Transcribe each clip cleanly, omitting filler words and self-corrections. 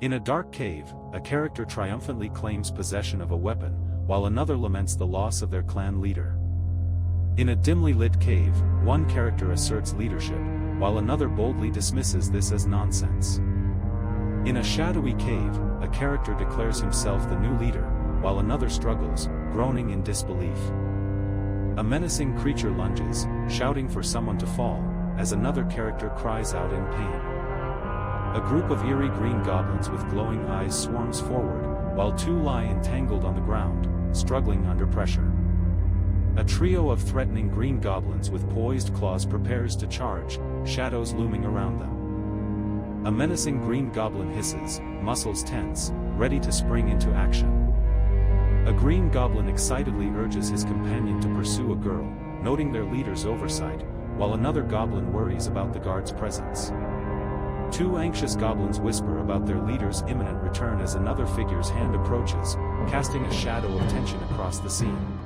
In a dark cave, a character triumphantly claims possession of a weapon, while another laments the loss of their clan leader. In a dimly lit cave, one character asserts leadership, while another boldly dismisses this as nonsense. In a shadowy cave, a character declares himself the new leader, while another struggles, groaning in disbelief. A menacing creature lunges, shouting for someone to fall, as another character cries out in pain. A group of eerie green goblins with glowing eyes swarms forward, while two lie entangled on the ground, struggling under pressure. A trio of threatening green goblins with poised claws prepares to charge, shadows looming around them. A menacing green goblin hisses, muscles tense, ready to spring into action. A green goblin excitedly urges his companion to pursue a girl, noting their leader's oversight, while another goblin worries about the guard's presence. Two anxious goblins whisper about their leader's imminent return as another figure's hand approaches, casting a shadow of tension across the scene.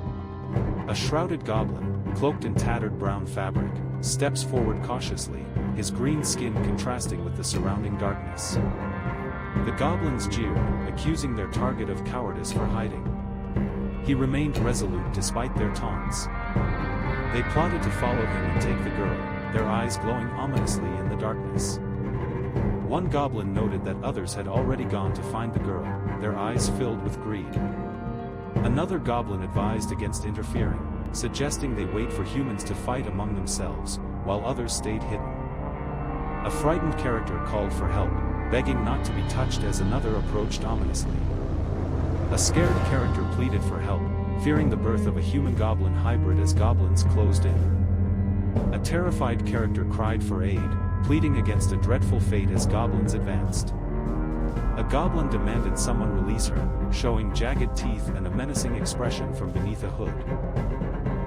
A shrouded goblin, cloaked in tattered brown fabric, steps forward cautiously, his green skin contrasting with the surrounding darkness. The goblins jeer, accusing their target of cowardice for hiding. He remained resolute despite their taunts. They plotted to follow him and take the girl, their eyes glowing ominously in the darkness. One goblin noted that others had already gone to find the girl, their eyes filled with greed. Another goblin advised against interfering, suggesting they wait for humans to fight among themselves, while others stayed hidden. A frightened character called for help, begging not to be touched as another approached ominously. A scared character pleaded for help, fearing the birth of a human-goblin hybrid as goblins closed in. A terrified character cried for aid, pleading against a dreadful fate as goblins advanced. A goblin demanded someone release her, showing jagged teeth and a menacing expression from beneath a hood.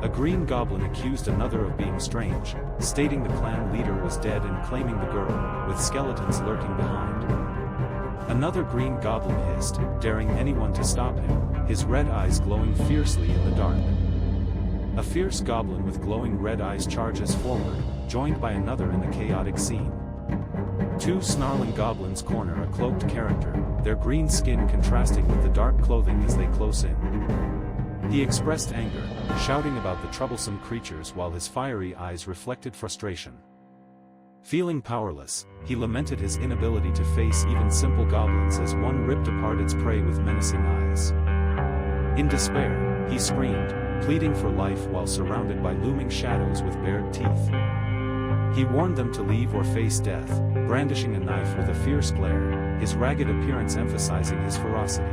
A green goblin accused another of being strange, stating the clan leader was dead and claiming the girl, with skeletons lurking behind. Another green goblin hissed, daring anyone to stop him, his red eyes glowing fiercely in the dark. A fierce goblin with glowing red eyes charges forward, joined by another in the chaotic scene. Two snarling goblins corner a cloaked character, their green skin contrasting with the dark clothing as they close in. He expressed anger, shouting about the troublesome creatures while his fiery eyes reflected frustration. Feeling powerless, he lamented his inability to face even simple goblins as one ripped apart its prey with menacing eyes. In despair, he screamed, pleading for life while surrounded by looming shadows with bared teeth. He warned them to leave or face death, brandishing a knife with a fierce glare, his ragged appearance emphasizing his ferocity.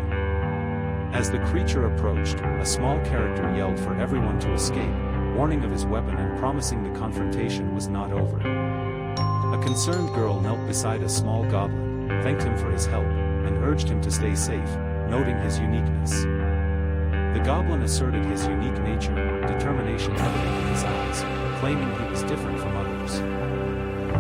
As the creature approached, a small character yelled for everyone to escape, warning of his weapon and promising the confrontation was not over. A concerned girl knelt beside a small goblin, thanked him for his help, and urged him to stay safe, noting his uniqueness. The goblin asserted his unique nature, determination evident in his eyes, claiming he was different from others.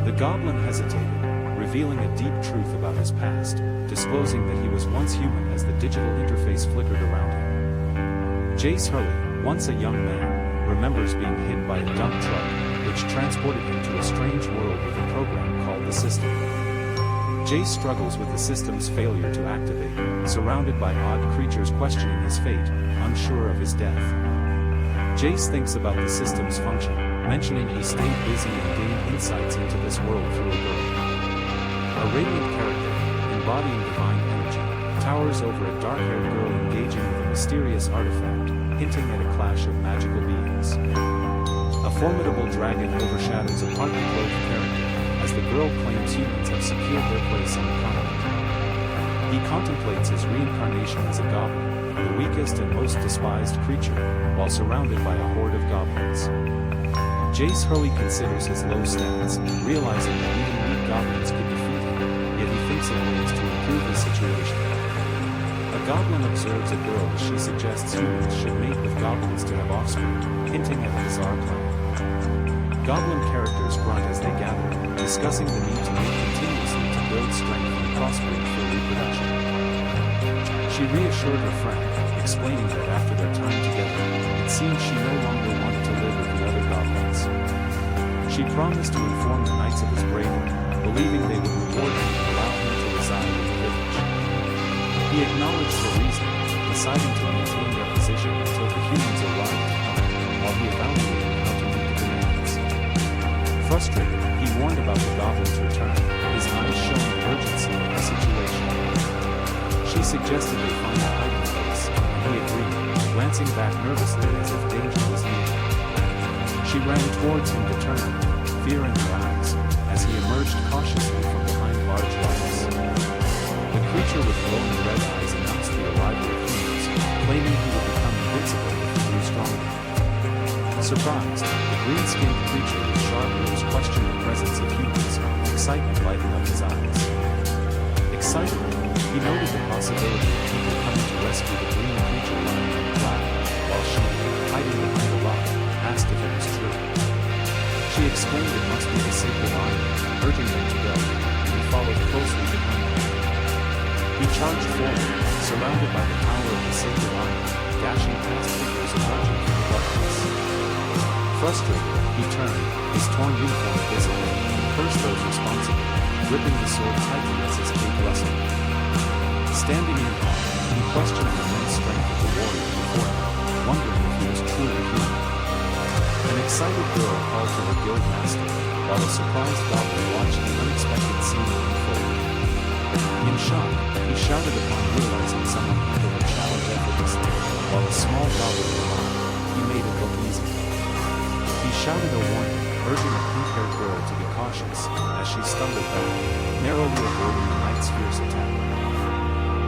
The goblin hesitated, revealing a deep truth about his past, disclosing that he was once human as the digital interface flickered around him. Jace Hurley, once a young man, remembers being hit by a dump truck, which transported him to a strange world with a program called the System. Jace struggles with the system's failure to activate, surrounded by odd creatures questioning his fate, unsure of his death. Jace thinks about the system's function, mentioning he stayed busy and gained insights into this world through a girl. A radiant character, embodying divine energy, towers over a dark-haired girl engaging with a mysterious artifact, hinting at a clash of magical beings. A formidable dragon overshadows a partly clothed character, as the girl claims humans have secured their place on the continent. He contemplates his reincarnation as a goblin, the weakest and most despised creature, while surrounded by a horde of goblins. Jace Hurley considers his low stats, realizing that even weak goblins could defeat him, yet he thinks of ways to improve his situation. A goblin observes a girl as she suggests humans should mate with goblins to have offspring, hinting at a bizarre plan. Goblin characters grunt as they gather, discussing the need to mate continuously to build strength and prospering for reproduction. She reassured her friend, explaining that after their time together, it seemed she no longer wanted to live with the other goblins. She promised to inform the knights of his bravery, believing they would reward him and allow him to reside in the village. He acknowledged the reason, deciding to maintain their position until the humans arrived to help, while he evaluated how to meet the demands. Frustrated, he warned about the Goblin's return, his eyes showing urgency in the situation. She suggested they find a hiding place, and he agreed, glancing back nervously as if danger was near. She ran towards him determined, fear in her eyes, as he emerged cautiously from behind large rocks. The creature with glowing red eyes announced the arrival of humans, claiming he would become invincible if he grew stronger. Surprised, the green-skinned creature with sharp nose questioned the presence of humans, excitement lighting up his eyes. Excitedly, he noted the possibility of people coming to rescue the green creature lying on the ground, while she, hiding behind a rock, asked if it was true. She explained it must be the sacred army, urging them to go, and he followed closely behind them. He charged forward, surrounded by the power of the sacred army, dashing past figures emerging from the darkness. Frustrated, he turned, his torn uniform visible, and cursed those responsible, gripping the sword tightly as his cape rustled. Standing in awe, he questioned the immense strength of the warrior before him, wondering if he was truly human. An excited girl called to her guild master, while a surprised goblin watched the unexpected scene unfold. In shock, he shouted upon realizing someone handled a challenge effortlessly, while a small goblin remarked, "He made it look easy." He shouted a warning, urging a pink-haired girl to be cautious, as she stumbled back, narrowly avoiding the knight's fierce attack.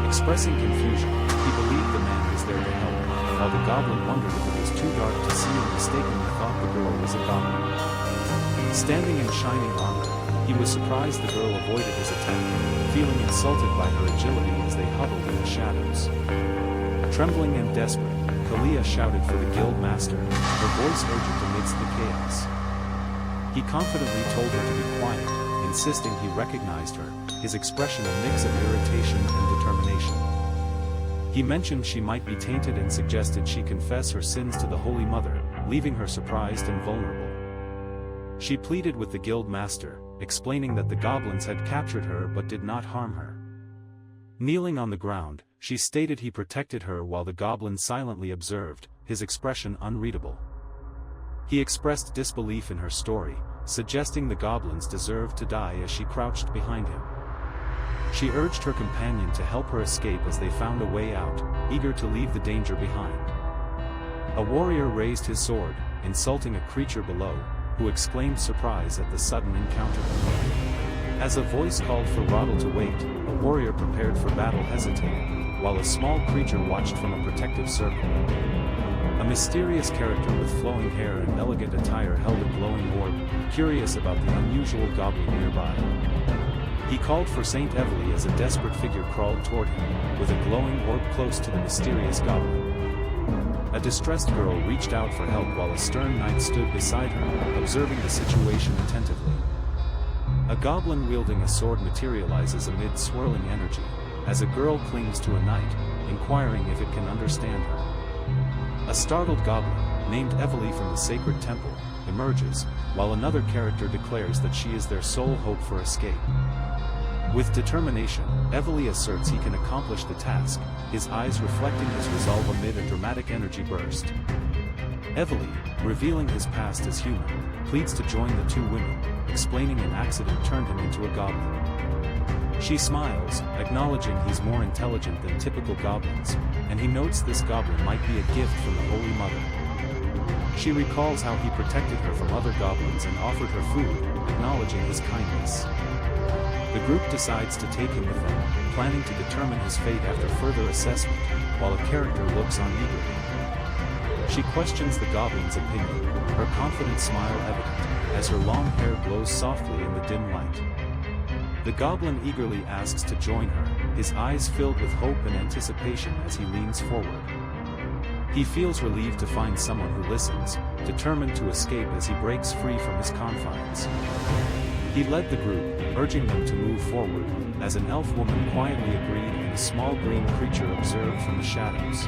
Expressing confusion, he believed the man was there to help, while the goblin wondered if it was too dark to see and mistakenly thought the girl was a goblin. Standing in shining armor, he was surprised the girl avoided his attack, feeling insulted by her agility as they huddled in the shadows. Trembling and desperate, Kalia shouted for the guild master, her voice urgent amidst the chaos. He confidently told her to be quiet, insisting he recognized her, his expression a mix of irritation and determination. He mentioned she might be tainted and suggested she confess her sins to the Holy Mother, leaving her surprised and vulnerable. She pleaded with the guild master, explaining that the goblins had captured her but did not harm her. Kneeling on the ground, she stated he protected her while the goblin silently observed, his expression unreadable. He expressed disbelief in her story, suggesting the goblins deserved to die as she crouched behind him. She urged her companion to help her escape as they found a way out, eager to leave the danger behind. A warrior raised his sword, insulting a creature below, who exclaimed surprise at the sudden encounter. As a voice called for Roddle to wait, a warrior prepared for battle hesitated, while a small creature watched from a protective circle. A mysterious character with flowing hair and elegant attire held a glowing orb, curious about the unusual goblin nearby. He called for Saint Evely as a desperate figure crawled toward him, with a glowing orb close to the mysterious goblin. A distressed girl reached out for help while a stern knight stood beside her, observing the situation attentively. A goblin wielding a sword materializes amid swirling energy, as a girl clings to a knight, inquiring if it can understand her. A startled goblin, named Evely from the sacred temple, emerges, while another character declares that she is their sole hope for escape. With determination, Evely asserts he can accomplish the task, his eyes reflecting his resolve amid a dramatic energy burst. Evely, revealing his past as human, pleads to join the two women, explaining an accident turned him into a goblin. She smiles, acknowledging he's more intelligent than typical goblins, and he notes this goblin might be a gift from the Holy Mother. She recalls how he protected her from other goblins and offered her food, acknowledging his kindness. The group decides to take him with them, planning to determine his fate after further assessment, while a character looks on eagerly. She questions the goblin's opinion, her confident smile evident, as her long hair glows softly in the dim light. The goblin eagerly asks to join her, his eyes filled with hope and anticipation as he leans forward. He feels relieved to find someone who listens, determined to escape as he breaks free from his confines. He led the group, urging them to move forward, as an elf woman quietly agreed and a small green creature observed from the shadows.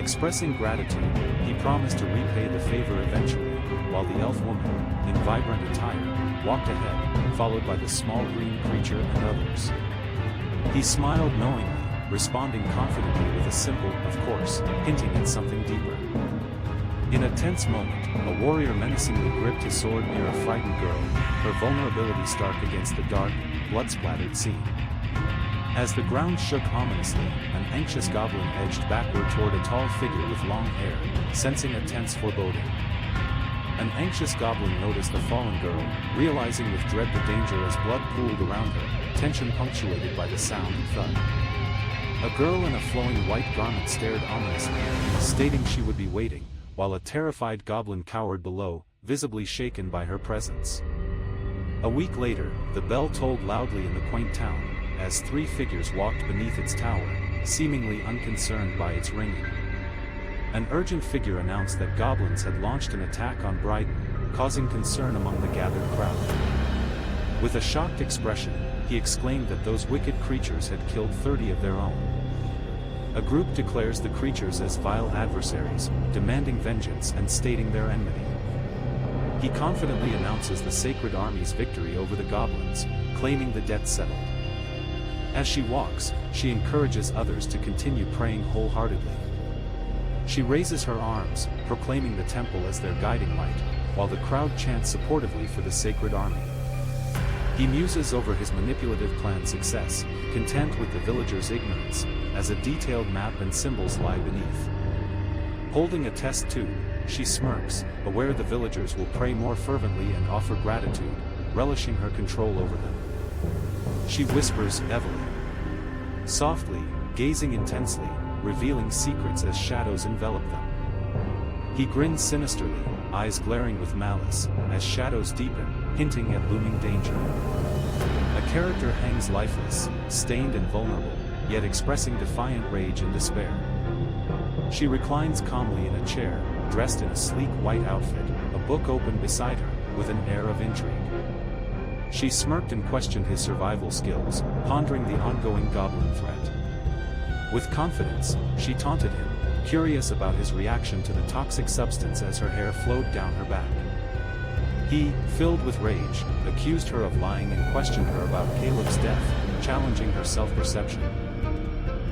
Expressing gratitude, he promised to repay the favor eventually, while the elf woman, in vibrant attire, walked ahead, followed by the small green creature and others. He smiled knowingly, responding confidently with a simple, of course, hinting at something deeper. In a tense moment, a warrior menacingly gripped his sword near a frightened girl, her vulnerability stark against the dark, blood-splattered scene. As the ground shook ominously, an anxious goblin edged backward toward a tall figure with long hair, sensing a tense foreboding. An anxious goblin noticed the fallen girl, realizing with dread the danger as blood pooled around her, tension punctuated by the sound and thud. A girl in a flowing white garment stared ominously, stating she would be waiting, while a terrified goblin cowered below, visibly shaken by her presence. A week later, the bell tolled loudly in the quaint town, as 3 figures walked beneath its tower, seemingly unconcerned by its ringing. An urgent figure announced that goblins had launched an attack on Brighton, causing concern among the gathered crowd. With a shocked expression, he exclaimed that those wicked creatures had killed 30 of their own. A group declares the creatures as vile adversaries, demanding vengeance and stating their enmity. He confidently announces the Sacred Army's victory over the goblins, claiming the debt settled. As she walks, she encourages others to continue praying wholeheartedly. She raises her arms, proclaiming the temple as their guiding light, while the crowd chants supportively for the Sacred Army. He muses over his manipulative plan's success, content with the villagers' ignorance, as a detailed map and symbols lie beneath. Holding a test tube, she smirks, aware the villagers will pray more fervently and offer gratitude, relishing her control over them. She whispers, "Evelyn." Softly, gazing intensely, revealing secrets as shadows envelop them. He grins sinisterly, eyes glaring with malice, as shadows deepen, hinting at looming danger. A character hangs lifeless, stained and vulnerable, yet expressing defiant rage and despair. She reclines calmly in a chair, dressed in a sleek white outfit, a book open beside her, with an air of intrigue. She smirked and questioned his survival skills, pondering the ongoing goblin threat. With confidence, she taunted him, curious about his reaction to the toxic substance as her hair flowed down her back. He, filled with rage, accused her of lying and questioned her about Caleb's death, challenging her self-perception.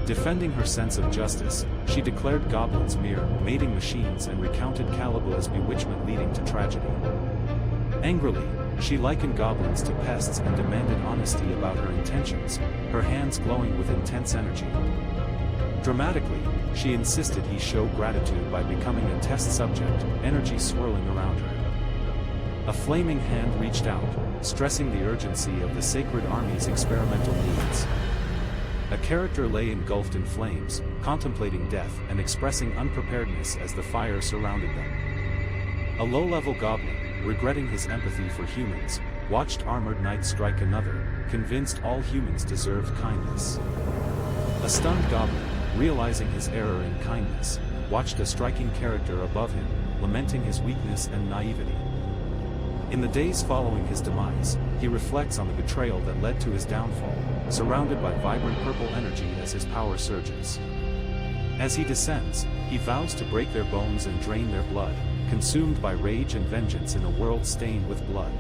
Defending her sense of justice, she declared goblins mere mating machines and recounted Caleb's bewitchment leading to tragedy. Angrily, she likened goblins to pests and demanded honesty about her intentions, her hands glowing with intense energy. Dramatically, she insisted he show gratitude by becoming a test subject, energy swirling around her. A flaming hand reached out, stressing the urgency of the Sacred Army's experimental needs. A character lay engulfed in flames, contemplating death and expressing unpreparedness as the fire surrounded them. A low-level goblin, regretting his empathy for humans, watched armored knights strike another, convinced all humans deserved kindness. A stunned goblin, realizing his error in kindness, watched a striking character above him, lamenting his weakness and naivety. In the days following his demise, he reflects on the betrayal that led to his downfall, surrounded by vibrant purple energy as his power surges. As he descends, he vows to break their bones and drain their blood, consumed by rage and vengeance in a world stained with blood.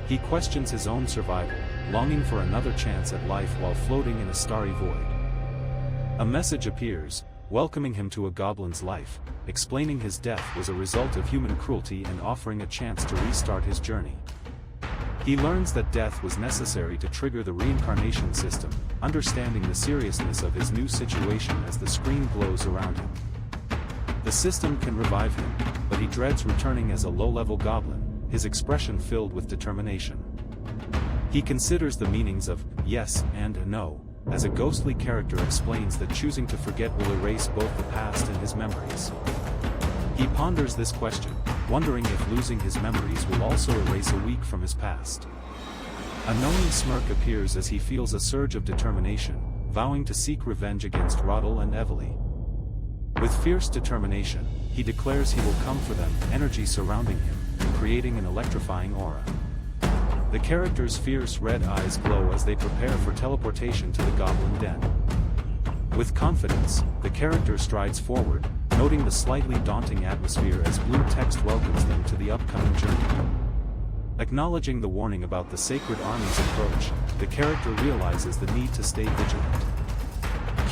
He questions his own survival, longing for another chance at life while floating in a starry void. A message appears, welcoming him to a goblin's life, explaining his death was a result of human cruelty and offering a chance to restart his journey. He learns that death was necessary to trigger the reincarnation system, understanding the seriousness of his new situation as the screen glows around him. The system can revive him, but he dreads returning as a low-level goblin, his expression filled with determination. He considers the meanings of yes and no, as a ghostly character explains that choosing to forget will erase both the past and his memories. He ponders this question, wondering if losing his memories will also erase a week from his past. A knowing smirk appears as he feels a surge of determination, vowing to seek revenge against Roddle and Evely. With fierce determination, he declares he will come for them, energy surrounding him, creating an electrifying aura. The character's fierce red eyes glow as they prepare for teleportation to the Goblin Den. With confidence, the character strides forward, noting the slightly daunting atmosphere as blue text welcomes them to the upcoming journey. Acknowledging the warning about the Sacred Army's approach, the character realizes the need to stay vigilant.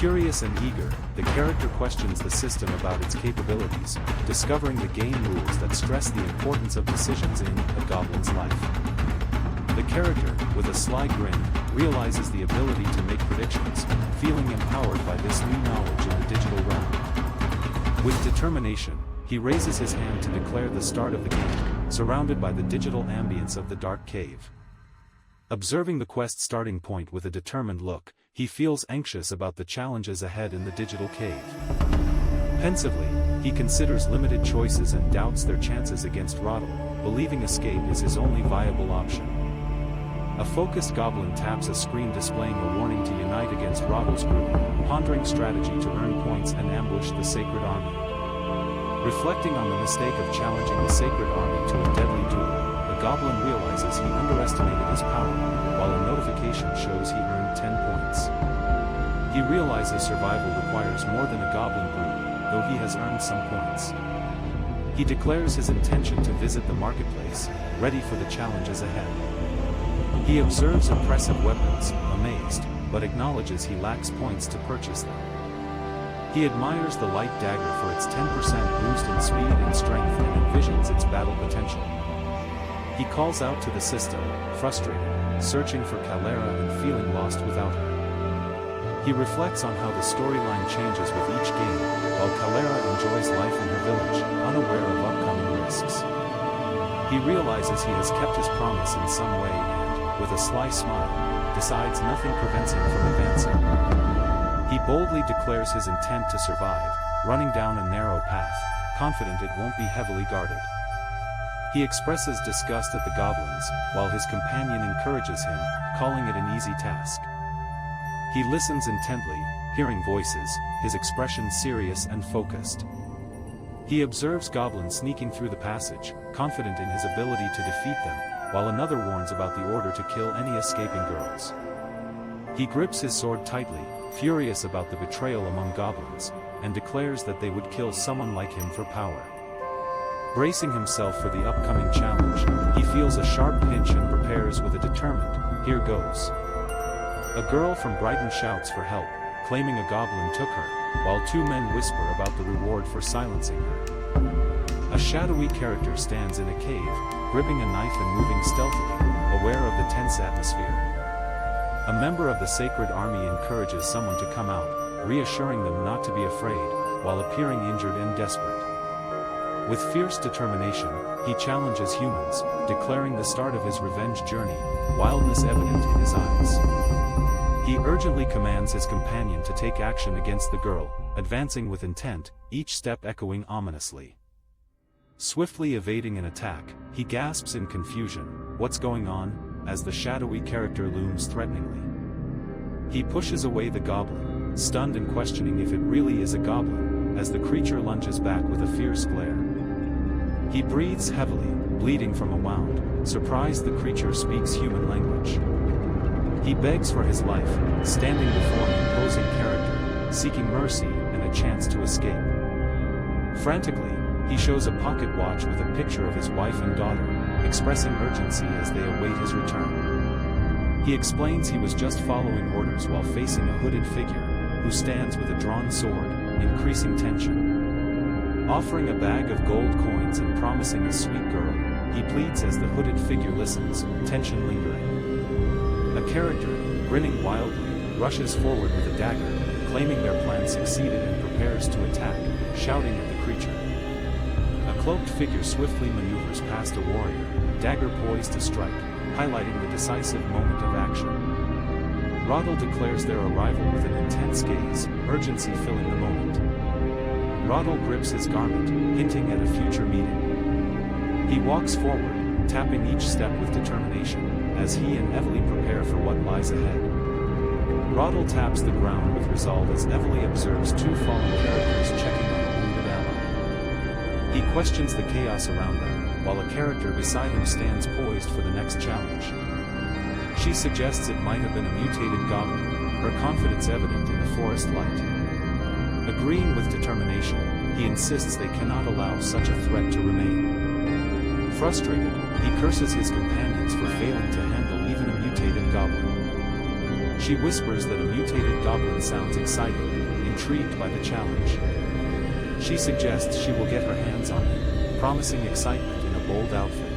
Curious and eager, the character questions the system about its capabilities, discovering the game rules that stress the importance of decisions in a goblin's life. The character, with a sly grin, realizes the ability to make predictions, feeling empowered by this new knowledge in the digital realm. With determination, he raises his hand to declare the start of the game, surrounded by the digital ambience of the dark cave. Observing the quest starting point with a determined look, he feels anxious about the challenges ahead in the digital cave. Pensively, he considers limited choices and doubts their chances against Roddle, believing escape is his only viable option. A focused goblin taps a screen displaying a warning to unite against Roddle's group, pondering strategy to earn points and ambush the Sacred Army. Reflecting on the mistake of challenging the Sacred Army to a deadly duel, the goblin realizes he underestimated his power, while a notification shows he earned 10 points. He realizes survival requires more than a goblin group, though he has earned some points. He declares his intention to visit the marketplace, ready for the challenges ahead. He observes impressive weapons, amazed, but acknowledges he lacks points to purchase them. He admires the light dagger for its 10% boost in speed and strength and envisions its battle potential. He calls out to the system, frustrated, searching for Calera and feeling lost without her. He reflects on how the storyline changes with each game, while Calera enjoys life in her village, unaware of upcoming risks. He realizes he has kept his promise in some way and, with a sly smile, decides nothing prevents him from advancing. He boldly declares his intent to survive, running down a narrow path, confident it won't be heavily guarded. He expresses disgust at the goblins, while his companion encourages him, calling it an easy task. He listens intently, hearing voices, his expression serious and focused. He observes goblins sneaking through the passage, confident in his ability to defeat them, while another warns about the order to kill any escaping girls. He grips his sword tightly, furious about the betrayal among goblins, and declares that they would kill someone like him for power. Bracing himself for the upcoming challenge, he feels a sharp pinch and prepares with a determined, "Here goes." A girl from Brighton shouts for help, claiming a goblin took her, while two men whisper about the reward for silencing her. A shadowy character stands in a cave, gripping a knife and moving stealthily, aware of the tense atmosphere. A member of the Sacred Army encourages someone to come out, reassuring them not to be afraid, while appearing injured and desperate. With fierce determination, he challenges humans, declaring the start of his revenge journey, wildness evident in his eyes. He urgently commands his companion to take action against the girl, advancing with intent, each step echoing ominously. Swiftly evading an attack, he gasps in confusion, "What's going on?" as the shadowy character looms threateningly. He pushes away the goblin, stunned and questioning if it really is a goblin, as the creature lunges back with a fierce glare. He breathes heavily, bleeding from a wound, surprised the creature speaks human language. He begs for his life, standing before an imposing character, seeking mercy and a chance to escape. Frantically, he shows a pocket watch with a picture of his wife and daughter, expressing urgency as they await his return. He explains he was just following orders while facing a hooded figure, who stands with a drawn sword, increasing tension. Offering a bag of gold coins and promising a sweet girl, he pleads as the hooded figure listens, tension lingering. A character, grinning wildly, rushes forward with a dagger, claiming their plan succeeded and prepares to attack, shouting at the creature. A cloaked figure swiftly maneuvers past a warrior, dagger poised to strike, highlighting the decisive moment of action. Roddle declares their arrival with an intense gaze, urgency filling the moment. Roddle grips his garment, hinting at a future meeting. He walks forward, tapping each step with determination, as he and Evely prepare for what lies ahead. Roddle taps the ground with resolve as Evely observes two fallen characters checking on a wounded ally. He questions the chaos around them, while a character beside him stands poised for the next challenge. She suggests it might have been a mutated goblin, her confidence evident in the forest light. Agreeing with determination, he insists they cannot allow such a threat to remain. Frustrated, he curses his companions for failing to handle even a mutated goblin. She whispers that a mutated goblin sounds exciting, intrigued by the challenge. She suggests she will get her hands on him, promising excitement in a bold outfit.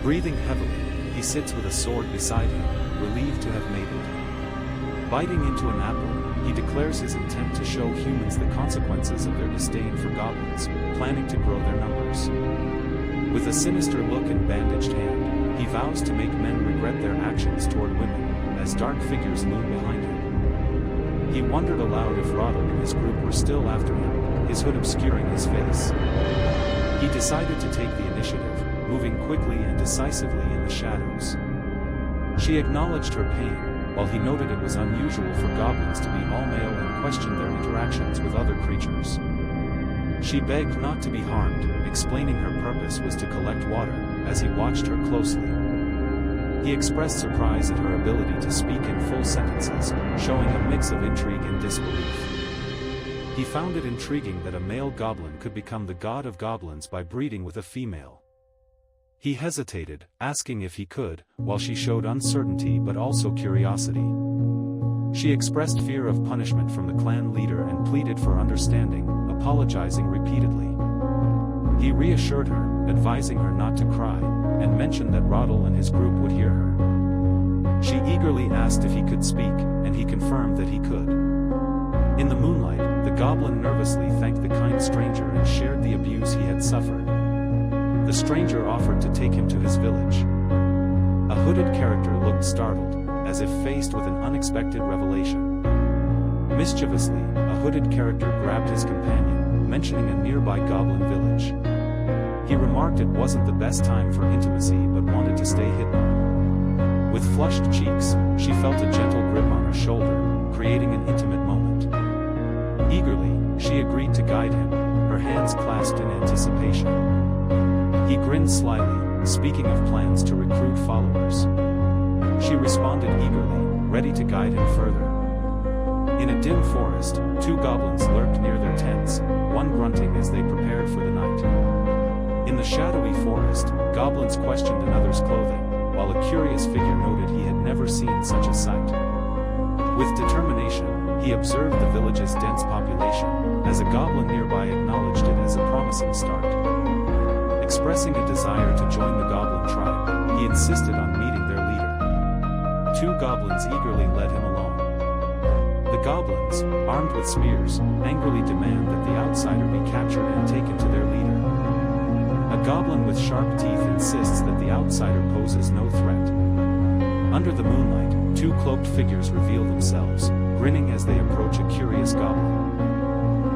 Breathing heavily, he sits with a sword beside him, relieved to have made it. Biting into an apple, he declares his intent to show humans the consequences of their disdain for goblins, planning to grow their numbers. With a sinister look and bandaged hand, he vows to make men regret their actions toward women, as dark figures loom behind him. He wondered aloud if Rado and his group were still after him, his hood obscuring his face. He decided to take the initiative, moving quickly and decisively in the shadows. She acknowledged her pain, while he noted it was unusual for goblins to be all male and questioned their interactions with other creatures. She begged not to be harmed, explaining her purpose was to collect water, as he watched her closely. He expressed surprise at her ability to speak in full sentences, showing a mix of intrigue and disbelief. He found it intriguing that a male goblin could become the god of goblins by breeding with a female. He hesitated, asking if he could, while she showed uncertainty but also curiosity. She expressed fear of punishment from the clan leader and pleaded for understanding, apologizing repeatedly. He reassured her, advising her not to cry, and mentioned that Rodel and his group would hear her. She eagerly asked if he could speak, and he confirmed that he could. In the moonlight, the goblin nervously thanked the kind stranger and shared the abuse he had suffered. The stranger offered to take him to his village. A hooded character looked startled, as if faced with an unexpected revelation. Mischievously, a hooded character grabbed his companion, mentioning a nearby goblin village. He remarked it wasn't the best time for intimacy but wanted to stay hidden. With flushed cheeks, she felt a gentle grip on her shoulder, creating an intimate moment. Eagerly, she agreed to guide him, her hands clasped in anticipation. He grinned slyly, speaking of plans to recruit followers. She responded eagerly, ready to guide him further. In a dim forest, two goblins lurked near their tents, one grunting as they prepared for the night. In the shadowy forest, goblins questioned another's clothing, while a curious figure noted he had never seen such a sight. With determination, he observed the village's dense population, as a goblin nearby acknowledged it as a promising start. Expressing a desire to join the goblin tribe, he insisted on meeting their leader. Two goblins eagerly led him along. The goblins, armed with spears, angrily demand that the outsider be captured and taken to their leader. A goblin with sharp teeth insists that the outsider poses no threat. Under the moonlight, two cloaked figures reveal themselves, grinning as they approach a curious goblin.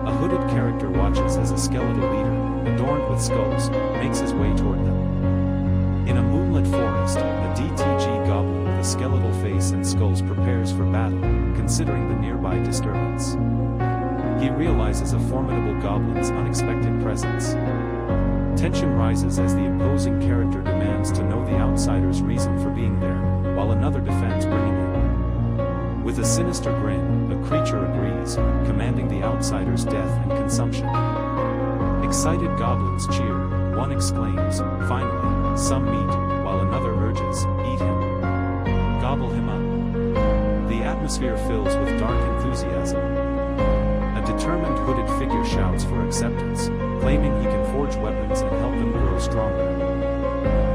A hooded character watches as a skeletal leader, adorned with skulls, makes his way toward them. In a moonlit forest, a DTG goblin with a skeletal face and skulls prepares for battle, considering the nearby disturbance. He realizes a formidable goblin's unexpected presence. Tension rises as the imposing character demands to know the outsider's reason for being there, while another defends bringing him. With a sinister grin, a creature agrees, commanding the outsider's death and consumption. Excited goblins cheer, one exclaims, "Finally, some meat," while another urges, "Eat him. Gobble him up." The atmosphere fills with dark enthusiasm. A determined hooded figure shouts for acceptance, claiming he can forge weapons and help them grow stronger.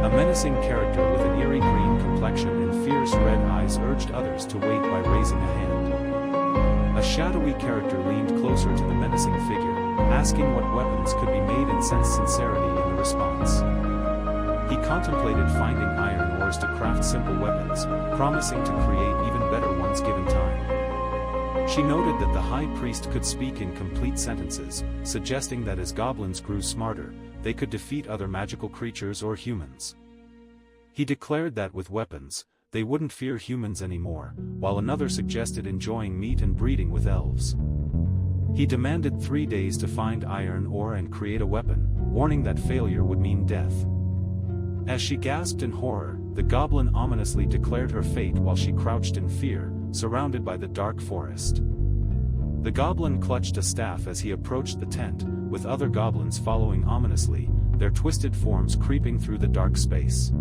A menacing character with an eerie green complexion and fierce red eyes urged others to wait by raising a hand. A shadowy character leaned closer to the menacing figure, asking what weapons could be made and sensed sincerity in the response. He contemplated finding iron ores to craft simple weapons, promising to create even better ones given time. She noted that the high priest could speak in complete sentences, suggesting that as goblins grew smarter, they could defeat other magical creatures or humans. He declared that with weapons, they wouldn't fear humans anymore, while another suggested enjoying meat and breeding with elves. He demanded 3 days to find iron ore and create a weapon, warning that failure would mean death. As she gasped in horror, the goblin ominously declared her fate while she crouched in fear, surrounded by the dark forest. The goblin clutched a staff as he approached the tent, with other goblins following ominously, their twisted forms creeping through the dark space.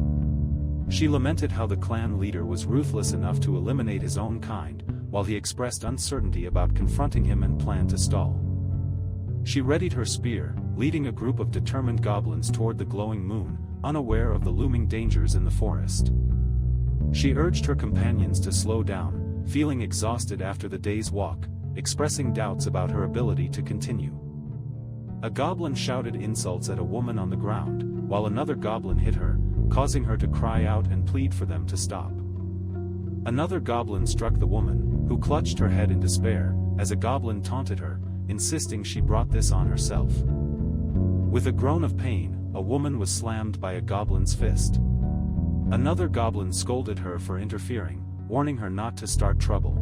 She lamented how the clan leader was ruthless enough to eliminate his own kind, while he expressed uncertainty about confronting him and planned to stall. She readied her spear, leading a group of determined goblins toward the glowing moon, unaware of the looming dangers in the forest. She urged her companions to slow down, feeling exhausted after the day's walk, expressing doubts about her ability to continue. A goblin shouted insults at a woman on the ground, while another goblin hit her, causing her to cry out and plead for them to stop. Another goblin struck the woman, who clutched her head in despair, as a goblin taunted her, insisting she brought this on herself. With a groan of pain, a woman was slammed by a goblin's fist. Another goblin scolded her for interfering, warning her not to start trouble.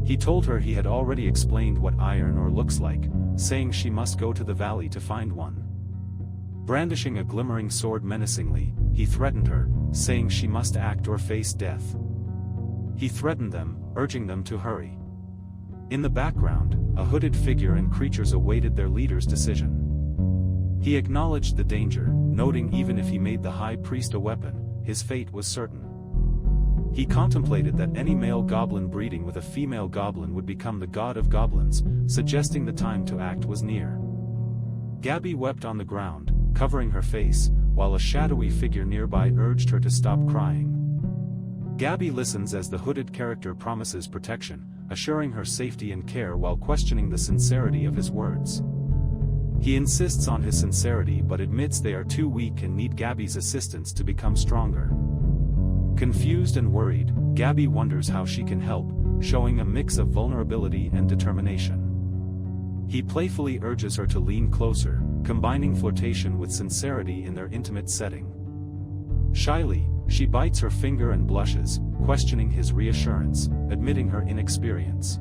He told her he had already explained what iron ore looks like, saying she must go to the valley to find one. Brandishing a glimmering sword menacingly, he threatened her, saying she must act or face death. He threatened them, urging them to hurry. In the background, a hooded figure and creatures awaited their leader's decision. He acknowledged the danger, noting even if he made the high priest a weapon, his fate was certain. He contemplated that any male goblin breeding with a female goblin would become the god of goblins, suggesting the time to act was near. Gabby wept on the ground, covering her face, while a shadowy figure nearby urged her to stop crying. Gabby listens as the hooded character promises protection, assuring her safety and care while questioning the sincerity of his words. He insists on his sincerity but admits they are too weak and need Gabby's assistance to become stronger. Confused and worried, Gabby wonders how she can help, showing a mix of vulnerability and determination. He playfully urges her to lean closer, combining flirtation with sincerity in their intimate setting. Shyly, she bites her finger and blushes, questioning his reassurance, admitting her inexperience.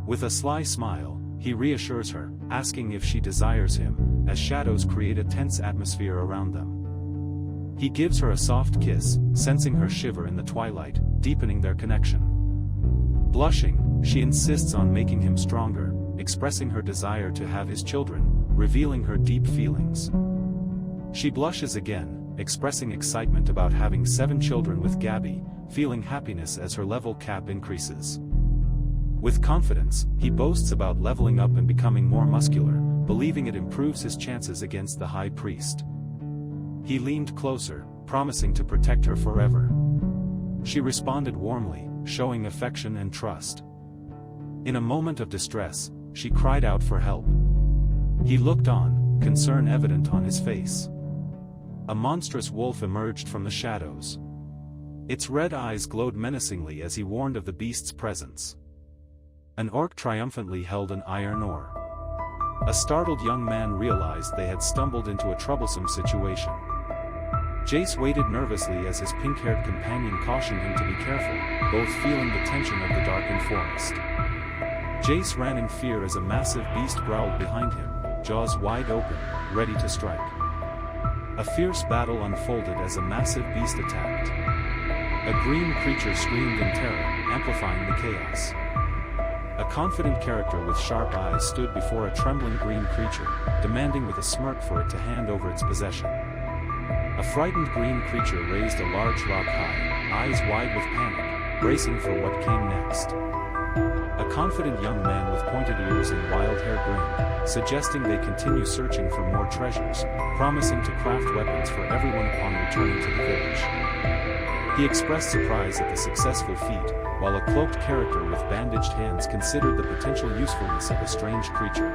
With a sly smile, he reassures her, asking if she desires him, as shadows create a tense atmosphere around them. He gives her a soft kiss, sensing her shiver in the twilight, deepening their connection. Blushing, she insists on making him stronger, expressing her desire to have his children, revealing her deep feelings. She blushes again, expressing excitement about having 7 children with Gabby, feeling happiness as her level cap increases. With confidence, he boasts about leveling up and becoming more muscular, believing it improves his chances against the high priest. He leaned closer, promising to protect her forever. She responded warmly, showing affection and trust. In a moment of distress, she cried out for help. He looked on, concern evident on his face. A monstrous wolf emerged from the shadows. Its red eyes glowed menacingly as he warned of the beast's presence. An orc triumphantly held an iron ore. A startled young man realized they had stumbled into a troublesome situation. Jace waited nervously as his pink-haired companion cautioned him to be careful, both feeling the tension of the darkened forest. Jace ran in fear as a massive beast growled behind him, jaws wide open, ready to strike. A fierce battle unfolded as a massive beast attacked. A green creature screamed in terror, amplifying the chaos. A confident character with sharp eyes stood before a trembling green creature, demanding with a smirk for it to hand over its possession. A frightened green creature raised a large rock high, eyes wide with panic, bracing for what came next. A confident young man with pointed ears and wild hair grinned, suggesting they continue searching for more treasures, promising to craft weapons for everyone upon returning to the village. He expressed surprise at the successful feat, while a cloaked character with bandaged hands considered the potential usefulness of the strange creature.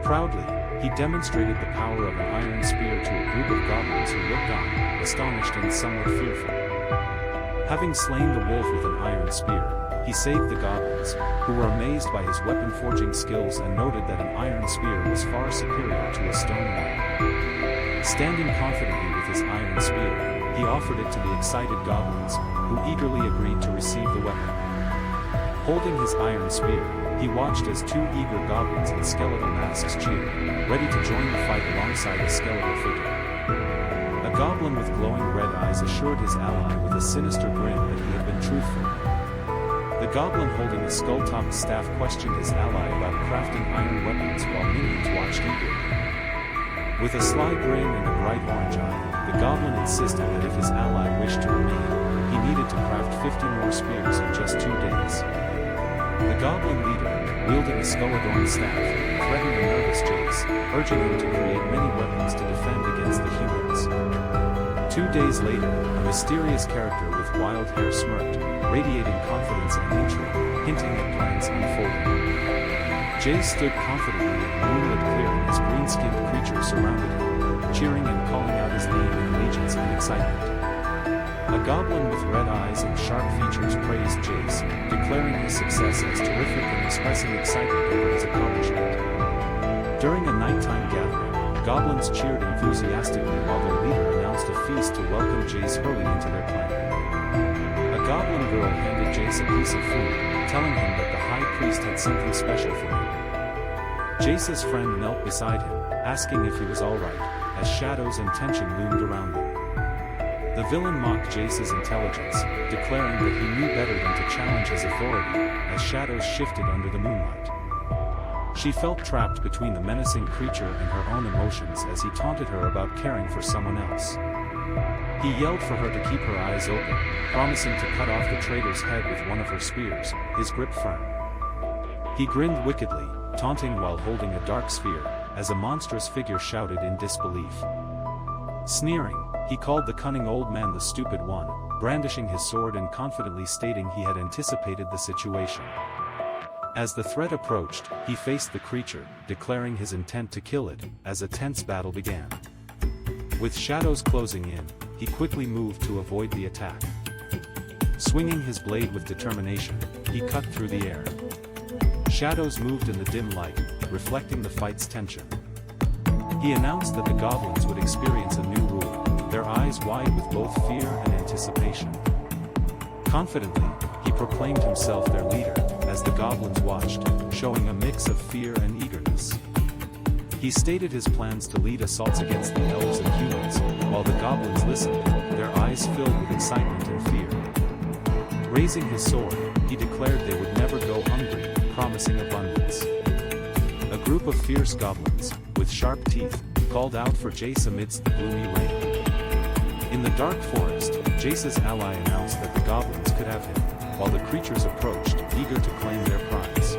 Proudly, he demonstrated the power of an iron spear to a group of goblins who looked on, astonished and somewhat fearful. Having slain the wolf with an iron spear, he saved the goblins, who were amazed by his weapon-forging skills and noted that an iron spear was far superior to a stone one. Standing confidently with his iron spear, he offered it to the excited goblins, who eagerly agreed to receive the weapon. Holding his iron spear, he watched as 2 eager goblins in skeletal masks cheered, ready to join the fight alongside a skeletal figure. A goblin with glowing red eyes assured his ally with a sinister grin that he had been truthful. The goblin holding a skull-topped staff questioned his ally about crafting iron weapons while minions watched eagerly. With a sly grin and a bright orange eye, the goblin insisted that if his ally wished to remain, he needed to craft 50 more spears in just 2 days. The goblin leader, wielding a skull-adorned staff, threatened the nervous Jace, urging him to create many weapons to defend against the humans. 2 days later, a mysterious character with wild hair smirked, radiating confidence and intrigue, hinting at plans unfolding. Jace stood confidently in a moonlit clearing as green-skinned creatures surrounded him, cheering and calling out his name in allegiance and excitement. A goblin with red eyes and sharp features praised Jace, declaring his success as terrific and expressing excitement over his accomplishment. During a nighttime gathering, goblins cheered enthusiastically while their leader announced a feast to welcome Jace early into their clan. A goblin girl handed Jace a piece of food, telling him that the high priest had something special for him. Jace's friend knelt beside him, asking if he was alright, as shadows and tension loomed around them. The villain mocked Jace's intelligence, declaring that he knew better than to challenge his authority, as shadows shifted under the moonlight. She felt trapped between the menacing creature and her own emotions as he taunted her about caring for someone else. He yelled for her to keep her eyes open, promising to cut off the traitor's head with one of her spears, his grip firm. He grinned wickedly, taunting while holding a dark sphere, as a monstrous figure shouted in disbelief. Sneering, he called the cunning old man the stupid one, brandishing his sword and confidently stating he had anticipated the situation. As the threat approached, he faced the creature, declaring his intent to kill it, as a tense battle began. With shadows closing in, he quickly moved to avoid the attack. Swinging his blade with determination, he cut through the air. Shadows moved in the dim light, reflecting the fight's tension. He announced that the goblins would experience a new rule, their eyes wide with both fear and anticipation. Confidently, he proclaimed himself their leader, as the goblins watched, showing a mix of fear and eagerness. He stated his plans to lead assaults against the elves and humans, while the goblins listened, their eyes filled with excitement and fear. Raising his sword, he declared they would never go hungry, promising abundance. A group of fierce goblins, with sharp teeth, called out for Jace amidst the gloomy rain. In the dark forest, Jace's ally announced that the goblins could have him, while the creatures approached, eager to claim their prize.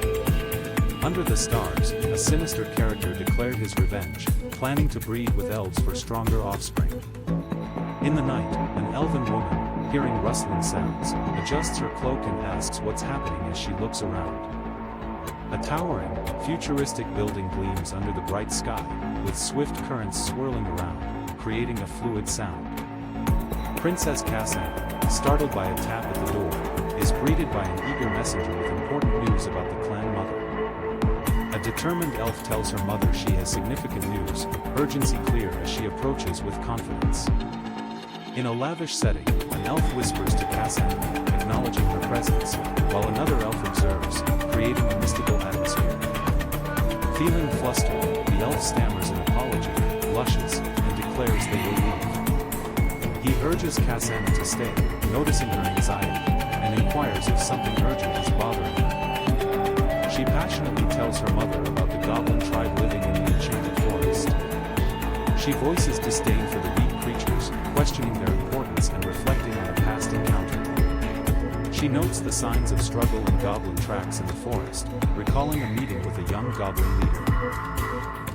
Under the stars, a sinister character declared his revenge, planning to breed with elves for stronger offspring. In the night, an elven woman, hearing rustling sounds, adjusts her cloak and asks what's happening as she looks around. A towering, futuristic building gleams under the bright sky, with swift currents swirling around, creating a fluid sound. Princess Cassandra, startled by a tap at the door, is greeted by an eager messenger with important news about the clan mother. A determined elf tells her mother she has significant news, urgency clear as she approaches with confidence. In a lavish setting, an elf whispers to Cassandra, acknowledging her presence, while another elf observes, creating a mystical atmosphere. Feeling flustered, the elf stammers an apology, blushes, and declares they will leave. He urges Cassandra to stay, noticing her anxiety, and inquires if something urgent is bothering her. She passionately tells her mother about the goblin tribe living in the enchanted forest. She voices disdain for the weak creatures, questioning their importance and reflecting on a past encounter. She notes the signs of struggle and goblin tracks in the forest, recalling a meeting with a young goblin leader.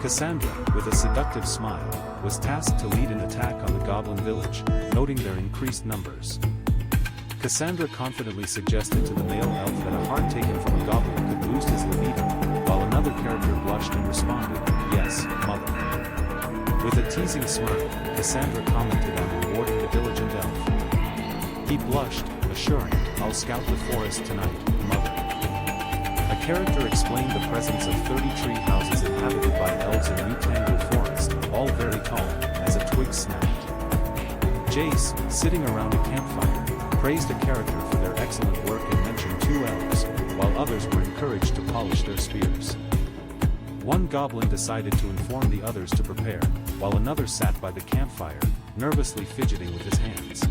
Cassandra, with a seductive smile, was tasked to lead an attack on the goblin village, noting their increased numbers. Cassandra confidently suggested to the male elf that a heart taken from a goblin could boost his libido, while another character blushed and responded, "Yes, mother." With a teasing smirk, Cassandra commented on rewarding the diligent elf. He blushed, assuring, "I'll scout the forest tonight, mother." A character explained the presence of 30 tree houses inhabited by elves in New Tangle Forest, all very tall, as a twig snapped. Jace, sitting around a campfire, praised a character for their excellent work and mentioned 2 elves, while others were encouraged to polish their spears. One goblin decided to inform the others to prepare, while another sat by the campfire, nervously fidgeting with his hands.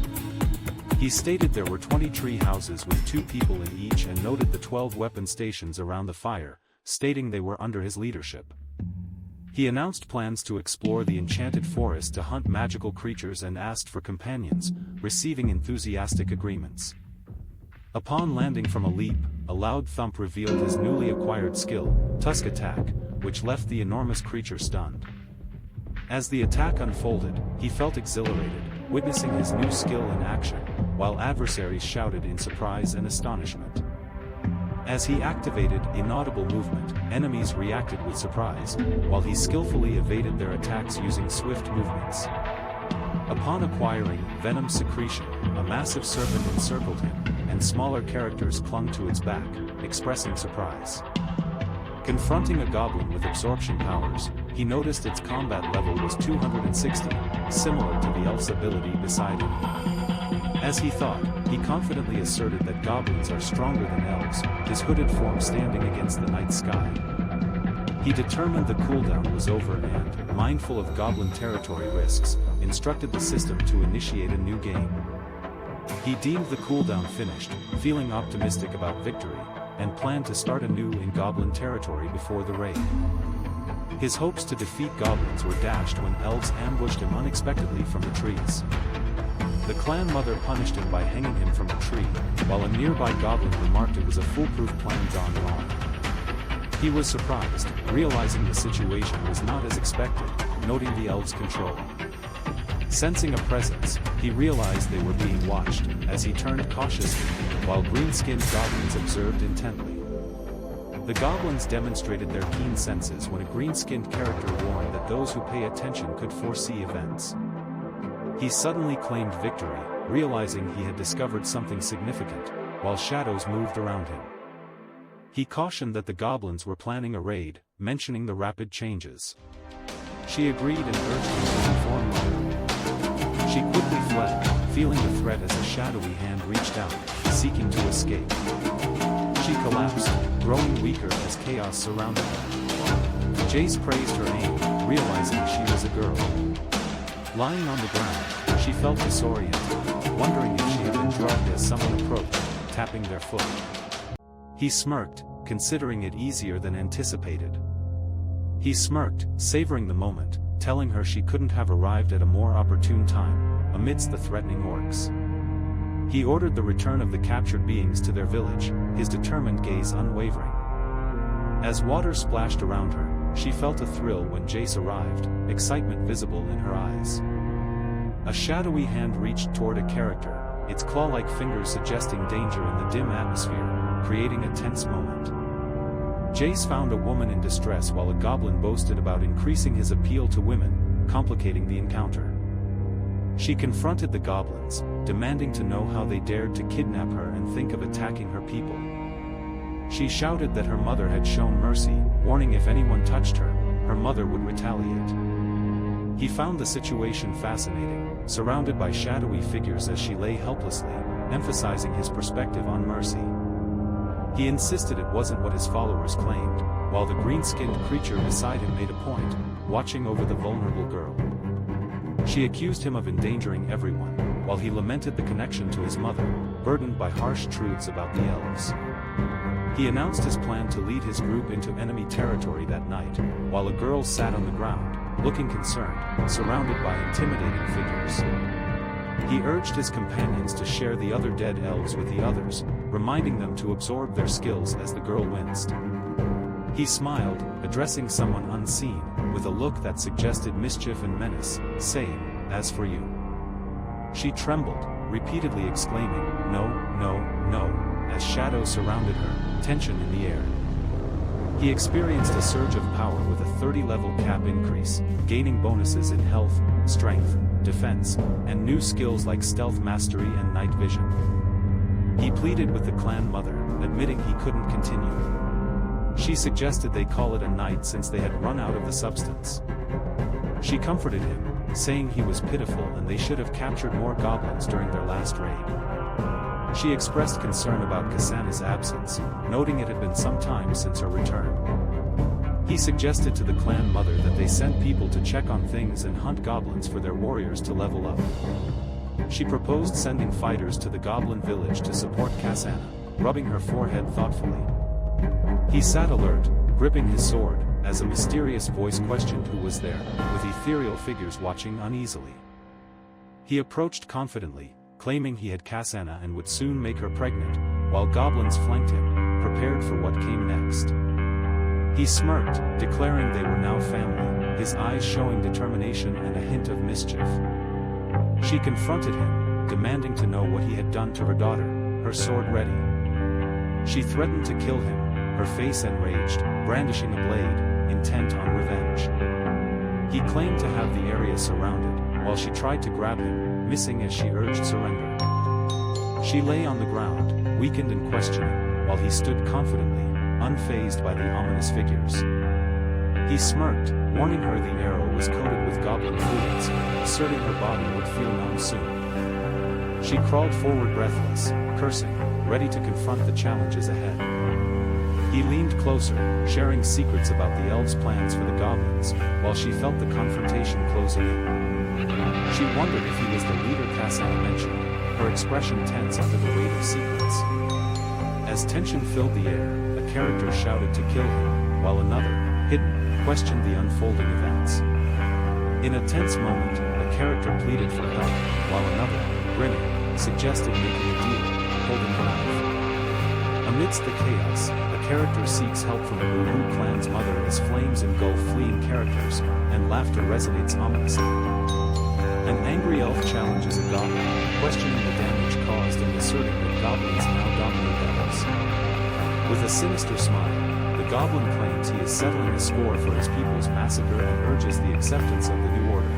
He stated there were 20 tree houses with 2 people in each and noted the 12 weapon stations around the fire, stating they were under his leadership. He announced plans to explore the enchanted forest to hunt magical creatures and asked for companions, receiving enthusiastic agreements. Upon landing from a leap, a loud thump revealed his newly acquired skill, Tusk Attack, which left the enormous creature stunned. As the attack unfolded, he felt exhilarated, witnessing his new skill in action, while adversaries shouted in surprise and astonishment. As he activated inaudible movement, enemies reacted with surprise, while he skillfully evaded their attacks using swift movements. Upon acquiring Venom Secretion, a massive serpent encircled him, and smaller characters clung to its back, expressing surprise. Confronting a goblin with absorption powers, he noticed its combat level was 260, similar to the elf's ability beside him. As he thought, he confidently asserted that goblins are stronger than elves, his hooded form standing against the night sky. He determined the cooldown was over and, mindful of goblin territory risks, instructed the system to initiate a new game. He deemed the cooldown finished, feeling optimistic about victory, and planned to start anew in goblin territory before the raid. His hopes to defeat goblins were dashed when elves ambushed him unexpectedly from the trees. The clan mother punished him by hanging him from a tree, while a nearby goblin remarked it was a foolproof plan gone wrong. He was surprised, realizing the situation was not as expected, noting the elves' control. Sensing a presence, he realized they were being watched, as he turned cautiously, while green-skinned goblins observed intently. The goblins demonstrated their keen senses when a green-skinned character warned that those who pay attention could foresee events. He suddenly claimed victory, realizing he had discovered something significant, while shadows moved around him. He cautioned that the goblins were planning a raid, mentioning the rapid changes. She agreed and urged him to inform her. She quickly fled, feeling the threat as a shadowy hand reached out, seeking to escape. She collapsed, growing weaker as chaos surrounded her. Jace praised her aim, realizing she was a girl. Lying on the ground, she felt disoriented, wondering if she had been drugged as someone approached, tapping their foot. He smirked, considering it easier than anticipated. He smirked, savoring the moment, telling her she couldn't have arrived at a more opportune time, amidst the threatening orcs. He ordered the return of the captured beings to their village, his determined gaze unwavering. As water splashed around her, she felt a thrill when Jace arrived, excitement visible in her eyes. A shadowy hand reached toward a character, its claw-like fingers suggesting danger in the dim atmosphere, creating a tense moment. Jace found a woman in distress while a goblin boasted about increasing his appeal to women, complicating the encounter. She confronted the goblins, demanding to know how they dared to kidnap her and think of attacking her people. She shouted that her mother had shown mercy, warning if anyone touched her, her mother would retaliate. He found the situation fascinating, surrounded by shadowy figures as she lay helplessly, emphasizing his perspective on mercy. He insisted it wasn't what his followers claimed, while the green-skinned creature beside him made a point, watching over the vulnerable girl. She accused him of endangering everyone, while he lamented the connection to his mother, burdened by harsh truths about the elves. He announced his plan to lead his group into enemy territory that night, while a girl sat on the ground, looking concerned, surrounded by intimidating figures. He urged his companions to share the other dead elves with the others, reminding them to absorb their skills as the girl winced. He smiled, addressing someone unseen, with a look that suggested mischief and menace, saying, "As for you." She trembled, repeatedly exclaiming, "No, no, no," as shadows surrounded her, tension in the air. He experienced a surge of power with a 30-level cap increase, gaining bonuses in health, strength, defense, and new skills like stealth mastery and night vision. He pleaded with the clan mother, admitting he couldn't continue. She suggested they call it a night since they had run out of the substance. She comforted him, saying he was pitiful and they should have captured more goblins during their last raid. She expressed concern about Kasana's absence, noting it had been some time since her return. He suggested to the clan mother that they send people to check on things and hunt goblins for their warriors to level up. She proposed sending fighters to the goblin village to support Kasana, rubbing her forehead thoughtfully. He sat alert, gripping his sword, as a mysterious voice questioned who was there, with ethereal figures watching uneasily. He approached confidently, claiming he had Kasana and would soon make her pregnant, while goblins flanked him, prepared for what came next. He smirked, declaring they were now family, his eyes showing determination and a hint of mischief. She confronted him, demanding to know what he had done to her daughter, her sword ready. She threatened to kill him, her face enraged, brandishing a blade, intent on revenge. He claimed to have the area surrounded, while she tried to grab him, missing as she urged surrender. She lay on the ground, weakened and questioning, while he stood confidently, unfazed by the ominous figures. He smirked, warning her the arrow was coated with goblin fluids, asserting her body would feel numb soon. She crawled forward breathless, cursing, ready to confront the challenges ahead. He leaned closer, sharing secrets about the elves' plans for the goblins, while she felt the confrontation closing in. She wondered if he was the leader Kasana mentioned, her expression tense under the weight of secrets. As tension filled the air, a character shouted to kill him, while another, hidden, questioned the unfolding events. In a tense moment, a character pleaded for help, while another, grinning, suggested making a deal, holding a knife. Amidst the chaos, a character seeks help from the Wu clan's mother as flames engulf fleeing characters, and laughter resonates ominously. An angry elf challenges a goblin, questioning the damage caused and asserting that goblins now dominate elves. With a sinister smile, the goblin claims he is settling a score for his people's massacre and urges the acceptance of the new order.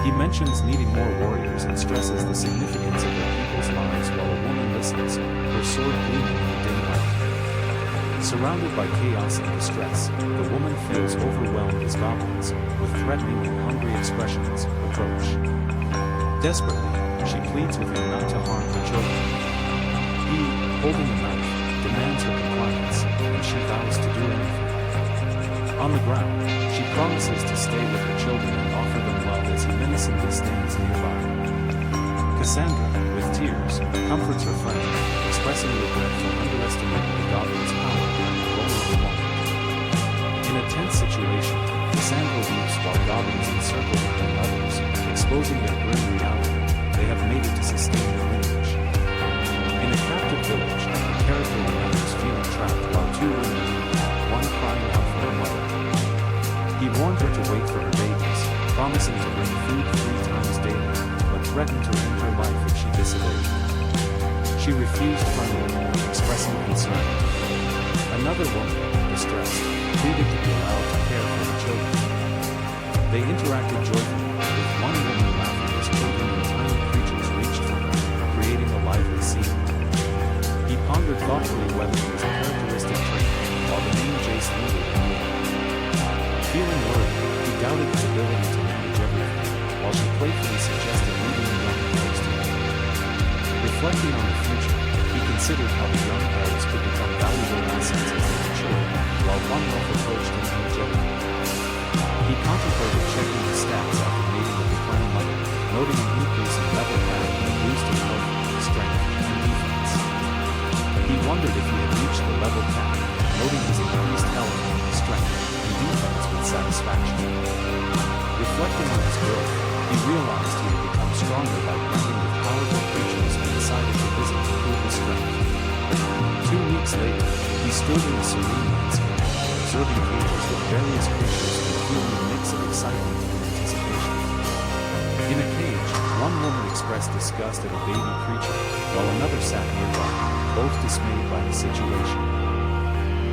He mentions needing more warriors and stresses the significance of their people's lives while a woman listens, her sword gleaming in the dim light. Surrounded by chaos and distress, the woman feels overwhelmed as goblins, with threatening and hungry expressions, approach. Desperately, she pleads with him not to harm her children. He, holding a knife, demands her compliance, and she vows to do anything. On the ground, she promises to stay with her children and offer them love as he menacingly stands nearby. Cassandra, with tears, comforts her friend, expressing regret for underestimating the goblin's power during the vulnerable moment. In a tense situation, Cassandra weeps while goblins encircle her and others, exposing their grim reality. They have made it to sustain their lineage. In a captive village, a character remembers feeling trapped while two women weep, one crying out for her mother. He warned her to wait for her babies, promising to bring food 3 times daily, but threatened to end her life if she disobeyed. She refused finally, expressing concern. Another woman, distressed, pleaded to be allowed to care for the children. They interacted joyfully, with one woman laughing as children and tiny creatures reached for her, creating a lively scene. He pondered thoughtfully whether it was a characteristic trait, while the name Jace lingered in the air. Feeling worried, he doubted his ability to manage everything, while she playfully suggested leaving the young elves to him. Reflecting on the future, he considered how the young elves could become valuable assets as they matured, while one elf approached him energetically. He contemplated checking the stats after mating with the clan mother, noting an increase in level cap and a boost in health, strength, and defense. He wondered if he had reached the level cap, noting his increased health, strength, and defense with satisfaction. Reflecting on his growth, he realized he had become stronger by blending with powerful creatures and decided to visit to prove his strength. 2 weeks later, he stood in a serene landscape, observing cages with various creatures and feeling a mix of excitement and anticipation. In a cage, one woman expressed disgust at a baby creature, while another sat nearby, both dismayed by the situation.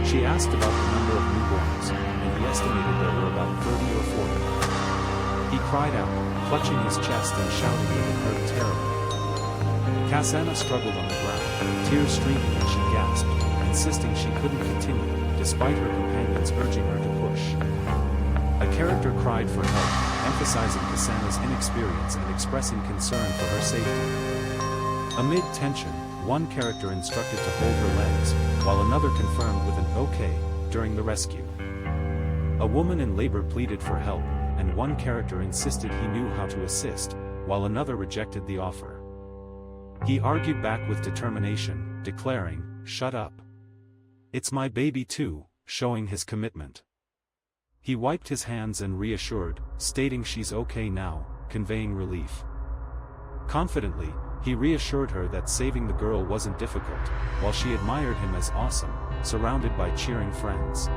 She asked about the number of newborns, and he estimated there were about 30 or 40. He cried out, clutching his chest and shouting that it hurt terribly. Kasana struggled on the ground, tears streaming as she gasped, insisting she couldn't continue, despite her companions urging her to push. A character cried for help, emphasizing Kasana's inexperience and expressing concern for her safety. Amid tension, one character instructed to hold her legs, while another confirmed with an okay during the rescue. A woman in labor pleaded for help, and one character insisted he knew how to assist, while another rejected the offer. He argued back with determination, declaring, "Shut up. It's my baby too," showing his commitment. He wiped his hands and reassured, stating she's okay now, conveying relief. Confidently, he reassured her that saving the girl wasn't difficult, while she admired him as awesome, surrounded by cheering friends.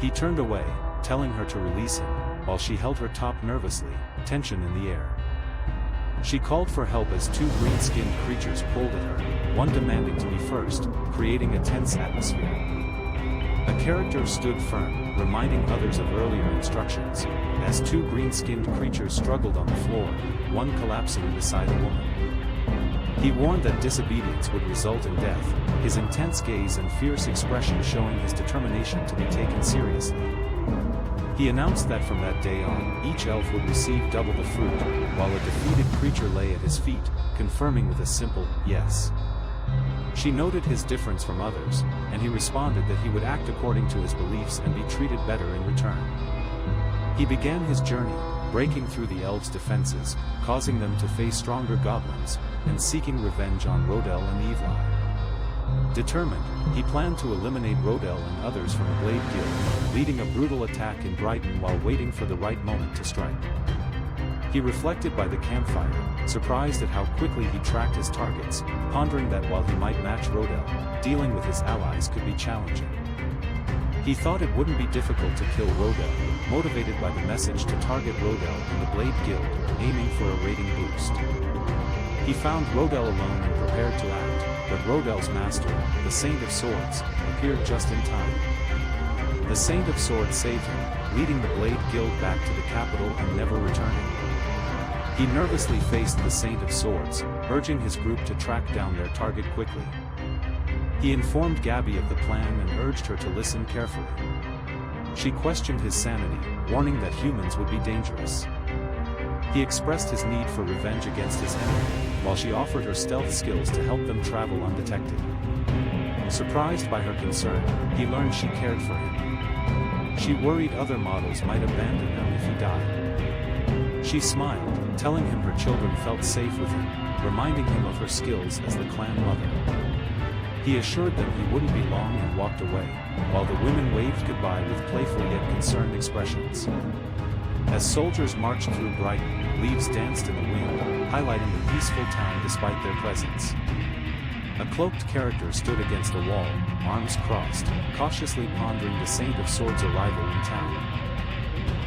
He turned away, telling her to release him, while she held her top nervously, tension in the air. She called for help as two green-skinned creatures pulled at her, one demanding to be first, creating a tense atmosphere. A character stood firm, reminding others of earlier instructions, as two green-skinned creatures struggled on the floor, one collapsing beside a woman. He warned that disobedience would result in death, his intense gaze and fierce expression showing his determination to be taken seriously. He announced that from that day on, each elf would receive double the fruit, while a defeated creature lay at his feet, confirming with a simple, yes. She noted his difference from others, and he responded that he would act according to his beliefs and be treated better in return. He began his journey, breaking through the elves' defenses, causing them to face stronger goblins, and seeking revenge on Rodel and Evli. Determined, he planned to eliminate Rodel and others from the Blade Guild, leading a brutal attack in Brighton while waiting for the right moment to strike. He reflected by the campfire, surprised at how quickly he tracked his targets, pondering that while he might match Rodel, dealing with his allies could be challenging. He thought it wouldn't be difficult to kill Rodel, motivated by the message to target Rodel and the Blade Guild, aiming for a rating boost. He found Rodel alone and prepared to act, but Rodel's master, the Saint of Swords, appeared just in time. The Saint of Swords saved him, leading the Blade Guild back to the capital and never returning. He nervously faced the Saint of Swords, urging his group to track down their target quickly. He informed Gabby of the plan and urged her to listen carefully. She questioned his sanity, warning that humans would be dangerous. He expressed his need for revenge against his enemy, while she offered her stealth skills to help them travel undetected. Surprised by her concern, he learned she cared for him. She worried other models might abandon him if he died. She smiled, telling him her children felt safe with him, reminding him of her skills as the clan mother. He assured them he wouldn't be long and walked away, while the women waved goodbye with playful yet concerned expressions. As soldiers marched through Brighton, leaves danced in the wind, highlighting the peaceful town despite their presence. A cloaked character stood against a wall, arms crossed, cautiously pondering the Saint of Swords' arrival in town.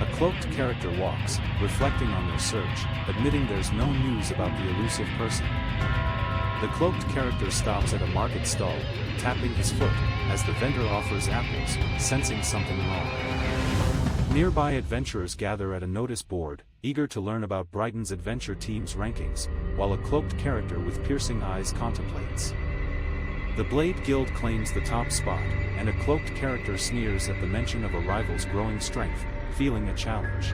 A cloaked character walks, reflecting on their search, admitting there's no news about the elusive person. The cloaked character stops at a market stall, tapping his foot, as the vendor offers apples, sensing something wrong. Nearby adventurers gather at a notice board, eager to learn about Brighton's adventure team's rankings, while a cloaked character with piercing eyes contemplates. The Blade Guild claims the top spot, and a cloaked character sneers at the mention of a rival's growing strength, feeling a challenge.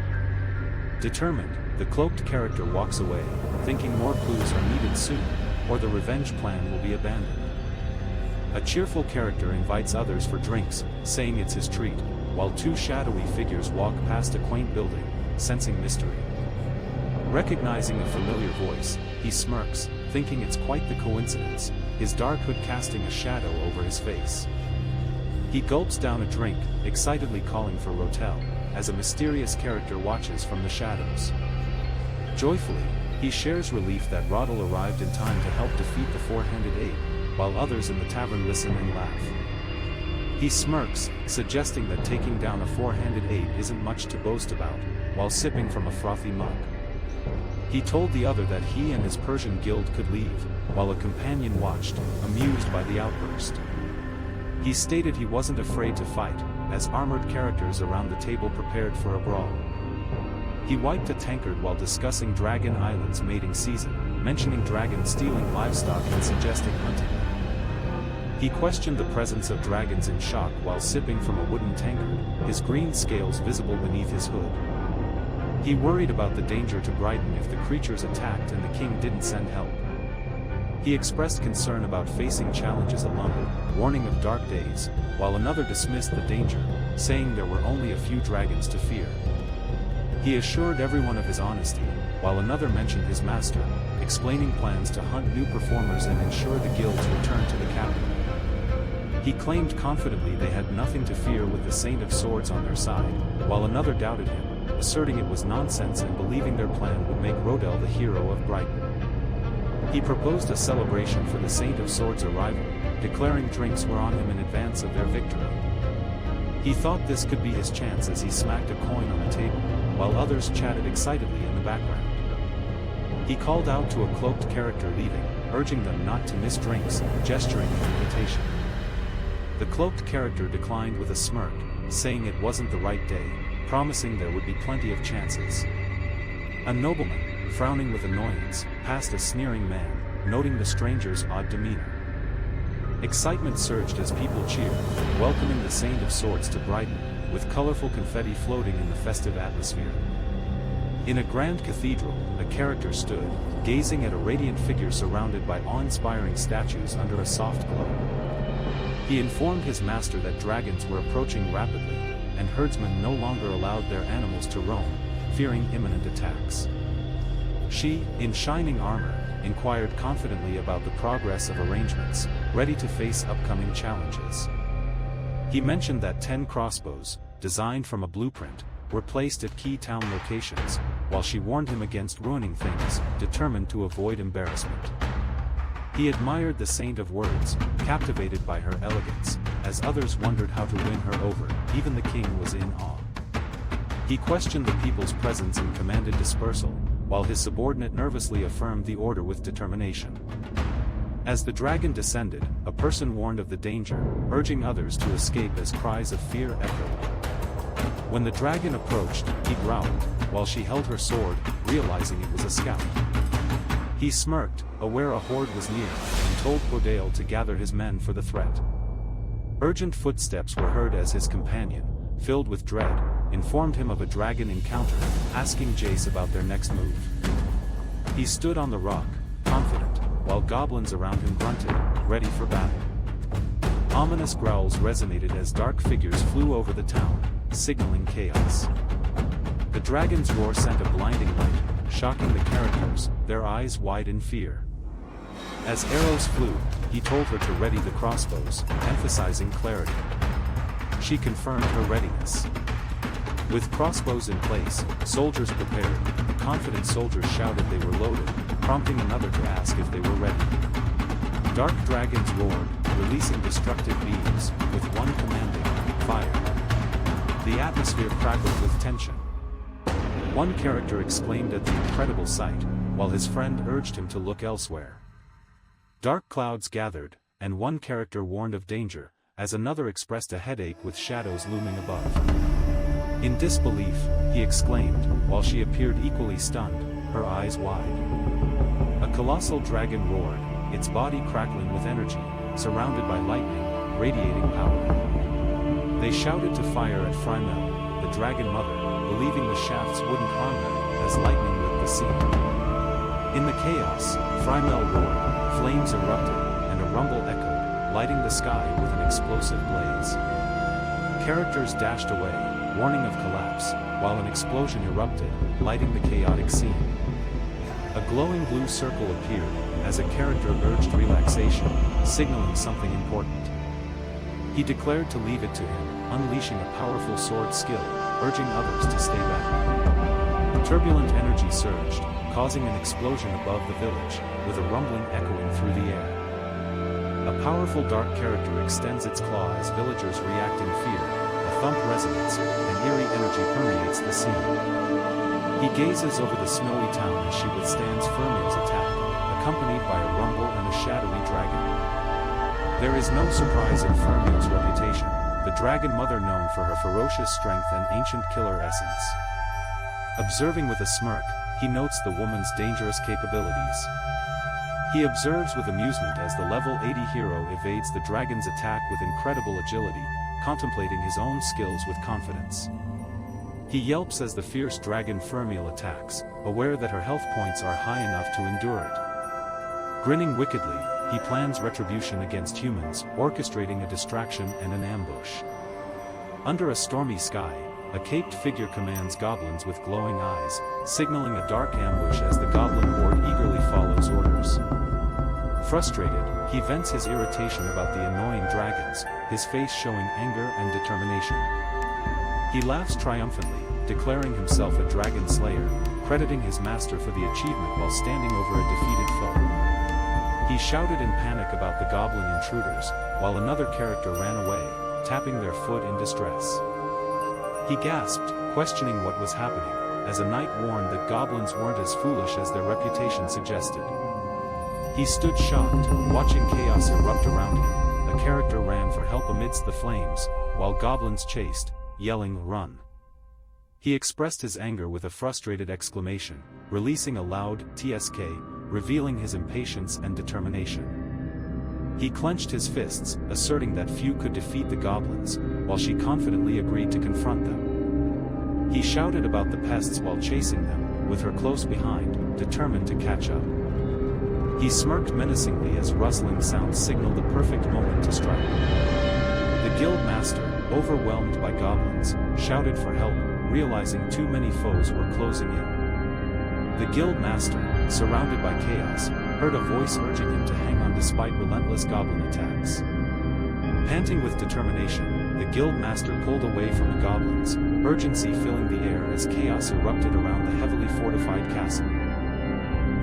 Determined, the cloaked character walks away, thinking more clues are needed soon, or the revenge plan will be abandoned. A cheerful character invites others for drinks, saying it's his treat, while two shadowy figures walk past a quaint building, sensing mystery. Recognizing a familiar voice, he smirks, thinking it's quite the coincidence, his dark hood casting a shadow over his face. He gulps down a drink, excitedly calling for Rotel, as a mysterious character watches from the shadows. Joyfully, he shares relief that Rodel arrived in time to help defeat the four-handed ape, while others in the tavern listen and laugh. He smirks, suggesting that taking down a four-handed ape isn't much to boast about, while sipping from a frothy mug. He told the other that he and his Persian guild could leave, while a companion watched, amused by the outburst. He stated he wasn't afraid to fight, as armored characters around the table prepared for a brawl. He wiped a tankard while discussing Dragon Island's mating season, mentioning dragons stealing livestock and suggesting hunting them. He questioned the presence of dragons in shock while sipping from a wooden tankard, his green scales visible beneath his hood. He worried about the danger to Brighton if the creatures attacked and the king didn't send help. He expressed concern about facing challenges alone, warning of dark days, while another dismissed the danger, saying there were only a few dragons to fear. He assured everyone of his honesty, while another mentioned his master, explaining plans to hunt new performers and ensure the guild's return to the capital. He claimed confidently they had nothing to fear with the Saint of Swords on their side, while another doubted him, asserting it was nonsense and believing their plan would make Rodel the hero of Brighton. He proposed a celebration for the Saint of Swords' arrival, declaring drinks were on him in advance of their victory. He thought this could be his chance as he smacked a coin on the table, while others chatted excitedly in the background. He called out to a cloaked character leaving, urging them not to miss drinks, gesturing an invitation. The cloaked character declined with a smirk, saying it wasn't the right day, promising there would be plenty of chances. A nobleman, frowning with annoyance, passed a sneering man, noting the stranger's odd demeanor. Excitement surged as people cheered, welcoming the Saint of Swords to Brighton, with colorful confetti floating in the festive atmosphere. In a grand cathedral, a character stood, gazing at a radiant figure surrounded by awe-inspiring statues under a soft glow. He informed his master that dragons were approaching rapidly, and herdsmen no longer allowed their animals to roam, fearing imminent attacks. She, in shining armor, inquired confidently about the progress of arrangements, ready to face upcoming challenges. He mentioned that 10 crossbows, designed from a blueprint, were placed at key town locations, while she warned him against ruining things, determined to avoid embarrassment. He admired the Saint of Words, captivated by her elegance, as others wondered how to win her over, even the king was in awe. He questioned the people's presence and commanded dispersal, while his subordinate nervously affirmed the order with determination. As the dragon descended, a person warned of the danger, urging others to escape as cries of fear echoed. When the dragon approached, he growled, while she held her sword, realizing it was a scout. He smirked, aware a horde was near, and told Podale to gather his men for the threat. Urgent footsteps were heard as his companion, filled with dread, informed him of a dragon encounter, asking Jace about their next move. He stood on the rock, confident, while goblins around him grunted, ready for battle. Ominous growls resonated as dark figures flew over the town, signaling chaos. The dragon's roar sent a blinding light, shocking the characters, their eyes wide in fear. As arrows flew, he told her to ready the crossbows, emphasizing clarity. She confirmed her readiness. With crossbows in place, soldiers prepared, confident soldiers shouted they were loaded, prompting another to ask if they were ready. Dark dragons roared, releasing destructive beams, with one commanding, fire. The atmosphere crackled with tension. One character exclaimed at the incredible sight, while his friend urged him to look elsewhere. Dark clouds gathered, and one character warned of danger, as another expressed a headache with shadows looming above. In disbelief, he exclaimed, while she appeared equally stunned, her eyes wide. A colossal dragon roared, its body crackling with energy, surrounded by lightning, radiating power. They shouted to fire at Frymel, the dragon mother, believing the shafts wouldn't harm her, as lightning lit the scene. In the chaos, Frymel roared, flames erupted, and a rumble echoed, lighting the sky with an explosive blaze. Characters dashed away, warning of collapse, while an explosion erupted, lighting the chaotic scene. A glowing blue circle appeared, as a character urged relaxation, signaling something important. He declared to leave it to him, unleashing a powerful sword skill, urging others to stay back. Turbulent energy surged, causing an explosion above the village, with a rumbling echoing through the air. A powerful dark character extends its claw as villagers react in fear, a thump resonates, and eerie energy permeates the scene. He gazes over the snowy town as she withstands Fermia's attack, accompanied by a rumble and a shadowy dragon. There is no surprise in Fermia's reputation, the dragon mother known for her ferocious strength and ancient killer essence. Observing with a smirk, he notes the woman's dangerous capabilities. He observes with amusement as the level 80 hero evades the dragon's attack with incredible agility, contemplating his own skills with confidence. He yelps as the fierce dragon Fermiel attacks, aware that her health points are high enough to endure it. Grinning wickedly, he plans retribution against humans, orchestrating a distraction and an ambush. Under a stormy sky, a caped figure commands goblins with glowing eyes, signaling a dark ambush as the goblin horde eagerly follows orders. Frustrated, he vents his irritation about the annoying dragons, his face showing anger and determination. He laughs triumphantly, declaring himself a dragon slayer, crediting his master for the achievement while standing over a defeated foe. He shouted in panic about the goblin intruders, while another character ran away, tapping their foot in distress. He gasped, questioning what was happening, as a knight warned that goblins weren't as foolish as their reputation suggested. He stood shocked, watching chaos erupt around him. A character ran for help amidst the flames, while goblins chased, yelling "Run!" He expressed his anger with a frustrated exclamation, releasing a loud "TSK," revealing his impatience and determination. He clenched his fists, asserting that few could defeat the goblins, while she confidently agreed to confront them. He shouted about the pests while chasing them, with her close behind, determined to catch up. He smirked menacingly as rustling sounds signaled the perfect moment to strike. The guild master, overwhelmed by goblins, shouted for help, realizing too many foes were closing in. The guild master, surrounded by chaos, heard a voice urging him to hang on despite relentless goblin attacks. Panting with determination, the guild master pulled away from the goblins, urgency filling the air as chaos erupted around the heavily fortified castle.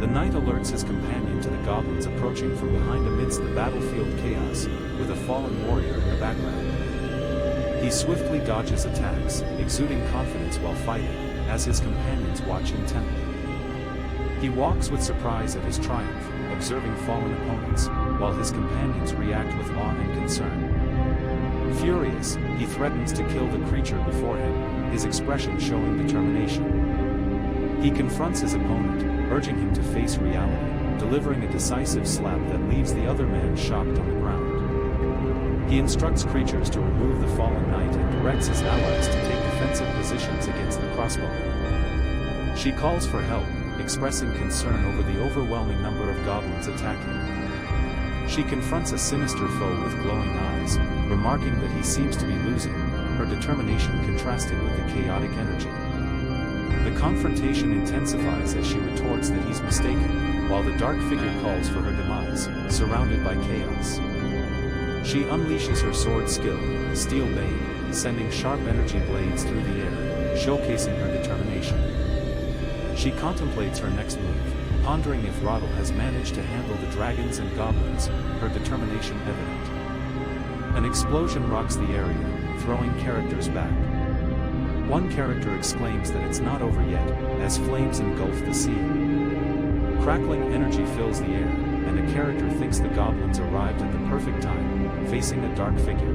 The knight alerts his companion to the goblins approaching from behind amidst the battlefield chaos, with a fallen warrior in the background. He swiftly dodges attacks, exuding confidence while fighting, as his companions watch intently. He walks with surprise at his triumph, observing fallen opponents, while his companions react with awe and concern. Furious, he threatens to kill the creature before him, his expression showing determination. He confronts his opponent, urging him to face reality, delivering a decisive slap that leaves the other man shocked on the ground. He instructs creatures to remove the fallen knight and directs his allies to take defensive positions against the crossbowman. She calls for help, expressing concern over the overwhelming number of goblins attacking. She confronts a sinister foe with glowing eyes, remarking that he seems to be losing, her determination contrasting with the chaotic energy. The confrontation intensifies as she retorts that he's mistaken, while the dark figure calls for her demise, surrounded by chaos. She unleashes her sword skill, Steel Bane, sending sharp energy blades through the air, showcasing her determination. She contemplates her next move, pondering if Roddle has managed to handle the dragons and goblins, her determination evident. An explosion rocks the area, throwing characters back. One character exclaims that it's not over yet, as flames engulf the scene. Crackling energy fills the air, and a character thinks the goblins arrived at the perfect time, facing a dark figure.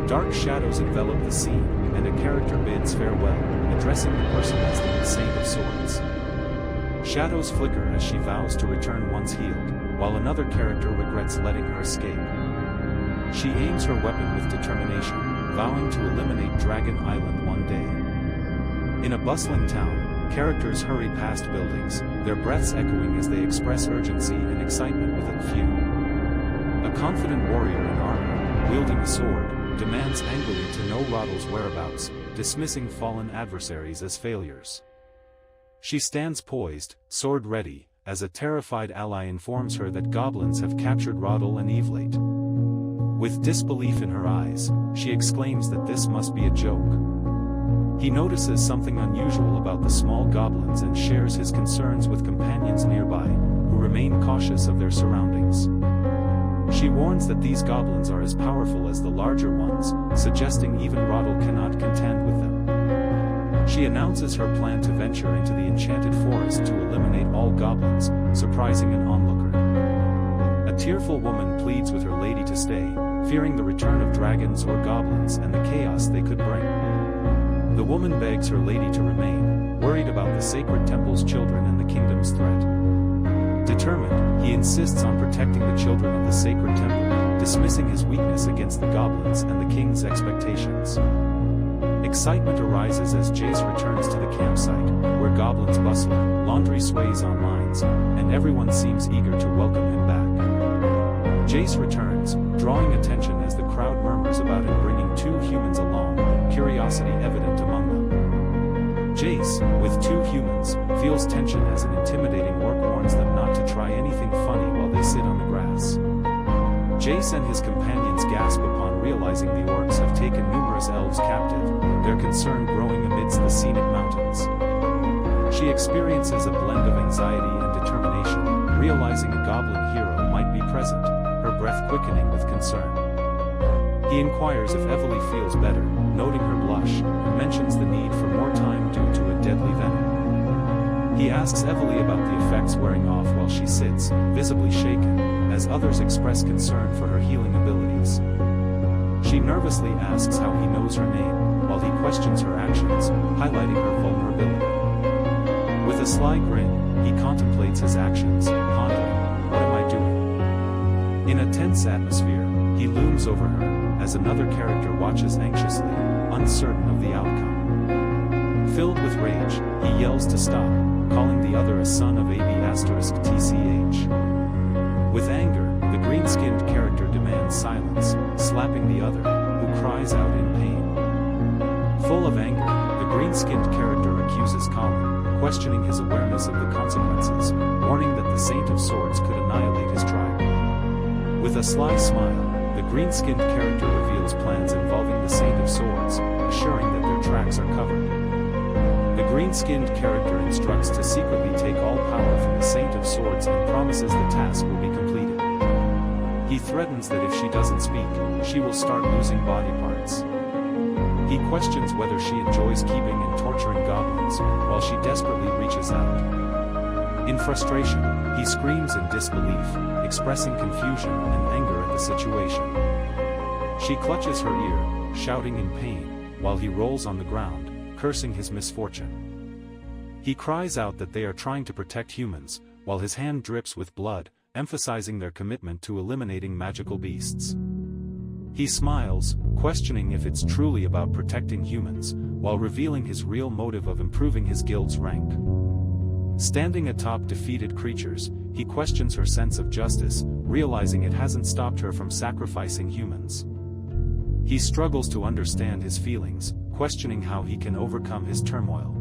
Dark shadows envelop the scene, and a character bids farewell, addressing the person as the Saint of Swords. Shadows flicker as she vows to return once healed, while another character regrets letting her escape. She aims her weapon with determination, vowing to eliminate Dragon Island one day. In a bustling town, characters hurry past buildings, their breaths echoing as they express urgency and excitement with a few. A confident warrior in armor, wielding a sword, demands angrily to know Roddle's whereabouts, dismissing fallen adversaries as failures. She stands poised, sword ready, as a terrified ally informs her that goblins have captured Roddle and Evelate. With disbelief in her eyes, she exclaims that this must be a joke. He notices something unusual about the small goblins and shares his concerns with companions nearby, who remain cautious of their surroundings. She warns that these goblins are as powerful as the larger ones, suggesting even Roddle cannot contend with them. She announces her plan to venture into the enchanted forest to eliminate all goblins, surprising an onlooker. A tearful woman pleads with her lady to stay, fearing the return of dragons or goblins and the chaos they could bring. The woman begs her lady to remain, worried about the sacred temple's children and the kingdom's threat. Determined, he insists on protecting the children of the sacred temple, dismissing his weakness against the goblins and the king's expectations. Excitement arises as Jace returns to the campsite, where goblins bustle, laundry sways on lines, and everyone seems eager to welcome him back. Jace returns, drawing attention as the crowd murmurs about him bringing two humans along, curiosity evident among them. Jace, with two humans, feels tension as an intimidating orc warns them not to try anything funny while they they sit on the grass. Jace and his companions gasp upon realizing the orcs have taken numerous elves captive, their concern growing amidst the scenic mountains. She experiences a blend of anxiety and determination, realizing a goblin hero might be present, her breath quickening with concern. He inquires if Evely feels better, noting her blush, and mentions the need for more time due to a deadly venom. He asks Evely about the effects wearing off while she sits, visibly shaken, as others express concern for her healing abilities. She nervously asks how he knows her name, while he questions her actions, highlighting her vulnerability. With a sly grin, he contemplates his actions, pondering, what am I doing? In a tense atmosphere, he looms over her, as another character watches anxiously, uncertain of the outcome. Filled with rage, he yells to stop, calling the other a son of AB*TCH. With anger, the green-skinned character demands silence, slapping the other, who cries out in pain. Full of anger, the green-skinned character accuses Colin, questioning his awareness of the consequences, warning that the Saint of Swords could annihilate his tribe. With a sly smile, the green-skinned character reveals plans involving the Saint of Swords, assuring that their tracks are covered. The green-skinned character instructs to secretly take all power from the Saint of Swords and promises the task will be completed. He threatens that if she doesn't speak, she will start losing body parts. He questions whether she enjoys keeping and torturing goblins, while she desperately reaches out. In frustration, he screams in disbelief, expressing confusion and anger at the situation. She clutches her ear, shouting in pain, while he rolls on the ground, cursing his misfortune. He cries out that they are trying to protect humans, while his hand drips with blood, emphasizing their commitment to eliminating magical beasts. He smiles, questioning if it's truly about protecting humans, while revealing his real motive of improving his guild's rank. Standing atop defeated creatures, he questions her sense of justice, realizing it hasn't stopped her from sacrificing humans. He struggles to understand his feelings, questioning how he can overcome his turmoil.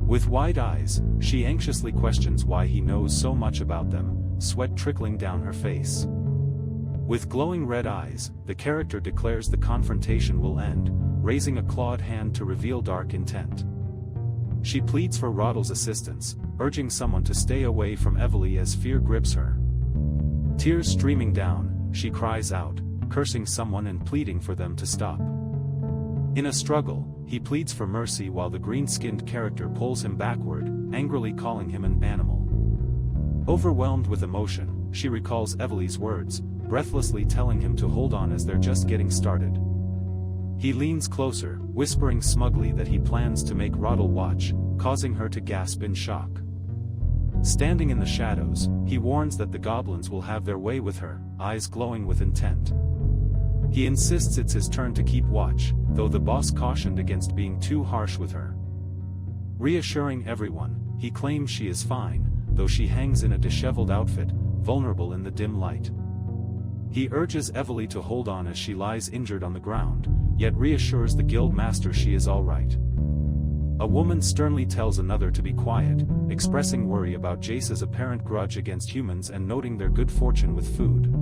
With wide eyes, she anxiously questions why he knows so much about them, sweat trickling down her face. With glowing red eyes, the character declares the confrontation will end, raising a clawed hand to reveal dark intent. She pleads for Roddle's assistance, urging someone to stay away from Evely as fear grips her. Tears streaming down, she cries out, cursing someone and pleading for them to stop. In a struggle, he pleads for mercy while the green-skinned character pulls him backward, angrily calling him an animal. Overwhelmed with emotion, she recalls Evely's words, breathlessly telling him to hold on as they're just getting started. He leans closer, whispering smugly that he plans to make Roddle watch, causing her to gasp in shock. Standing in the shadows, he warns that the goblins will have their way with her, eyes glowing with intent. He insists it's his turn to keep watch, though the boss cautioned against being too harsh with her. Reassuring everyone, he claims she is fine, though she hangs in a disheveled outfit, vulnerable in the dim light. He urges Evely to hold on as she lies injured on the ground, yet reassures the guild master she is all right. A woman sternly tells another to be quiet, expressing worry about Jace's apparent grudge against humans and noting their good fortune with food.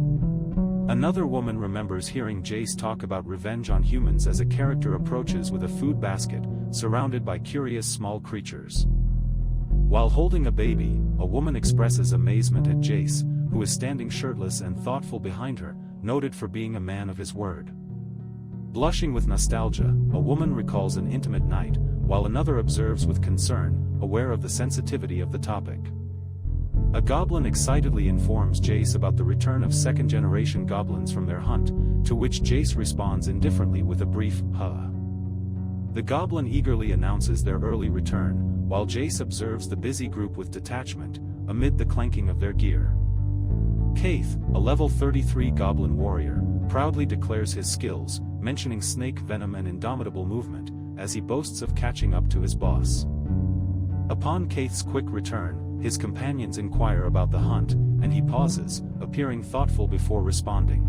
Another woman remembers hearing Jace talk about revenge on humans as a character approaches with a food basket, surrounded by curious small creatures. While holding a baby, a woman expresses amazement at Jace, who is standing shirtless and thoughtful behind her, noted for being a man of his word. Blushing with nostalgia, a woman recalls an intimate night, while another observes with concern, aware of the sensitivity of the topic. A goblin excitedly informs Jace about the return of second-generation goblins from their hunt, to which Jace responds indifferently with a brief, "huh." The goblin eagerly announces their early return, while Jace observes the busy group with detachment, amid the clanking of their gear. Kaith, a level 33 goblin warrior, proudly declares his skills, mentioning snake venom and indomitable movement, as he boasts of catching up to his boss. Upon Kaith's quick return, his companions inquire about the hunt, and he pauses, appearing thoughtful before responding.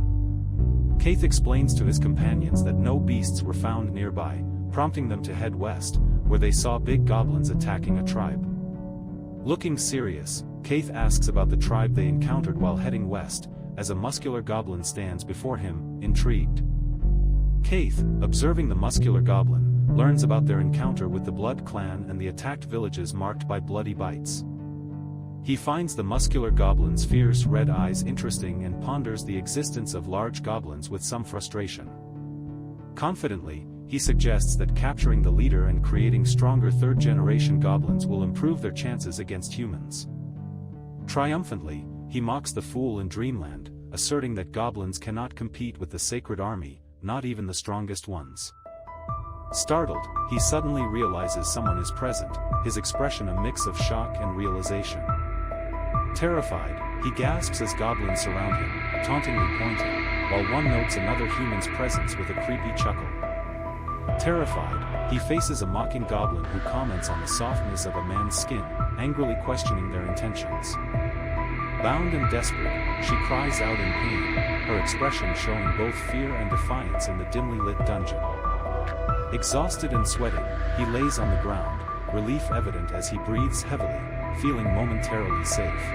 Kaith explains to his companions that no beasts were found nearby, prompting them to head west, where they saw big goblins attacking a tribe. Looking serious, Keith asks about the tribe they encountered while heading west, as a muscular goblin stands before him, intrigued. Keith, observing the muscular goblin, learns about their encounter with the Blood Clan and the attacked villages marked by bloody bites. He finds the muscular goblin's fierce red eyes interesting and ponders the existence of large goblins with some frustration. Confidently, he suggests that capturing the leader and creating stronger third-generation goblins will improve their chances against humans. Triumphantly, he mocks the fool in Dreamland, asserting that goblins cannot compete with the sacred army, not even the strongest ones. Startled, he suddenly realizes someone is present, his expression a mix of shock and realization. Terrified, he gasps as goblins surround him, tauntingly pointing, while one notes another human's presence with a creepy chuckle. Terrified, he faces a mocking goblin who comments on the softness of a man's skin, angrily questioning their intentions. Bound and desperate, she cries out in pain, her expression showing both fear and defiance in the dimly lit dungeon. Exhausted and sweating, he lays on the ground, relief evident as he breathes heavily, feeling momentarily safe.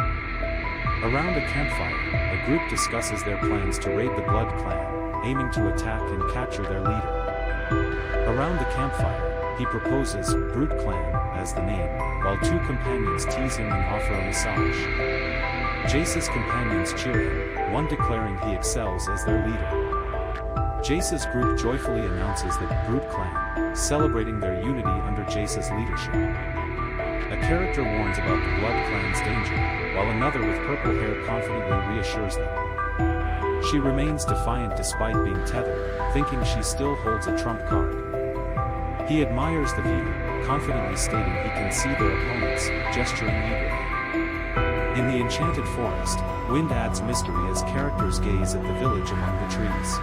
Around a campfire, a group discusses their plans to raid the Blood Clan, aiming to attack and capture their leader. Around the campfire, he proposes Brute Clan as the name, while two companions tease him and offer a massage. Jace's companions cheer him, one declaring he excels as their leader. Jace's group joyfully announces the Brute Clan, celebrating their unity under Jace's leadership. A character warns about the Blood Clan's danger, while another with purple hair confidently reassures them. She remains defiant despite being tethered, thinking she still holds a trump card. He admires the view, confidently stating he can see their opponents, gesturing eagerly. In the enchanted forest, wind adds mystery as characters gaze at the village among the trees.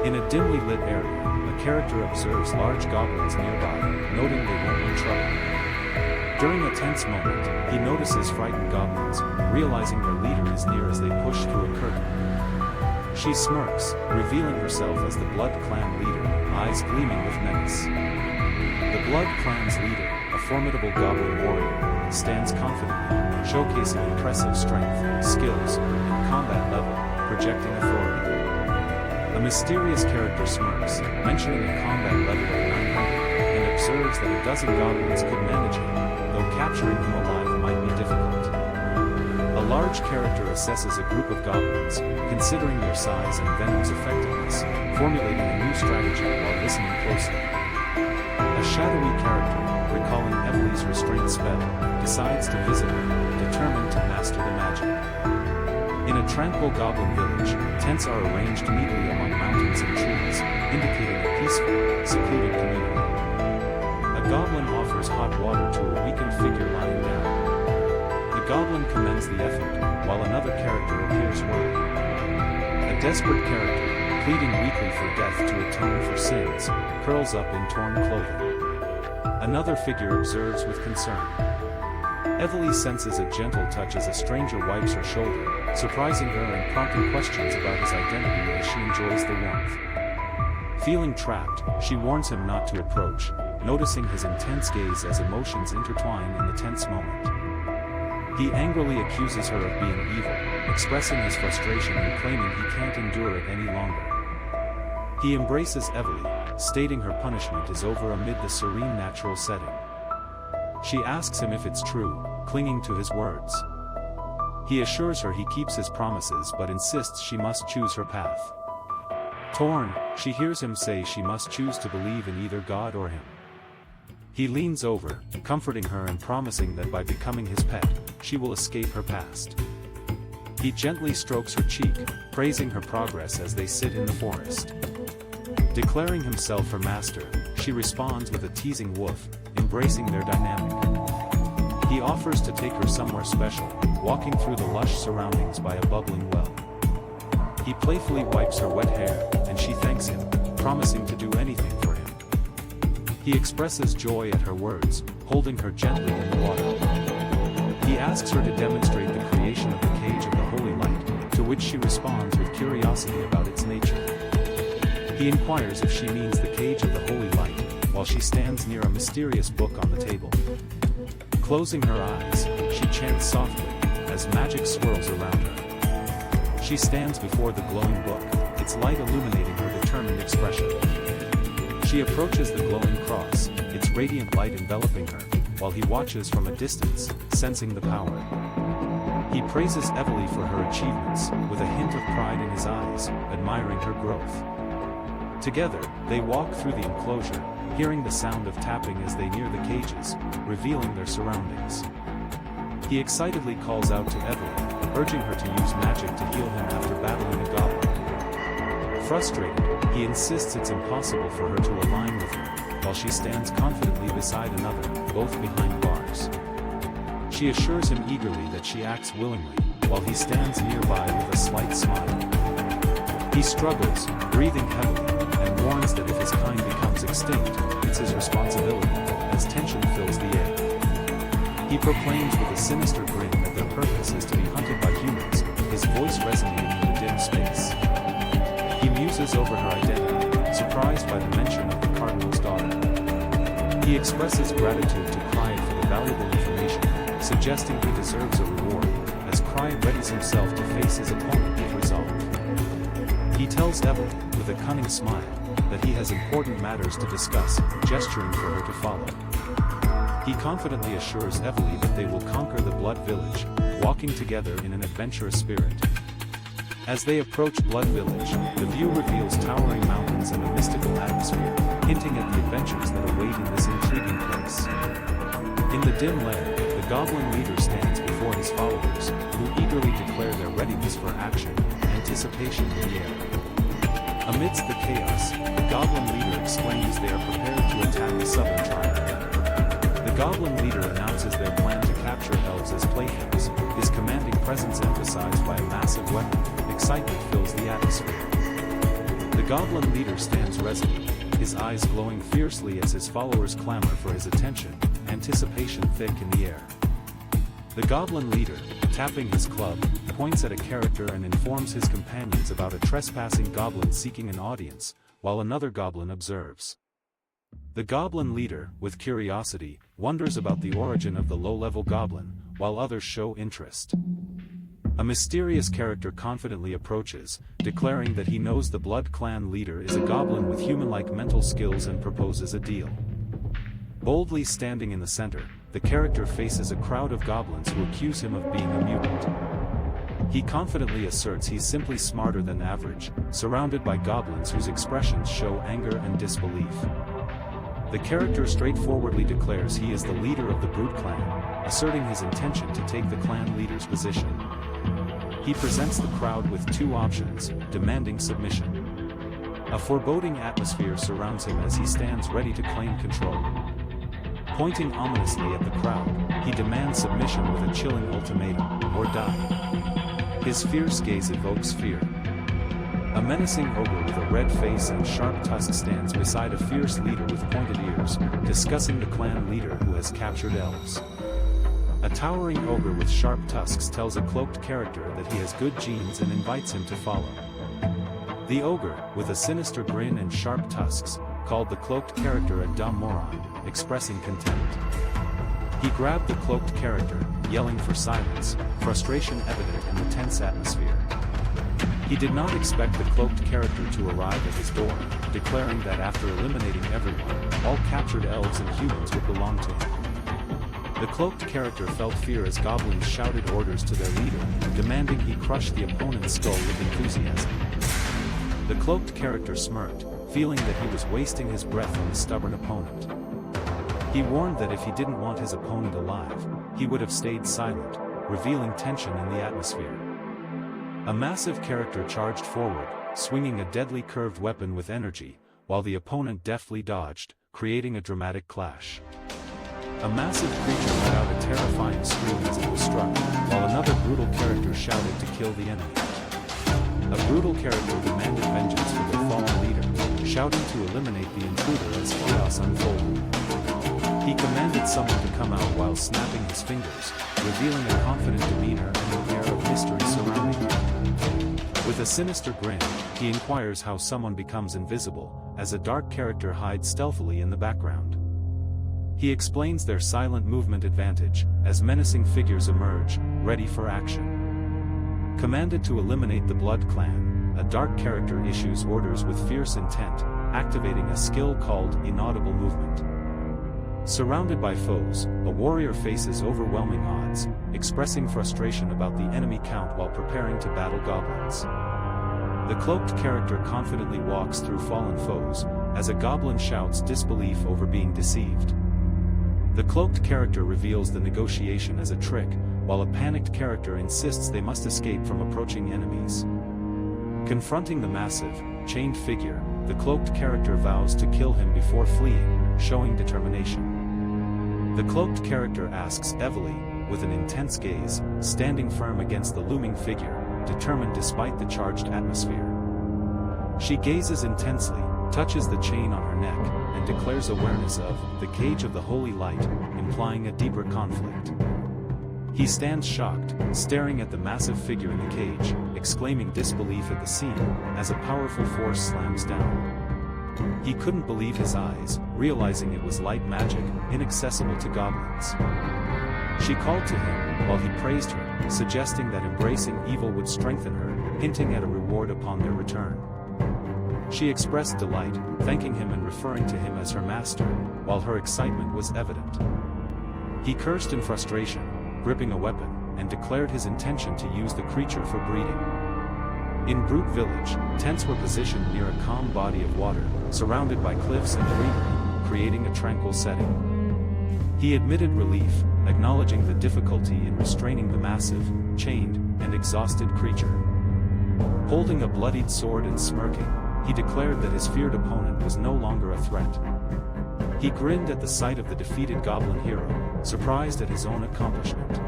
In a dimly lit area, a character observes large goblins nearby, noting they won't be trouble. During a tense moment, he notices frightened goblins, realizing their leader is near as they push through a curtain. She smirks, revealing herself as the Blood Clan leader, eyes gleaming with menace. The Blood Clan's leader, a formidable goblin warrior, stands confidently, showcasing impressive strength, skills, and combat level, projecting authority. A mysterious character smirks, mentioning a combat level of 900, and observes that a dozen goblins could manage him, though capturing him alive might be difficult. A large character assesses a group of goblins, considering their size and venom's effectiveness, formulating a new strategy while listening closely. A shadowy character, recalling Emily's restraint spell, decides to visit her, determined to master the magic. In a tranquil goblin village, tents are arranged neatly among mountains and trees, indicating a peaceful, secluded community. A goblin offers hot water to a weakened figure lying down. The goblin commends the effort, while another character appears worried. A desperate character, pleading weakly for death to atone for sins, curls up in torn clothing. Another figure observes with concern. Evely senses a gentle touch as a stranger wipes her shoulder, surprising her and prompting questions about his identity as she enjoys the warmth. Feeling trapped, she warns him not to approach, noticing his intense gaze as emotions intertwine in the tense moment. He angrily accuses her of being evil, expressing his frustration and claiming he can't endure it any longer. He embraces Evely, stating her punishment is over amid the serene natural setting. She asks him if it's true, clinging to his words. He assures her he keeps his promises but insists she must choose her path. Torn, she hears him say she must choose to believe in either God or him. He leans over, comforting her and promising that by becoming his pet, she will escape her past. He gently strokes her cheek, praising her progress as they sit in the forest. Declaring himself her master, she responds with a teasing woof, embracing their dynamic. He offers to take her somewhere special, walking through the lush surroundings by a bubbling well. He playfully wipes her wet hair, and she thanks him, promising to do anything for him. He expresses joy at her words, holding her gently in the water. He asks her to demonstrate the creation of the cage of the holy light, to which she responds with curiosity about its nature. He inquires if she means the cage of the holy light, while she stands near a mysterious book on the table. Closing her eyes, she chants softly, as magic swirls around her. She stands before the glowing book, its light illuminating her determined expression. She approaches the glowing cross, its radiant light enveloping her, while he watches from a distance, sensing the power. He praises Evely for her achievements, with a hint of pride in his eyes, admiring her growth. Together, they walk through the enclosure, hearing the sound of tapping as they near the cages, revealing their surroundings. He excitedly calls out to Evely, urging her to use magic to heal him after battling a goblin. Frustrated, he insists it's impossible for her to align with him, while she stands confidently beside another, both behind bars. She assures him eagerly that she acts willingly, while he stands nearby with a slight smile. He struggles, breathing heavily, and warns that if his kind becomes extinct, it's his responsibility, as tension fills the air. He proclaims with a sinister grin that their purpose is to be hunted by humans, his voice resonating in the dim space. He muses over her identity, surprised by the mention of the cardinal's daughter. He expresses gratitude to Clyde for the valuable information, suggesting he deserves a reward, as Clyde readies himself to face his opponent with resolve. He tells Evely, with a cunning smile, that he has important matters to discuss, gesturing for her to follow. He confidently assures Evely that they will conquer the Blood Village, walking together in an adventurous spirit. As they approach Blood Village, the view reveals towering mountains and a mystical atmosphere, hinting at the adventures that await in this intriguing place. In the dim lair, the Goblin leader stands before his followers, who eagerly declare their readiness for action, anticipation in the air. Amidst the chaos, the Goblin leader exclaims they are prepared to attack the southern tribe. The Goblin leader announces their plan to capture elves as playthings, his commanding presence emphasized by a massive weapon. Excitement fills the atmosphere. The Goblin leader stands resolute, his eyes glowing fiercely as his followers clamor for his attention, anticipation thick in the air. The Goblin leader, tapping his club, points at a character and informs his companions about a trespassing goblin seeking an audience, while another goblin observes. The Goblin leader, with curiosity, wonders about the origin of the low-level goblin, while others show interest. A mysterious character confidently approaches, declaring that he knows the Blood Clan leader is a goblin with human-like mental skills and proposes a deal. Boldly standing in the center, the character faces a crowd of goblins who accuse him of being a mutant. He confidently asserts he's simply smarter than average, surrounded by goblins whose expressions show anger and disbelief. The character straightforwardly declares he is the leader of the Brute Clan, asserting his intention to take the clan leader's position. He presents the crowd with two options, demanding submission. A foreboding atmosphere surrounds him as he stands ready to claim control. Pointing ominously at the crowd, he demands submission with a chilling ultimatum, or die. His fierce gaze evokes fear. A menacing ogre with a red face and sharp tusks stands beside a fierce leader with pointed ears, discussing the clan leader who has captured elves. A towering ogre with sharp tusks tells a cloaked character that he has good genes and invites him to follow. The ogre, with a sinister grin and sharp tusks, called the cloaked character a dumb moron, expressing contempt. He grabbed the cloaked character, yelling for silence, frustration evident in the tense atmosphere. He did not expect the cloaked character to arrive at his door, declaring that after eliminating everyone, all captured elves and humans would belong to him. The cloaked character felt fear as goblins shouted orders to their leader, demanding he crush the opponent's skull with enthusiasm. The cloaked character smirked, feeling that he was wasting his breath on a stubborn opponent. He warned that if he didn't want his opponent alive, he would have stayed silent, revealing tension in the atmosphere. A massive character charged forward, swinging a deadly curved weapon with energy, while the opponent deftly dodged, creating a dramatic clash. A massive creature let out a terrifying scream as it was struck, while another brutal character shouted to kill the enemy. A brutal character demanded vengeance for their fallen leader, shouting to eliminate the intruder as chaos unfolded. He commanded someone to come out while snapping his fingers, revealing a confident demeanor and an air of mystery surrounding him. With a sinister grin, he inquires how someone becomes invisible, as a dark character hides stealthily in the background. He explains their silent movement advantage, as menacing figures emerge, ready for action. Commanded to eliminate the Blood Clan, a dark character issues orders with fierce intent, activating a skill called Inaudible Movement. Surrounded by foes, a warrior faces overwhelming odds, expressing frustration about the enemy count while preparing to battle goblins. The cloaked character confidently walks through fallen foes, as a goblin shouts disbelief over being deceived. The cloaked character reveals the negotiation as a trick, while a panicked character insists they must escape from approaching enemies. Confronting the massive, chained figure, the cloaked character vows to kill him before fleeing, showing determination. The cloaked character asks Evely, with an intense gaze, standing firm against the looming figure, determined despite the charged atmosphere. She gazes intensely, touches the chain on her neck, and declares awareness of the cage of the holy light, implying a deeper conflict. He stands shocked, staring at the massive figure in the cage, exclaiming disbelief at the scene, as a powerful force slams down. He couldn't believe his eyes, realizing it was light magic, inaccessible to goblins. She called to him, while he praised her, suggesting that embracing evil would strengthen her, hinting at a reward upon their return. She expressed delight, thanking him and referring to him as her master, while her excitement was evident. He cursed in frustration, gripping a weapon, and declared his intention to use the creature for breeding. In Brute Village, tents were positioned near a calm body of water, surrounded by cliffs and greenery, creating a tranquil setting. He admitted relief, acknowledging the difficulty in restraining the massive, chained, and exhausted creature. Holding a bloodied sword and smirking, he declared that his feared opponent was no longer a threat. He grinned at the sight of the defeated goblin hero, surprised at his own accomplishment.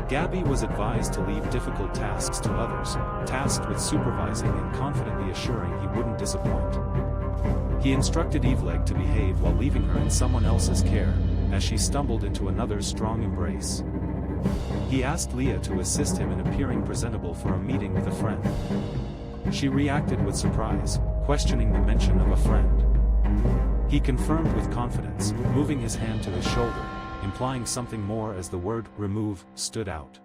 Gabby was advised to leave difficult tasks to others, tasked with supervising and confidently assuring he wouldn't disappoint. He instructed Eveleg to behave while leaving her in someone else's care, as she stumbled into another's strong embrace. He asked Leah to assist him in appearing presentable for a meeting with a friend. She reacted with surprise, questioning the mention of a friend. He confirmed with confidence, moving his hand to his shoulder, implying something more as the word "remove" stood out.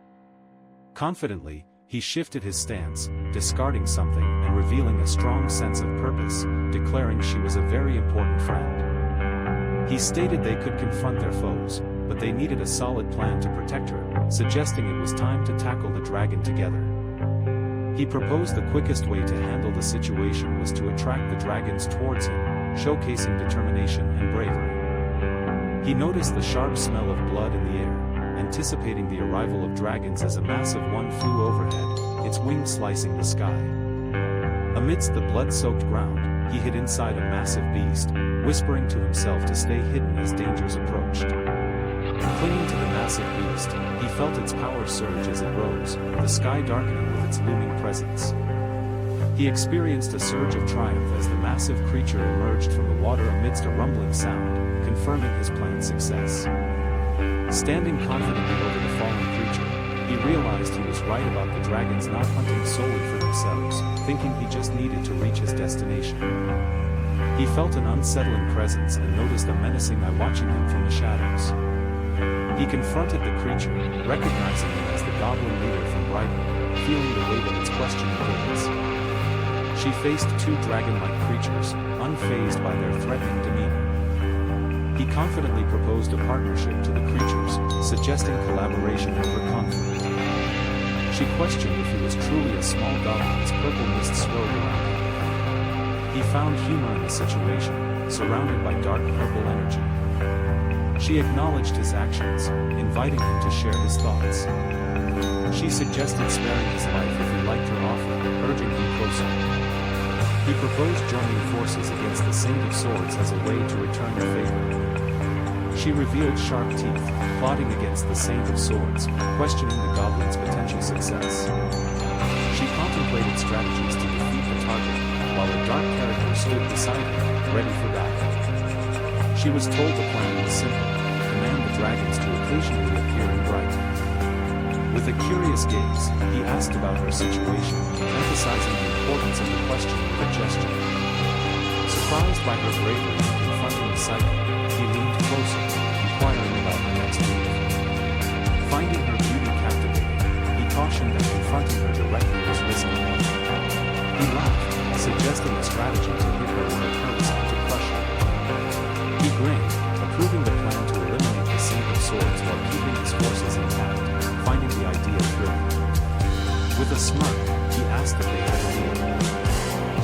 Confidently, he shifted his stance, discarding something and revealing a strong sense of purpose, declaring she was a very important friend. He stated they could confront their foes, but they needed a solid plan to protect her, suggesting it was time to tackle the dragon together. He proposed the quickest way to handle the situation was to attract the dragons towards him, showcasing determination and bravery. He noticed the sharp smell of blood in the air, anticipating the arrival of dragons as a massive one flew overhead, its wings slicing the sky. Amidst the blood-soaked ground, he hid inside a massive beast, whispering to himself to stay hidden as dangers approached. Clinging to the massive beast, he felt its power surge as it rose, the sky darkening with its looming presence. He experienced a surge of triumph as the massive creature emerged from the water amidst a rumbling sound, confirming his plan's success. Standing confidently over the fallen creature, he realized he was right about the dragons not hunting solely for themselves, thinking he just needed to reach his destination. He felt an unsettling presence and noticed a menacing eye watching him from the shadows. He confronted the creature, recognizing it as the goblin leader from Brightwood, feeling the weight of its questioning gaze. She faced two dragon-like creatures, unfazed by their threatening demeanor. He confidently proposed a partnership to the creatures, suggesting collaboration over conflict. She questioned if he was truly a small goblin as purple mist swirled around him. He found humor in the situation, surrounded by dark purple energy. She acknowledged his actions, inviting him to share his thoughts. She suggested sparing his life if he liked her offer, urging him closer. He proposed joining forces against the Saint of Swords as a way to return the favor. She revealed sharp teeth, plotting against the Saint of Swords, questioning the goblin's potential success. She contemplated strategies to defeat the target, while a dark character stood beside her, ready for battle. She was told the plan was simple: command the dragons to occasionally appear in bright. With a curious gaze, he asked about her situation, emphasizing the importance of the question with a gesture. Surprised by her bravery in confronting the psychic, he leaned closer, cautioned that confronting her directly was risky. He laughed, suggesting a strategy to hit her where it hurts and to crush her. He grinned, approving the plan to eliminate the Saint of Swords while keeping his forces intact, finding the idea thrilling. With a smirk, he asked if they had a deal.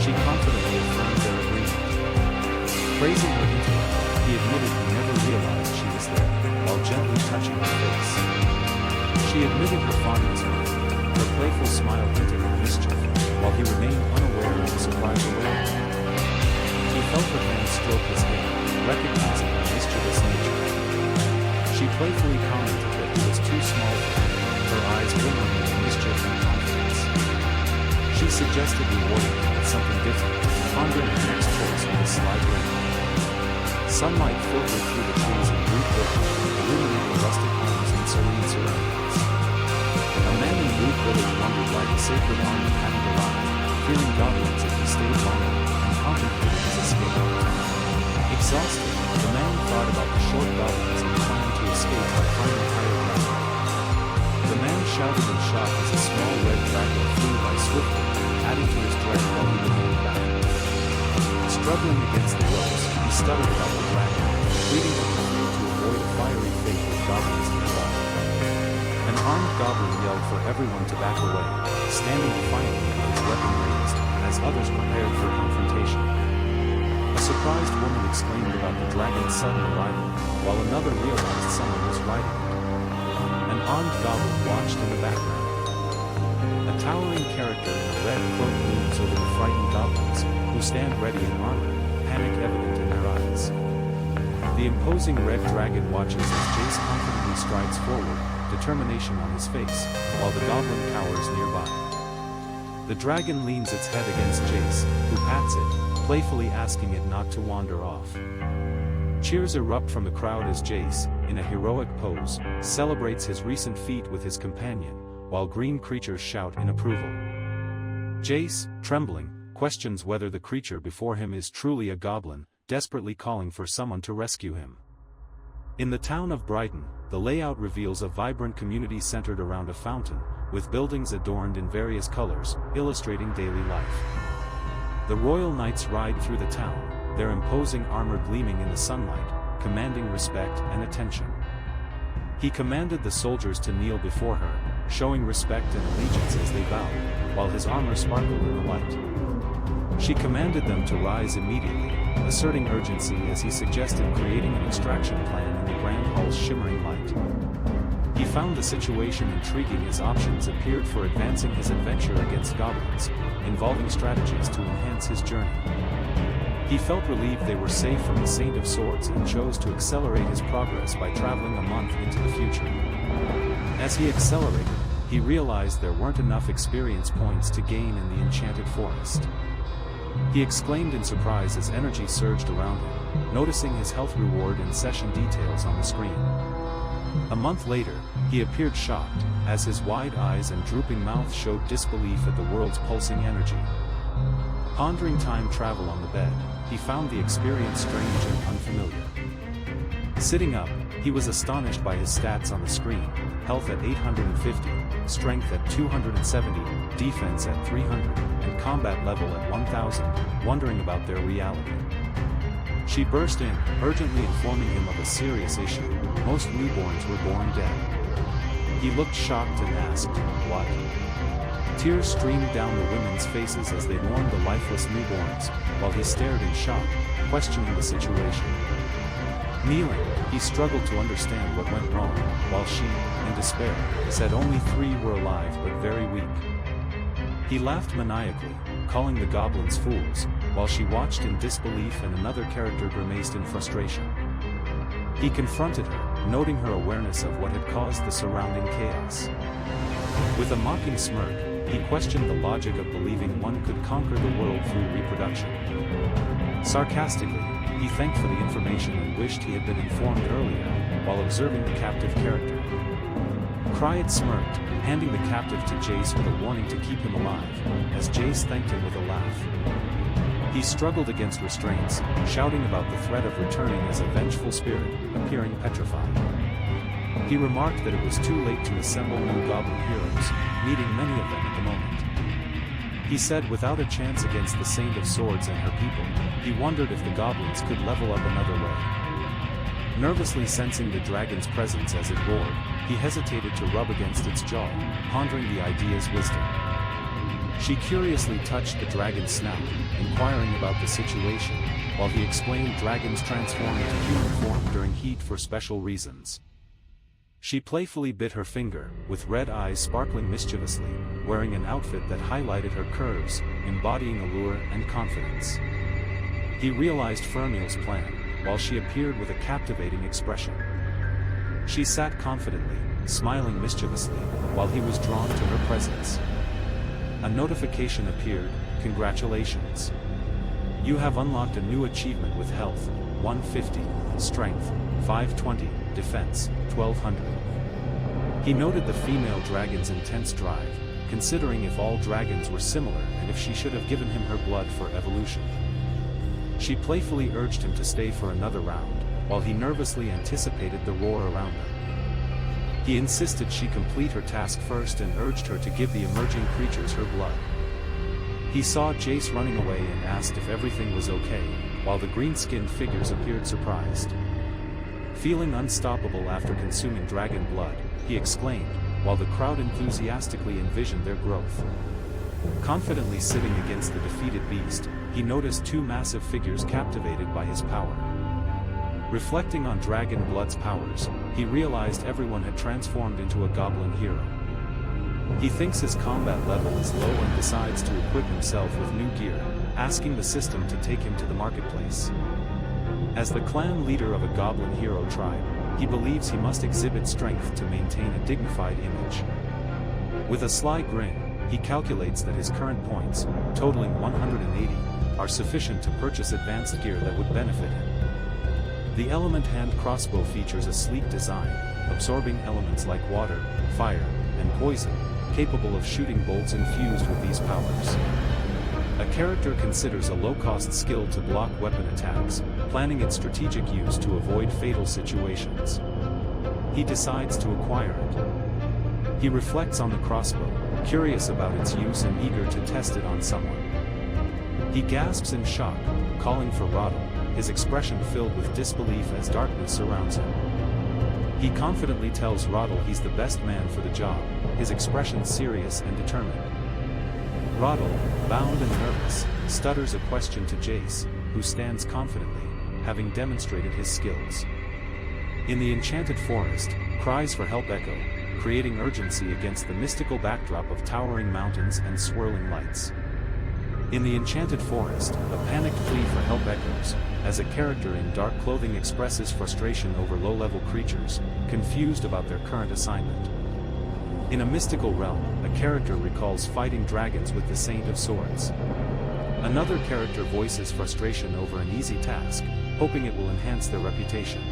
She confidently affirmed their agreement. Praising her intellect, he admitted he never realized she was there, while gently touching her face. She admitted her fondness for him, her playful smile hinting at mischief, while he remained unaware of the surprise awaiting him. He felt her hand stroke his hair, recognizing her mischievous nature. She playfully commented that he was too small for her, her eyes glimmering with mischief and confidence. She suggested rewarding him with something different, pondering his next choice with a sly grin. Sunlight filtered through the trees and Root Village, illuminating the rustic homes and serene surroundings. A man in Root Village wondered why the sacred army hadn't arrived, fearing goblins if he stayed longer, and contemplated his escape. Exhausted, the man thought about the short goblins and planned to escape by climbing higher ground. The man shouted in shock as a small red dragon flew by swiftly, adding to his dread while he remained back. Struggling against the ropes, he stuttered about the dragon, pleading to be free to avoid a fiery fate with goblins nearby. An armed goblin yelled for everyone to back away, standing defiantly with his weapon raised, as others prepared for confrontation. A surprised woman exclaimed about the dragon's sudden arrival, while another realized someone was riding it. An armed goblin watched in the background. A towering character in a red cloak looms over the frightened goblins, who stand ready in armor, panic evident in their eyes. The imposing red dragon watches as Jace confidently strides forward, determination on his face, while the goblin cowers nearby. The dragon leans its head against Jace, who pats it, playfully asking it not to wander off. Cheers erupt from the crowd as Jace, in a heroic pose, celebrates his recent feat with his companion, while green creatures shout in approval. Jace, trembling, questions whether the creature before him is truly a goblin, desperately calling for someone to rescue him. In the town of Brighton, the layout reveals a vibrant community centered around a fountain, with buildings adorned in various colors, illustrating daily life. The royal knights ride through the town, their imposing armor gleaming in the sunlight, commanding respect and attention. He commanded the soldiers to kneel before her, showing respect and allegiance as they bowed, while his armor sparkled in the light. She commanded them to rise immediately, asserting urgency as he suggested creating an extraction plan in the Grand Hall's shimmering light. He found the situation intriguing as options appeared for advancing his adventure against goblins, involving strategies to enhance his journey. He felt relieved they were safe from the Saint of Swords and chose to accelerate his progress by traveling a month into the future. As he accelerated, he realized there weren't enough experience points to gain in the enchanted forest. He exclaimed in surprise as energy surged around him, noticing his health reward and session details on the screen. A month later, he appeared shocked, as his wide eyes and drooping mouth showed disbelief at the world's pulsing energy. Pondering time travel on the bed, he found the experience strange and unfamiliar. Sitting up, he was astonished by his stats on the screen: health at 850, strength at 270, defense at 300, and combat level at 1000, wondering about their reality. She burst in, urgently informing him of a serious issue: most newborns were born dead. He looked shocked and asked, "What?" Tears streamed down the women's faces as they mourned the lifeless newborns, while he stared in shock, questioning the situation. Kneeling, he struggled to understand what went wrong, while she, in despair, said only 3 were alive but very weak. He laughed maniacally, calling the goblins fools, while she watched in disbelief and another character grimaced in frustration. He confronted her, noting her awareness of what had caused the surrounding chaos. With a mocking smirk, he questioned the logic of believing one could conquer the world through reproduction. Sarcastically, he thanked for the information and wished he had been informed earlier, while observing the captive character. Cryet smirked, handing the captive to Jace with a warning to keep him alive, as Jace thanked him with a laugh. He struggled against restraints, shouting about the threat of returning as a vengeful spirit, appearing petrified. He remarked that it was too late to assemble new Goblin heroes, needing many of them at the moment. He said without a chance against the Saint of Swords and her people, he wondered if the Goblins could level up another way. Nervously sensing the dragon's presence as it roared, he hesitated to rub against its jaw, pondering the idea's wisdom. She curiously touched the dragon's snout, inquiring about the situation, while he explained dragons transform into human form during heat for special reasons. She playfully bit her finger, with red eyes sparkling mischievously, wearing an outfit that highlighted her curves, embodying allure and confidence. He realized Fermiel's plan, while she appeared with a captivating expression. She sat confidently, smiling mischievously, while he was drawn to her presence. A notification appeared, "Congratulations. You have unlocked a new achievement with health, 150, strength, 520, defense, 1200. He noted the female dragon's intense drive, considering if all dragons were similar and if she should have given him her blood for evolution. She playfully urged him to stay for another round, while he nervously anticipated the roar around them. He insisted she complete her task first and urged her to give the emerging creatures her blood. He saw Jace running away and asked if everything was okay, while the green-skinned figures appeared surprised. Feeling unstoppable after consuming dragon blood, he exclaimed, while the crowd enthusiastically envisioned their growth. Confidently sitting against the defeated beast, he noticed two massive figures captivated by his power. Reflecting on Dragon Blood's powers, he realized everyone had transformed into a goblin hero. He thinks his combat level is low and decides to equip himself with new gear, asking the system to take him to the marketplace. As the clan leader of a goblin hero tribe, he believes he must exhibit strength to maintain a dignified image. With a sly grin, he calculates that his current points, totaling 180, are sufficient to purchase advanced gear that would benefit him. The Element Hand crossbow features a sleek design, absorbing elements like water, fire, and poison, capable of shooting bolts infused with these powers. A character considers a low-cost skill to block weapon attacks, planning its strategic use to avoid fatal situations. He decides to acquire it. He reflects on the crossbow, curious about its use and eager to test it on someone. He gasps in shock, calling for Roddle, his expression filled with disbelief as darkness surrounds him. He confidently tells Roddle he's the best man for the job, his expression serious and determined. Roddle, bound and nervous, stutters a question to Jace, who stands confidently, having demonstrated his skills. In the enchanted forest, cries for help echo, creating urgency against the mystical backdrop of towering mountains and swirling lights. In the enchanted forest, a panicked plea for help echoes, as a character in dark clothing expresses frustration over low-level creatures, confused about their current assignment. In a mystical realm, a character recalls fighting dragons with the Saint of Swords. Another character voices frustration over an easy task, hoping it will enhance their reputation.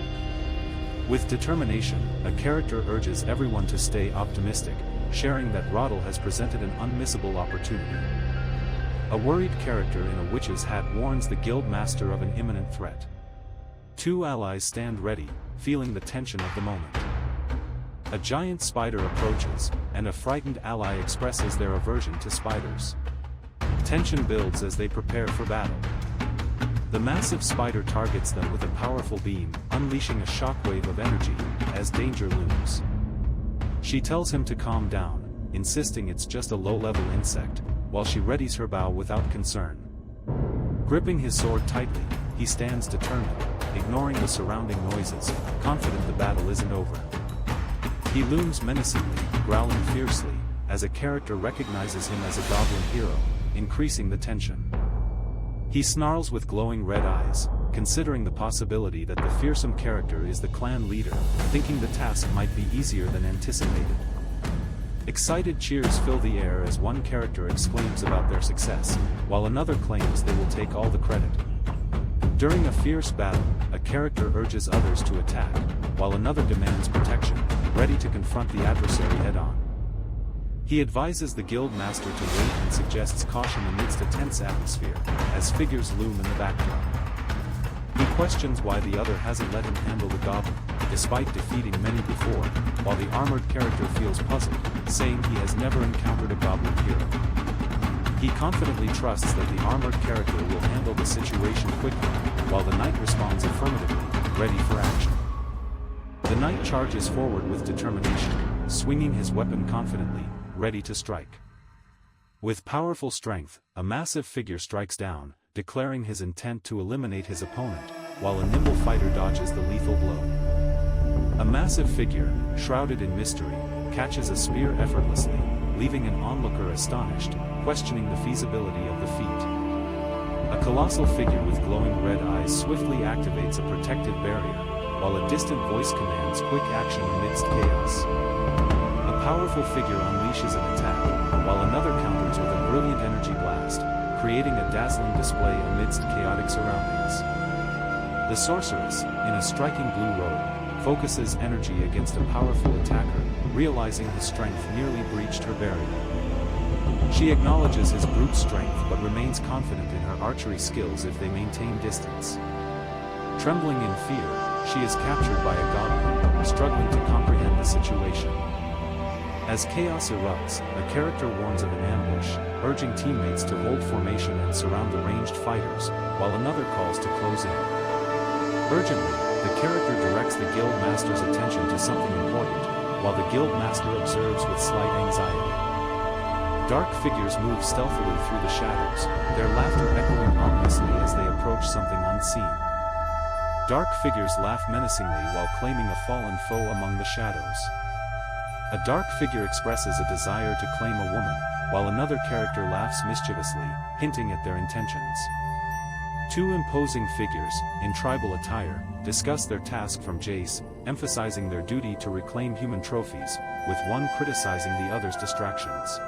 With determination, a character urges everyone to stay optimistic, sharing that Roddle has presented an unmissable opportunity. A worried character in a witch's hat warns the guild master of an imminent threat. Two allies stand ready, feeling the tension of the moment. A giant spider approaches, and a frightened ally expresses their aversion to spiders. Tension builds as they prepare for battle. The massive spider targets them with a powerful beam, unleashing a shockwave of energy, as danger looms. She tells him to calm down, insisting it's just a low-level insect, while she readies her bow without concern. Gripping his sword tightly, he stands determined, ignoring the surrounding noises, confident the battle isn't over. He looms menacingly, growling fiercely, as a character recognizes him as a goblin hero, increasing the tension. He snarls with glowing red eyes, considering the possibility that the fearsome character is the clan leader, thinking the task might be easier than anticipated. Excited cheers fill the air as one character exclaims about their success, while another claims they will take all the credit. During a fierce battle, a character urges others to attack, while another demands protection, ready to confront the adversary head-on. He advises the guild master to wait and suggests caution amidst a tense atmosphere, as figures loom in the backdrop. He questions why the other hasn't let him handle the goblin, despite defeating many before, while the armored character feels puzzled, saying he has never encountered a goblin hero. He confidently trusts that the armored character will handle the situation quickly, while the knight responds affirmatively, ready for action. The knight charges forward with determination, swinging his weapon confidently, ready to strike. With powerful strength, a massive figure strikes down, declaring his intent to eliminate his opponent, while a nimble fighter dodges the lethal blow. A massive figure, shrouded in mystery, catches a spear effortlessly, leaving an onlooker astonished, questioning the feasibility of the feat. A colossal figure with glowing red eyes swiftly activates a protective barrier, while a distant voice commands quick action amidst chaos. A powerful figure unleashes an attack, while another counters with a brilliant energy blast, creating a dazzling display amidst chaotic surroundings. The sorceress, in a striking blue robe, focuses energy against a powerful attacker, realizing his strength nearly breached her barrier. She acknowledges his brute strength but remains confident in her archery skills if they maintain distance. Trembling in fear, she is captured by a goblin, struggling to comprehend the situation. As chaos erupts, a character warns of an ambush, urging teammates to hold formation and surround the ranged fighters, while another calls to close in. Urgently, the character directs the guild master's attention to something important, while the guild master observes with slight anxiety. Dark figures move stealthily through the shadows, their laughter echoing ominously as they approach something unseen. Dark figures laugh menacingly while claiming a fallen foe among the shadows. A dark figure expresses a desire to claim a woman, while another character laughs mischievously, hinting at their intentions. Two imposing figures, in tribal attire, discuss their task from Jace, emphasizing their duty to reclaim human trophies, with one criticizing the other's distractions.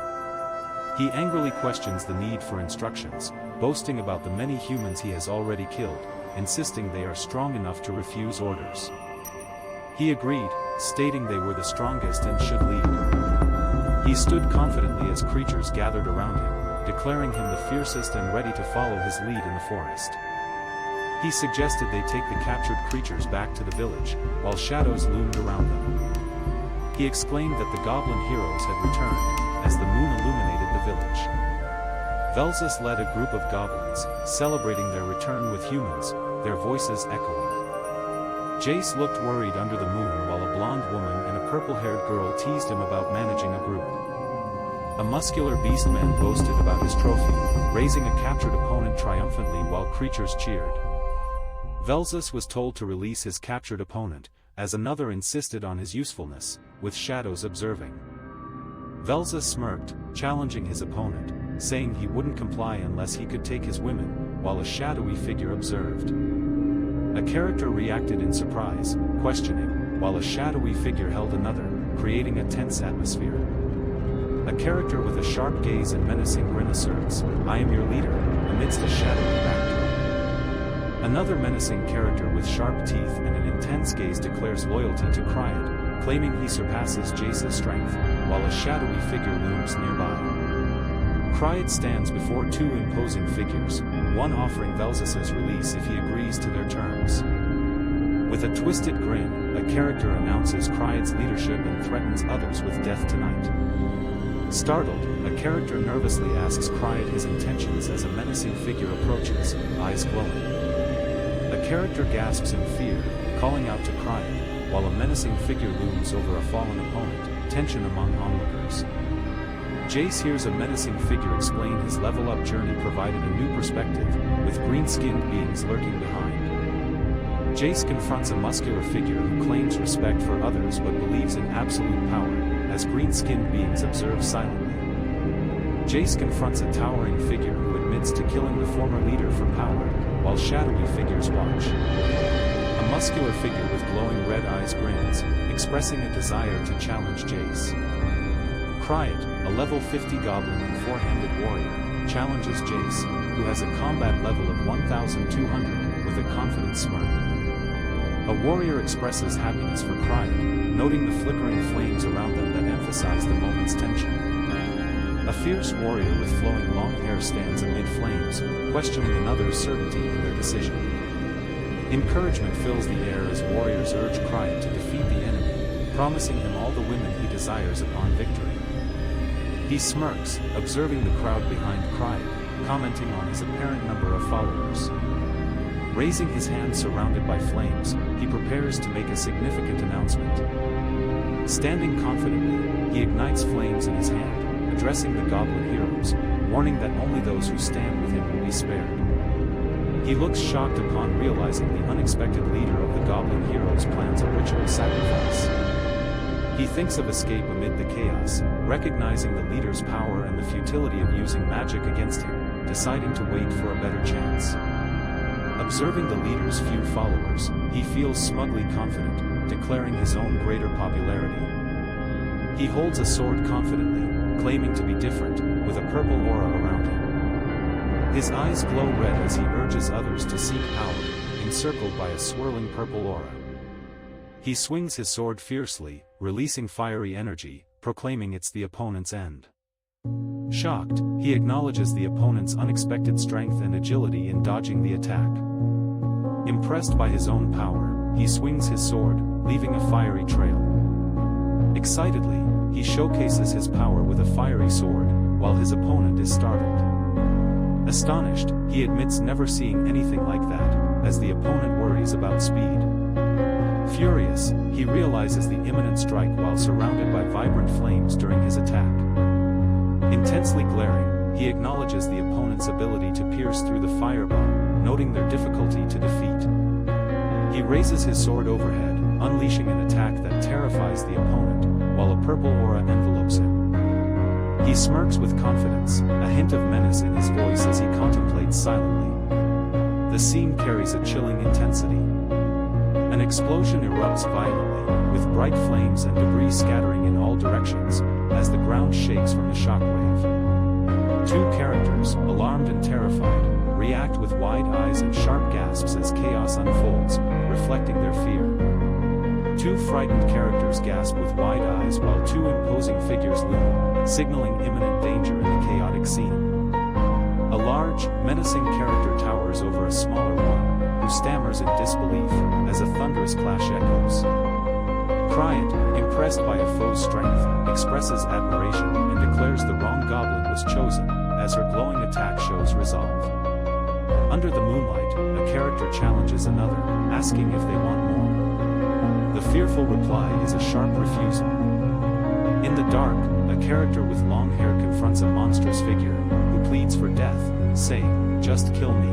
He angrily questions the need for instructions, boasting about the many humans he has already killed, insisting they are strong enough to refuse orders. He agreed, stating they were the strongest and should lead. He stood confidently as creatures gathered around him, declaring him the fiercest and ready to follow his lead in the forest. He suggested they take the captured creatures back to the village, while shadows loomed around them. He exclaimed that the goblin heroes had returned, as the moon illuminated the village. Velzus led a group of goblins, celebrating their return with humans, their voices echoing. Jace looked worried under the moon while a blonde woman and a purple-haired girl teased him about managing a group. A muscular beastman boasted about his trophy, raising a captured opponent triumphantly while creatures cheered. Velzus was told to release his captured opponent, as another insisted on his usefulness, with shadows observing. Velzus smirked, challenging his opponent, saying he wouldn't comply unless he could take his women, while a shadowy figure observed. A character reacted in surprise, questioning, while a shadowy figure held another, creating a tense atmosphere. A character with a sharp gaze and menacing grin asserts, "I am your leader," amidst a shadowy backdrop. Another menacing character with sharp teeth and an intense gaze declares loyalty to Cryad, claiming he surpasses Jace's strength, while a shadowy figure looms nearby. Cryad stands before two imposing figures, one offering Velzus' release if he agrees to their terms. With a twisted grin, a character announces Cryad's leadership and threatens others with death tonight. Startled, a character nervously asks Cryad his intentions as a menacing figure approaches, eyes glowing. A character gasps in fear, calling out to Cryad, while a menacing figure looms over a fallen opponent, tension among onlookers. Jace hears a menacing figure explain his level-up journey provided a new perspective, with green-skinned beings lurking behind. Jace confronts a muscular figure who claims respect for others but believes in absolute power, as green-skinned beings observe silently. Jace confronts a towering figure who admits to killing the former leader for power, while shadowy figures watch. A muscular figure with glowing red eyes grins, expressing a desire to challenge Jace. Cryad, a level 50 goblin and four-handed warrior, challenges Jace, who has a combat level of 1,200, with a confident smirk. A warrior expresses happiness for Cryad, noting the flickering flames around them that emphasize the moment's tension. A fierce warrior with flowing long hair stands amid flames, questioning another's certainty in their decision. Encouragement fills the air as warriors urge Cryant to defeat the enemy, promising him all the women he desires upon victory. He smirks, observing the crowd behind Cryant, commenting on his apparent number of followers. Raising his hand surrounded by flames, he prepares to make a significant announcement. Standing confidently, he ignites flames in his hand, addressing the Goblin heroes, warning that only those who stand with him will be spared. He looks shocked upon realizing the unexpected leader of the Goblin heroes plans a ritual sacrifice. He thinks of escape amid the chaos, recognizing the leader's power and the futility of using magic against him, deciding to wait for a better chance. Observing the leader's few followers, he feels smugly confident, declaring his own greater popularity. He holds a sword confidently, claiming to be different, with a purple aura around him. His eyes glow red as he urges others to seek power, encircled by a swirling purple aura. He swings his sword fiercely, releasing fiery energy, proclaiming it's the opponent's end. Shocked, he acknowledges the opponent's unexpected strength and agility in dodging the attack. Impressed by his own power, he swings his sword, leaving a fiery trail. Excitedly, he showcases his power with a fiery sword, while his opponent is startled. Astonished, he admits never seeing anything like that, as the opponent worries about speed. Furious, he realizes the imminent strike while surrounded by vibrant flames during his attack. Intensely glaring, he acknowledges the opponent's ability to pierce through the fireball, noting their difficulty to defeat. He raises his sword overhead, unleashing an attack that terrifies the opponent, while a purple aura envelopes him. He smirks with confidence, a hint of menace in his voice as he contemplates silently. The scene carries a chilling intensity. An explosion erupts violently, with bright flames and debris scattering in all directions, as the ground shakes from the shockwave. Two characters, alarmed and terrified, react with wide eyes and sharp gasps as chaos unfolds, reflecting their fear. Two frightened characters gasp with wide eyes while two imposing figures loom, signaling imminent danger in the chaotic scene. A large, menacing character towers over a smaller one, who stammers in disbelief, as a thunderous clash echoes. Cryant, impressed by a foe's strength, expresses admiration and declares the wrong goblin was chosen, as her glowing attack shows resolve. Under the moonlight, a character challenges another, asking if they want more. The fearful reply is a sharp refusal. In the dark, a character with long hair confronts a monstrous figure, who pleads for death, saying, "Just kill me."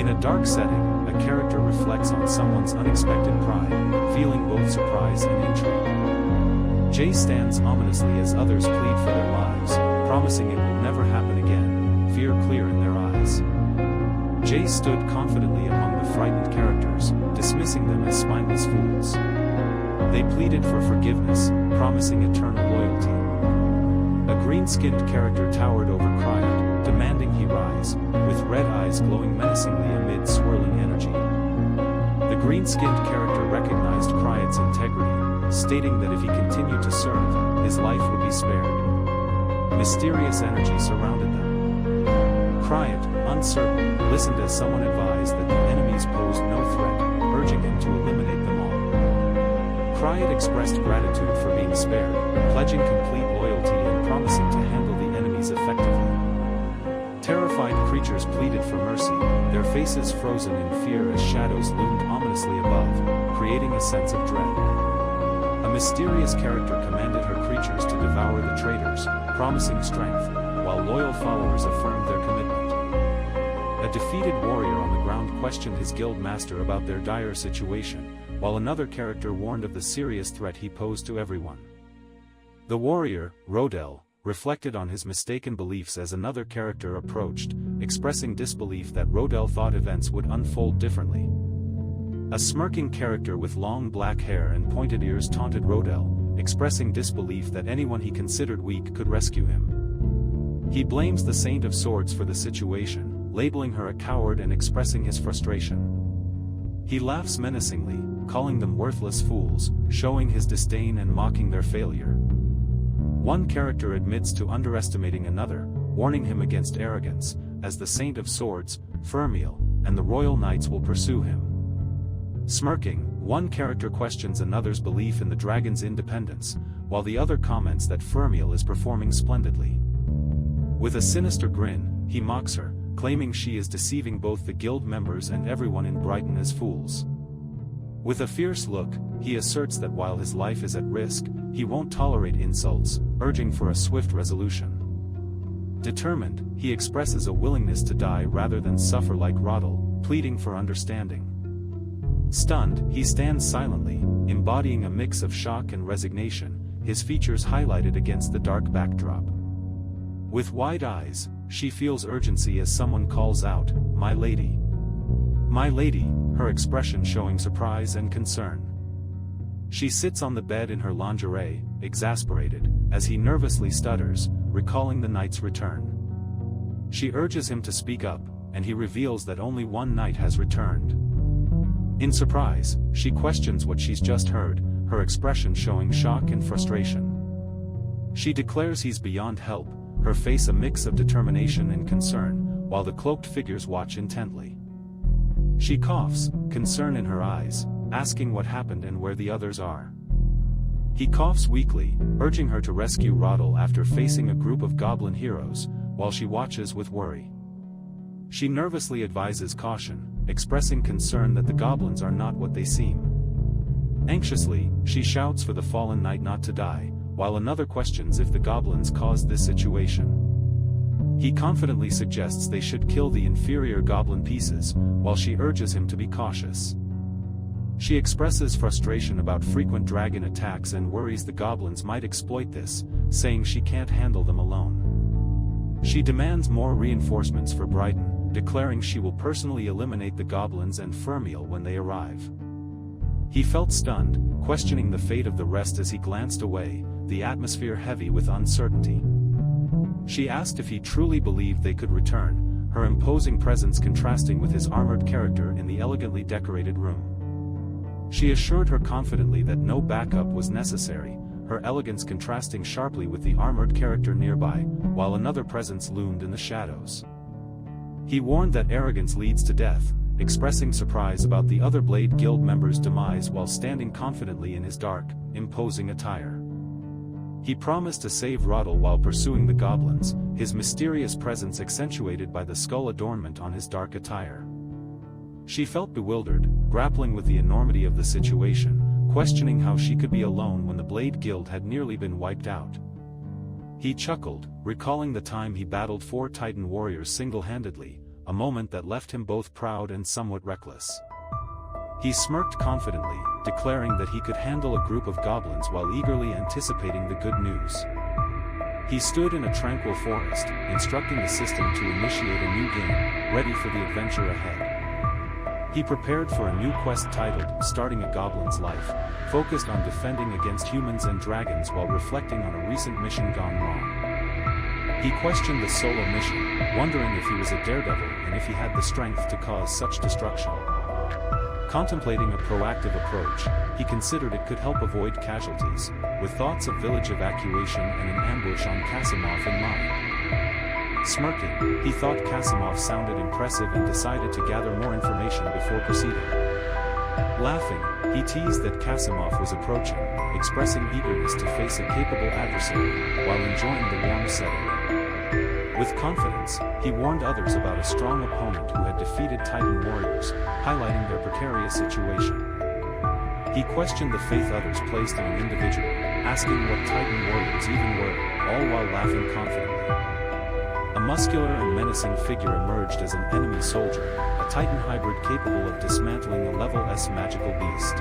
In a dark setting, a character reflects on someone's unexpected pride, feeling both surprise and intrigue. Jay stands ominously as others plead for their lives, promising it will never happen again, fear clear in their eyes. Jay stood confidently among the frightened characters, dismissing them as spineless fools. They pleaded for forgiveness, promising eternal loyalty. A green-skinned character towered over Cryant, demanding he rise, with red eyes glowing menacingly amid swirling energy. The green-skinned character recognized Cryant's integrity, stating that if he continued to serve, his life would be spared. Mysterious energy surrounded them. Cryant, uncertain, listened as someone advised that the enemies posed no threat, urging him to eliminate them all. Cryant expressed gratitude for being spared, pledging complete loyalty and promising to handle the enemies effectively. Terrified creatures pleaded for mercy, their faces frozen in fear as shadows loomed ominously above, creating a sense of dread. A mysterious character commanded her creatures to devour the traitors, promising strength, while loyal followers affirmed their commitment. A defeated warrior on the ground questioned his guild master about their dire situation, while another character warned of the serious threat he posed to everyone. The warrior, Rodel, reflected on his mistaken beliefs as another character approached, expressing disbelief that Rodel thought events would unfold differently. A smirking character with long black hair and pointed ears taunted Rodel, expressing disbelief that anyone he considered weak could rescue him. He blames the Saint of Swords for the situation, labeling her a coward and expressing his frustration. He laughs menacingly, calling them worthless fools, showing his disdain and mocking their failure. One character admits to underestimating another, warning him against arrogance, as the Saint of Swords, Fermiel, and the royal knights will pursue him. Smirking, one character questions another's belief in the dragon's independence, while the other comments that Fermiel is performing splendidly. With a sinister grin, he mocks her, claiming she is deceiving both the guild members and everyone in Brighton as fools. With a fierce look, he asserts that while his life is at risk, he won't tolerate insults, urging for a swift resolution. Determined, he expresses a willingness to die rather than suffer like Roddle, pleading for understanding. Stunned, he stands silently, embodying a mix of shock and resignation, his features highlighted against the dark backdrop. With wide eyes, she feels urgency as someone calls out, "My lady." "My lady," her expression showing surprise and concern. She sits on the bed in her lingerie, exasperated, as he nervously stutters, recalling the knight's return. She urges him to speak up, and he reveals that only one knight has returned. In surprise, she questions what she's just heard, her expression showing shock and frustration. She declares he's beyond help, her face a mix of determination and concern, while the cloaked figures watch intently. She coughs, concern in her eyes, asking what happened and where the others are. He coughs weakly, urging her to rescue Roddle after facing a group of goblin heroes, while she watches with worry. She nervously advises caution, expressing concern that the goblins are not what they seem. Anxiously, she shouts for the fallen knight not to die, while another questions if the goblins caused this situation. He confidently suggests they should kill the inferior goblin pieces, while she urges him to be cautious. She expresses frustration about frequent dragon attacks and worries the goblins might exploit this, saying she can't handle them alone. She demands more reinforcements for Brighton, declaring she will personally eliminate the goblins and Fermiel when they arrive. He felt stunned, questioning the fate of the rest as he glanced away, the atmosphere heavy with uncertainty. She asked if he truly believed they could return, her imposing presence contrasting with his armored character in the elegantly decorated room. She assured her confidently that no backup was necessary, her elegance contrasting sharply with the armored character nearby, while another presence loomed in the shadows. He warned that arrogance leads to death, expressing surprise about the other Blade Guild members' demise while standing confidently in his dark, imposing attire. He promised to save Roddle while pursuing the goblins, his mysterious presence accentuated by the skull adornment on his dark attire. She felt bewildered, grappling with the enormity of the situation, questioning how she could be alone when the Blade Guild had nearly been wiped out. He chuckled, recalling the time he battled 4 Titan warriors single-handedly, a moment that left him both proud and somewhat reckless. He smirked confidently, declaring that he could handle a group of goblins while eagerly anticipating the good news. He stood in a tranquil forest, instructing the system to initiate a new game, ready for the adventure ahead. He prepared for a new quest titled, Starting a Goblin's Life, focused on defending against humans and dragons while reflecting on a recent mission gone wrong. He questioned the solo mission, wondering if he was a daredevil and if he had the strength to cause such destruction. Contemplating a proactive approach, he considered it could help avoid casualties, with thoughts of village evacuation and an ambush on Kasimov in mind. Smirking, he thought Kasimov sounded impressive and decided to gather more information before proceeding. Laughing, he teased that Kasimov was approaching, expressing eagerness to face a capable adversary, while enjoying the warm setting. With confidence, he warned others about a strong opponent who had defeated Titan warriors, highlighting their precarious situation. He questioned the faith others placed in an individual, asking what Titan warriors even were, all while laughing confidently. A muscular and menacing figure emerged as an enemy soldier, a Titan hybrid capable of dismantling a level S magical beast.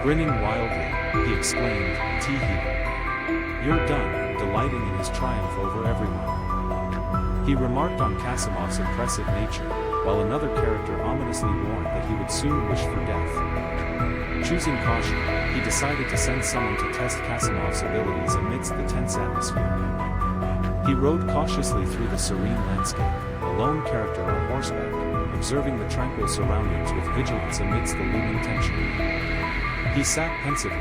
Grinning wildly, he exclaimed, "Tee-hee. You're done," delighting in his triumph over everyone. He remarked on Kasimov's impressive nature, while another character ominously warned that he would soon wish for death. Choosing caution, he decided to send someone to test Kasimov's abilities amidst the tense atmosphere. He rode cautiously through the serene landscape, a lone character on horseback, observing the tranquil surroundings with vigilance amidst the looming tension. He sat pensively,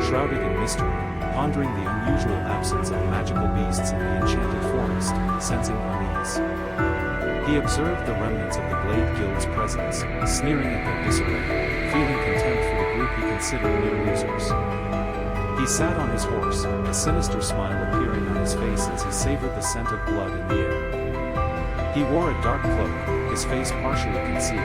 shrouded in mystery, pondering the unusual absence of magical beasts in the enchanted forest, sensing unease. He observed the remnants of the Blade Guild's presence, sneering at their disarray, feeling contempt for the group he considered mere losers. He sat on his horse, a sinister smile appearing on his face as he savored the scent of blood in the air. He wore a dark cloak, his face partially concealed,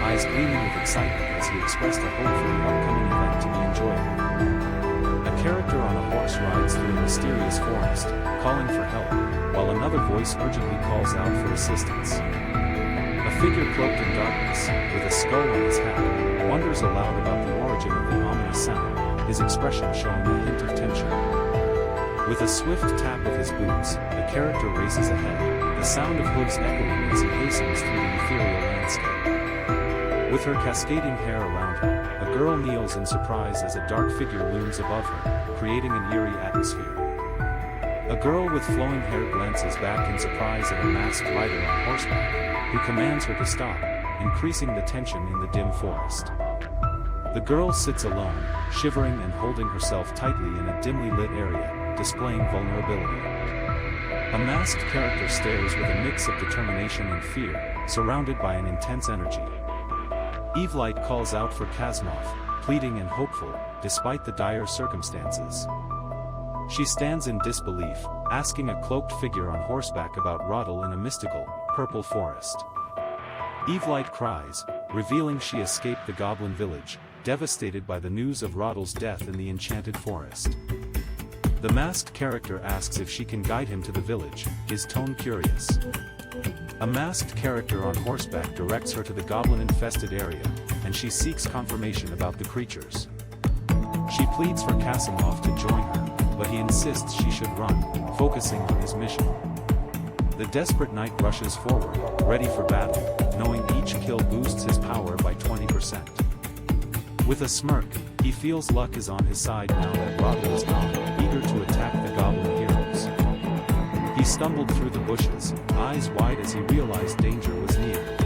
eyes gleaming with excitement as he expressed a hope for the upcoming event to be enjoyable. A character on a horse rides through a mysterious forest, calling for help, while another voice urgently calls out for assistance. A figure cloaked in darkness, with a skull on his hat, wonders aloud about the origin of the ominous sound, his expression showing a hint of tension. With a swift tap of his boots, the character races ahead, the sound of hooves echoing as he hastens through the ethereal landscape. With her cascading hair around her, a girl kneels in surprise as a dark figure looms above her, creating an eerie atmosphere. A girl with flowing hair glances back in surprise at a masked rider on horseback, who commands her to stop, increasing the tension in the dim forest. The girl sits alone, shivering and holding herself tightly in a dimly lit area, displaying vulnerability. A masked character stares with a mix of determination and fear, surrounded by an intense energy. Evelight calls out for Kazmov, pleading and hopeful, despite the dire circumstances. She stands in disbelief, asking a cloaked figure on horseback about Roddle in a mystical, purple forest. Evelight cries, revealing she escaped the Goblin village, devastated by the news of Roddle's death in the enchanted forest. The masked character asks if she can guide him to the village, his tone curious. A masked character on horseback directs her to the goblin-infested area, and she seeks confirmation about the creatures. She pleads for Kasimov to join her, but he insists she should run, focusing on his mission. The desperate knight rushes forward, ready for battle, knowing each kill boosts his power by 20%. With a smirk, he feels luck is on his side now that Roddle is gone, eager to attack the goblin heroes. He stumbled through the bushes, eyes wide as he realized danger was near.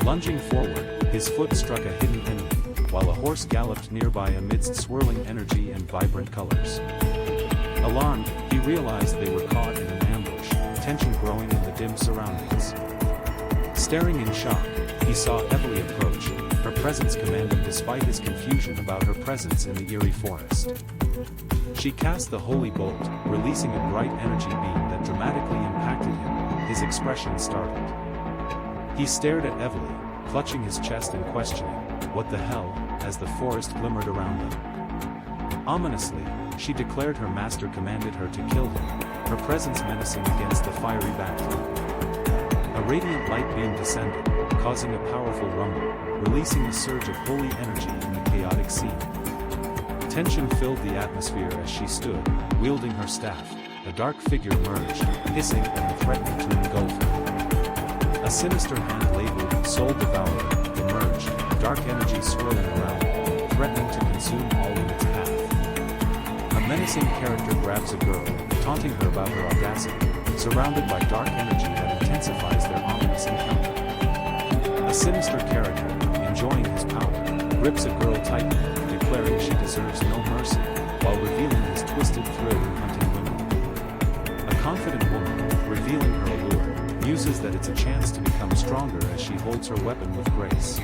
Lunging forward, his foot struck a hidden enemy, while a horse galloped nearby amidst swirling energy and vibrant colors. Alarmed, he realized they were caught in an ambush, tension growing in the dim surroundings. Staring in shock, he saw Evely approach, her presence commanding despite his confusion about her presence in the eerie forest. She cast the holy bolt, releasing a bright energy beam that dramatically impacted him, his expression startled. He stared at Evely, clutching his chest and questioning, "What the hell?" as the forest glimmered around them. Ominously, she declared her master commanded her to kill him, her presence menacing against the fiery backdrop. A radiant light beam descended, causing a powerful rumble, releasing a surge of holy energy in the chaotic scene. Tension filled the atmosphere as she stood, wielding her staff. A dark figure emerged, hissing and threatening to engulf her. A sinister hand labeled Soul Devourer emerged, dark energy swirling around it, threatening to consume all in its path. A menacing character grabs a girl, taunting her about her audacity, surrounded by dark energy that intensifies their ominous encounter. A sinister character, enjoying his power, grips a girl tightly, declaring she deserves no mercy, while revealing his twisted thrill in hunting women. A confident woman, revealing her allure, muses that it's a chance to become stronger as she holds her weapon with grace.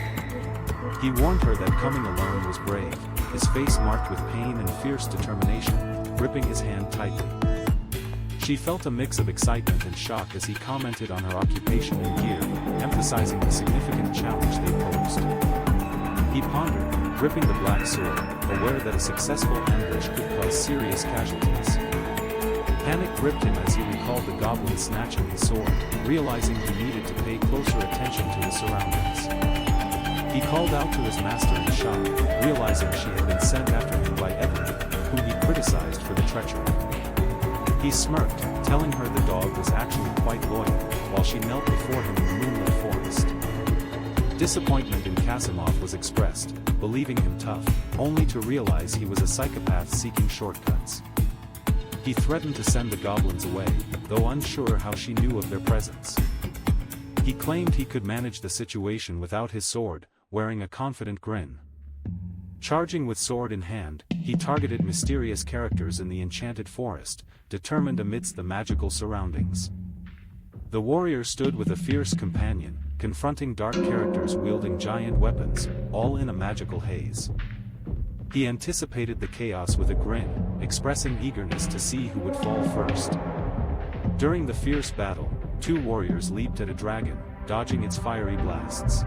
He warned her that coming alone was brave, his face marked with pain and fierce determination, gripping his hand tightly. She felt a mix of excitement and shock as he commented on her occupation and gear, emphasizing the significant challenge they posed. He pondered, gripping the black sword, aware that a successful ambush could cause serious casualties. Panic gripped him as he recalled the goblin snatching his sword, realizing he needed to pay closer attention to his surroundings. He called out to his master in shock, realizing she had been sent after him by Evely, whom he criticized for the treachery. He smirked, telling her the dog was actually quite loyal, while she knelt before him in the moonlit forest. Disappointment in Kasimov was expressed, believing him tough, only to realize he was a psychopath seeking shortcuts. He threatened to send the goblins away, though unsure how she knew of their presence. He claimed he could manage the situation without his sword, wearing a confident grin. Charging with sword in hand, he targeted mysterious characters in the enchanted forest, determined amidst the magical surroundings. The warrior stood with a fierce companion, confronting dark characters wielding giant weapons, all in a magical haze. He anticipated the chaos with a grin, expressing eagerness to see who would fall first. During the fierce battle, two warriors leaped at a dragon, dodging its fiery blasts.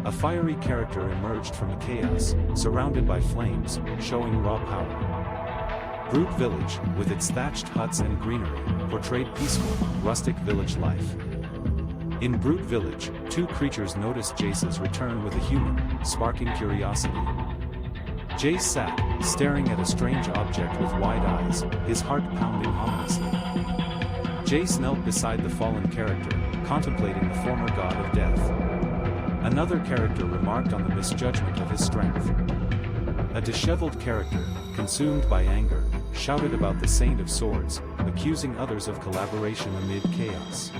A fiery character emerged from the chaos, surrounded by flames, showing raw power. Brute Village, with its thatched huts and greenery, portrayed peaceful, rustic village life. In Brute Village, two creatures noticed Jace's return with a human, sparking curiosity. Jace sat, staring at a strange object with wide eyes, his heart pounding ominously. Jace knelt beside the fallen character, contemplating the former god of death. Another character remarked on the misjudgment of his strength. A disheveled character, consumed by anger, shouted about the Saint of Swords, accusing others of collaboration amid chaos.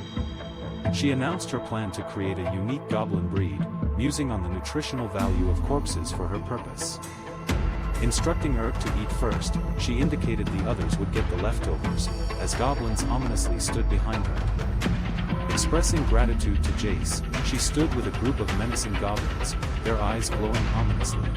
She announced her plan to create a unique goblin breed, musing on the nutritional value of corpses for her purpose. Instructing Urk to eat first, she indicated the others would get the leftovers, as goblins ominously stood behind her. Expressing gratitude to Jace, she stood with a group of menacing goblins, their eyes glowing ominously.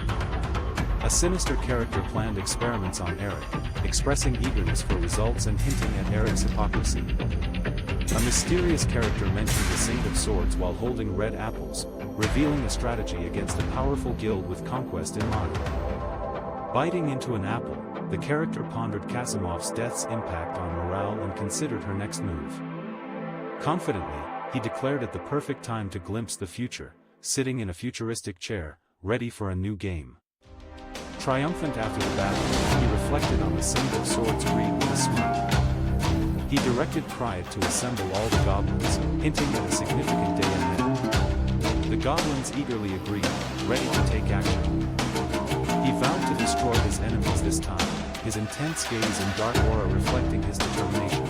A sinister character planned experiments on Eric, expressing eagerness for results and hinting at Eric's hypocrisy. A mysterious character mentioned the Saint of Swords while holding red apples, revealing a strategy against a powerful guild with conquest in mind. Biting into an apple, the character pondered Kasimov's death's impact on morale and considered her next move. Confidently, he declared it the perfect time to glimpse the future, sitting in a futuristic chair, ready for a new game. Triumphant after the battle, he reflected on the Saint of Swords breed with a smile. He directed Pride to assemble all the goblins, hinting at a significant day ahead. The goblins eagerly agreed, ready to take action. He vowed to destroy his enemies this time, his intense gaze and dark aura reflecting his determination.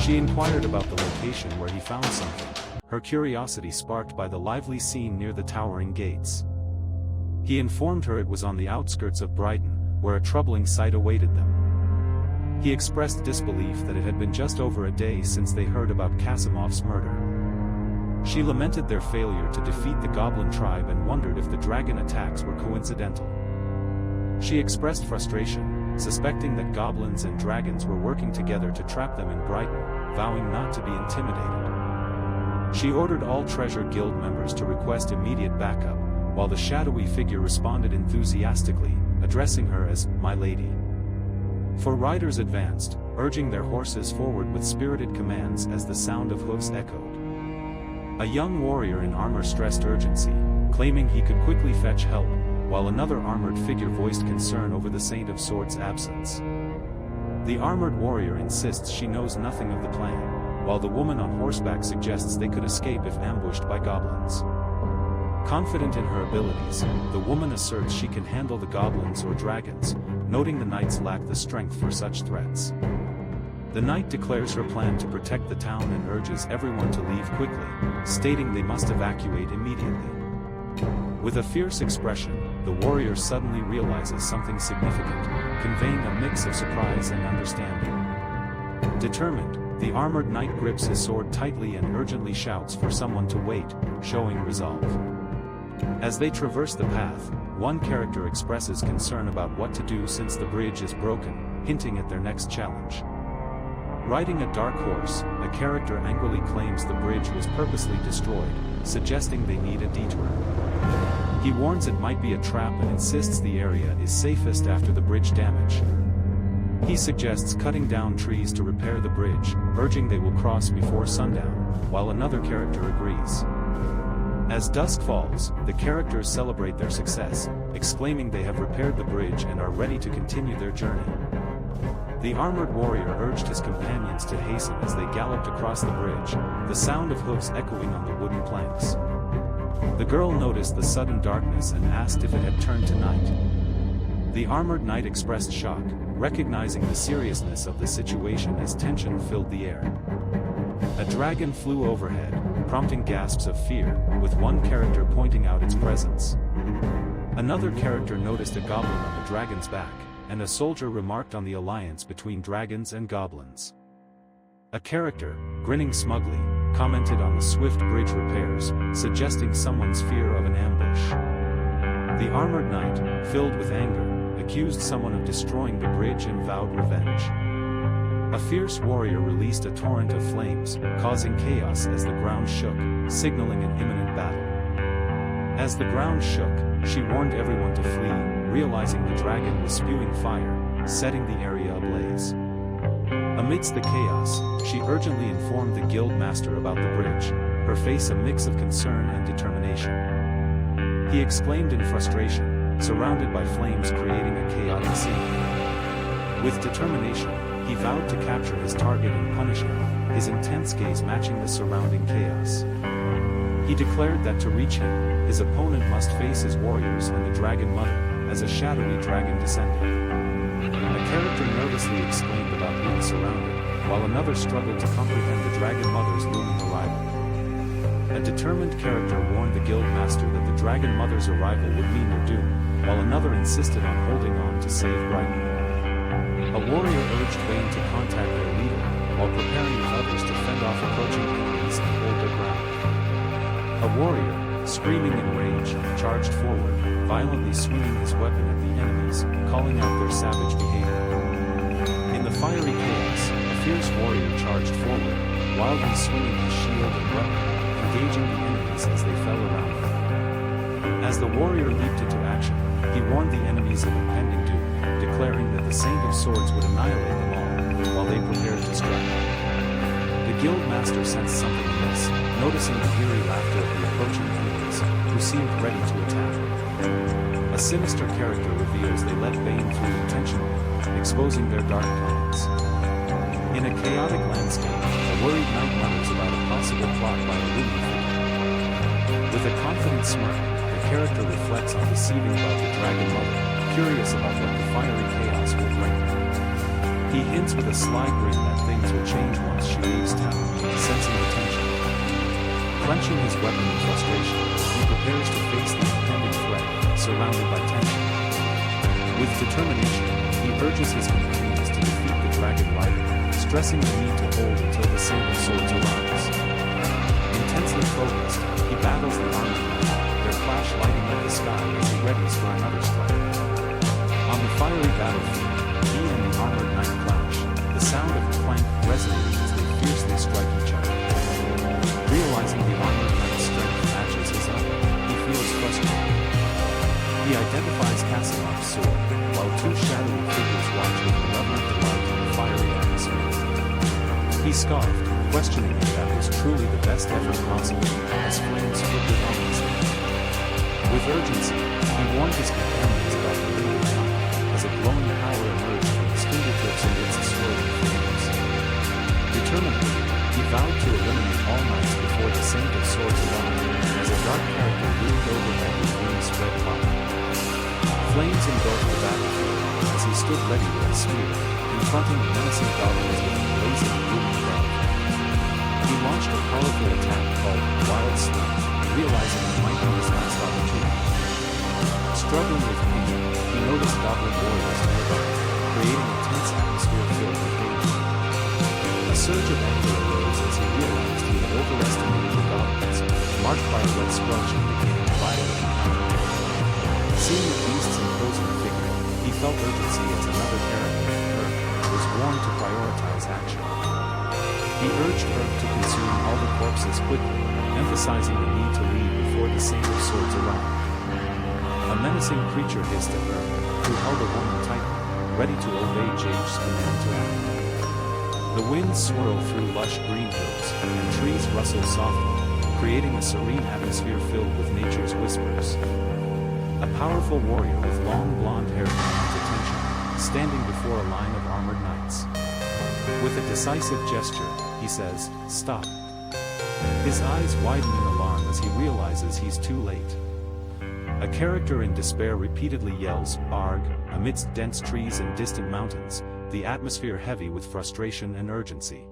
She inquired about the location where he found something, her curiosity sparked by the lively scene near the towering gates. He informed her it was on the outskirts of Brighton, where a troubling sight awaited them. He expressed disbelief that it had been just over a day since they heard about Kasimov's murder. She lamented their failure to defeat the Goblin tribe and wondered if the dragon attacks were coincidental. She expressed frustration, suspecting that goblins and dragons were working together to trap them in Brighton, vowing not to be intimidated. She ordered all Treasure Guild members to request immediate backup, while the shadowy figure responded enthusiastically, addressing her as "My Lady." Four riders advanced, urging their horses forward with spirited commands as the sound of hoofs echoed. A young warrior in armor stressed urgency, claiming he could quickly fetch help, while another armored figure voiced concern over the Saint of Swords' absence. The armored warrior insists she knows nothing of the plan, while the woman on horseback suggests they could escape if ambushed by goblins. Confident in her abilities, the woman asserts she can handle the goblins or dragons, noting the knights lack the strength for such threats. The knight declares her plan to protect the town and urges everyone to leave quickly, stating they must evacuate immediately. With a fierce expression, the warrior suddenly realizes something significant, conveying a mix of surprise and understanding. Determined, the armored knight grips his sword tightly and urgently shouts for someone to wait, showing resolve. As they traverse the path, one character expresses concern about what to do since the bridge is broken, hinting at their next challenge. Riding a dark horse, a character angrily claims the bridge was purposely destroyed, suggesting they need a detour. He warns it might be a trap and insists the area is safest after the bridge damage. He suggests cutting down trees to repair the bridge, urging they will cross before sundown, while another character agrees. As dusk falls, the characters celebrate their success, exclaiming they have repaired the bridge and are ready to continue their journey. The armored warrior urged his companions to hasten as they galloped across the bridge, the sound of hooves echoing on the wooden planks. The girl noticed the sudden darkness and asked if it had turned to night. The armored knight expressed shock, recognizing the seriousness of the situation as tension filled the air. A dragon flew overhead, prompting gasps of fear, with one character pointing out its presence. Another character noticed a goblin on the dragon's back, and a soldier remarked on the alliance between dragons and goblins. A character, grinning smugly, commented on the swift bridge repairs, suggesting someone's fear of an ambush. The armored knight, filled with anger, accused someone of destroying the bridge and vowed revenge. A fierce warrior released a torrent of flames, causing chaos as the ground shook, signaling an imminent battle. As the ground shook, she warned everyone to flee, realizing the dragon was spewing fire, setting the area ablaze. Amidst the chaos, she urgently informed the guild master about the bridge, her face a mix of concern and determination. He exclaimed in frustration, surrounded by flames creating a chaotic scene. With determination, he vowed to capture his target and punish him, his intense gaze matching the surrounding chaos. He declared that to reach him, his opponent must face his warriors and the Dragon Mother, as a shadowy dragon descended. A character nervously exclaimed about being surrounded, while another struggled to comprehend the Dragon Mother's looming arrival. A determined character warned the guild master that the Dragon Mother's arrival would mean their doom, while another insisted on holding on to save Brighton. A warrior urged Wayne to contact their leader, while preparing with others to fend off approaching enemies and hold their ground. A warrior, screaming in rage, charged forward, violently swinging his weapon at the enemies, calling out their savage behavior. In the fiery chaos, a fierce warrior charged forward, wildly swinging his shield and weapon, engaging the enemies as they fell around him. As the warrior leaped into action, he warned the enemies of impending doom, declaring that the Saint of Swords would annihilate them all, while they prepared to strike. The guild master sensed something amiss, noticing the eerie laughter of the approaching enemies, who seemed ready to attack. A sinister character reveals they let Bane through intentionally, exposing their dark plans. In a chaotic landscape, a worried knight mutters about a possible plot by a looming figure. With a confident smirk, the character reflects on deceiving about the Dragon Mother, curious about what the fiery chaos will bring. He hints with a sly grin that things will change once she leaves town, sensing the tension. Clenching his weapon in frustration, he prepares to face the impending threat, surrounded by tension. With determination, he urges his companions to defeat the dragon rider, stressing the need to hold until the Saint of Swords arrives. Intensely focused, he battles the armored knight, their clash lighting up the sky as he readies for another strike. On the fiery battlefield, he and the armored knight clash, the sound of the clank resonating as they fiercely strike each other. Realizing the armored knight's strength matches his own, he feels frustrated. He identifies Casimov's sword, while two shadowy figures watch with malevolent delight in the fiery atmosphere. He scoffed, questioning if that was truly the best effort possible, as flames flickered ominously. With urgency, he warned his companions about the looming time, as a glowing power emerged from his fingertips amidst swirling flames. Determinedly, he vowed to eliminate all knights before the Saint of Swords arrived, as a dark character loomed overhead with wings spread wide. Flames engulfed the battlefield, as he stood ready with a spear, confronting the menacing goblins with a blazing booming drum. He launched a powerful attack called Wild Slam, realizing it might be his last opportunity. Struggling with pain, he noticed goblin warriors nearby, creating a tense atmosphere filled with danger. A surge of anger arose as he realized he had overestimated the goblins, marked by a red squelch indicating a violent encounter. Seeing the beast's imposing figure, he felt urgency as another character, Herb, was warned to prioritize action. He urged Herb to consume all the corpses quickly, emphasizing the need to leave before the Saint of Swords arrived. A menacing creature hissed at Herb, who held a woman tightly, ready to obey Jage's command to act. The winds swirl through lush green hills, and trees rustle softly, creating a serene atmosphere filled with nature's whispers. A powerful warrior with long blonde hair commands attention, standing before a line of armored knights. With a decisive gesture, he says, "Stop." His eyes widen in alarm as he realizes he's too late. A character in despair repeatedly yells, "Arg," amidst dense trees and distant mountains, the atmosphere heavy with frustration and urgency.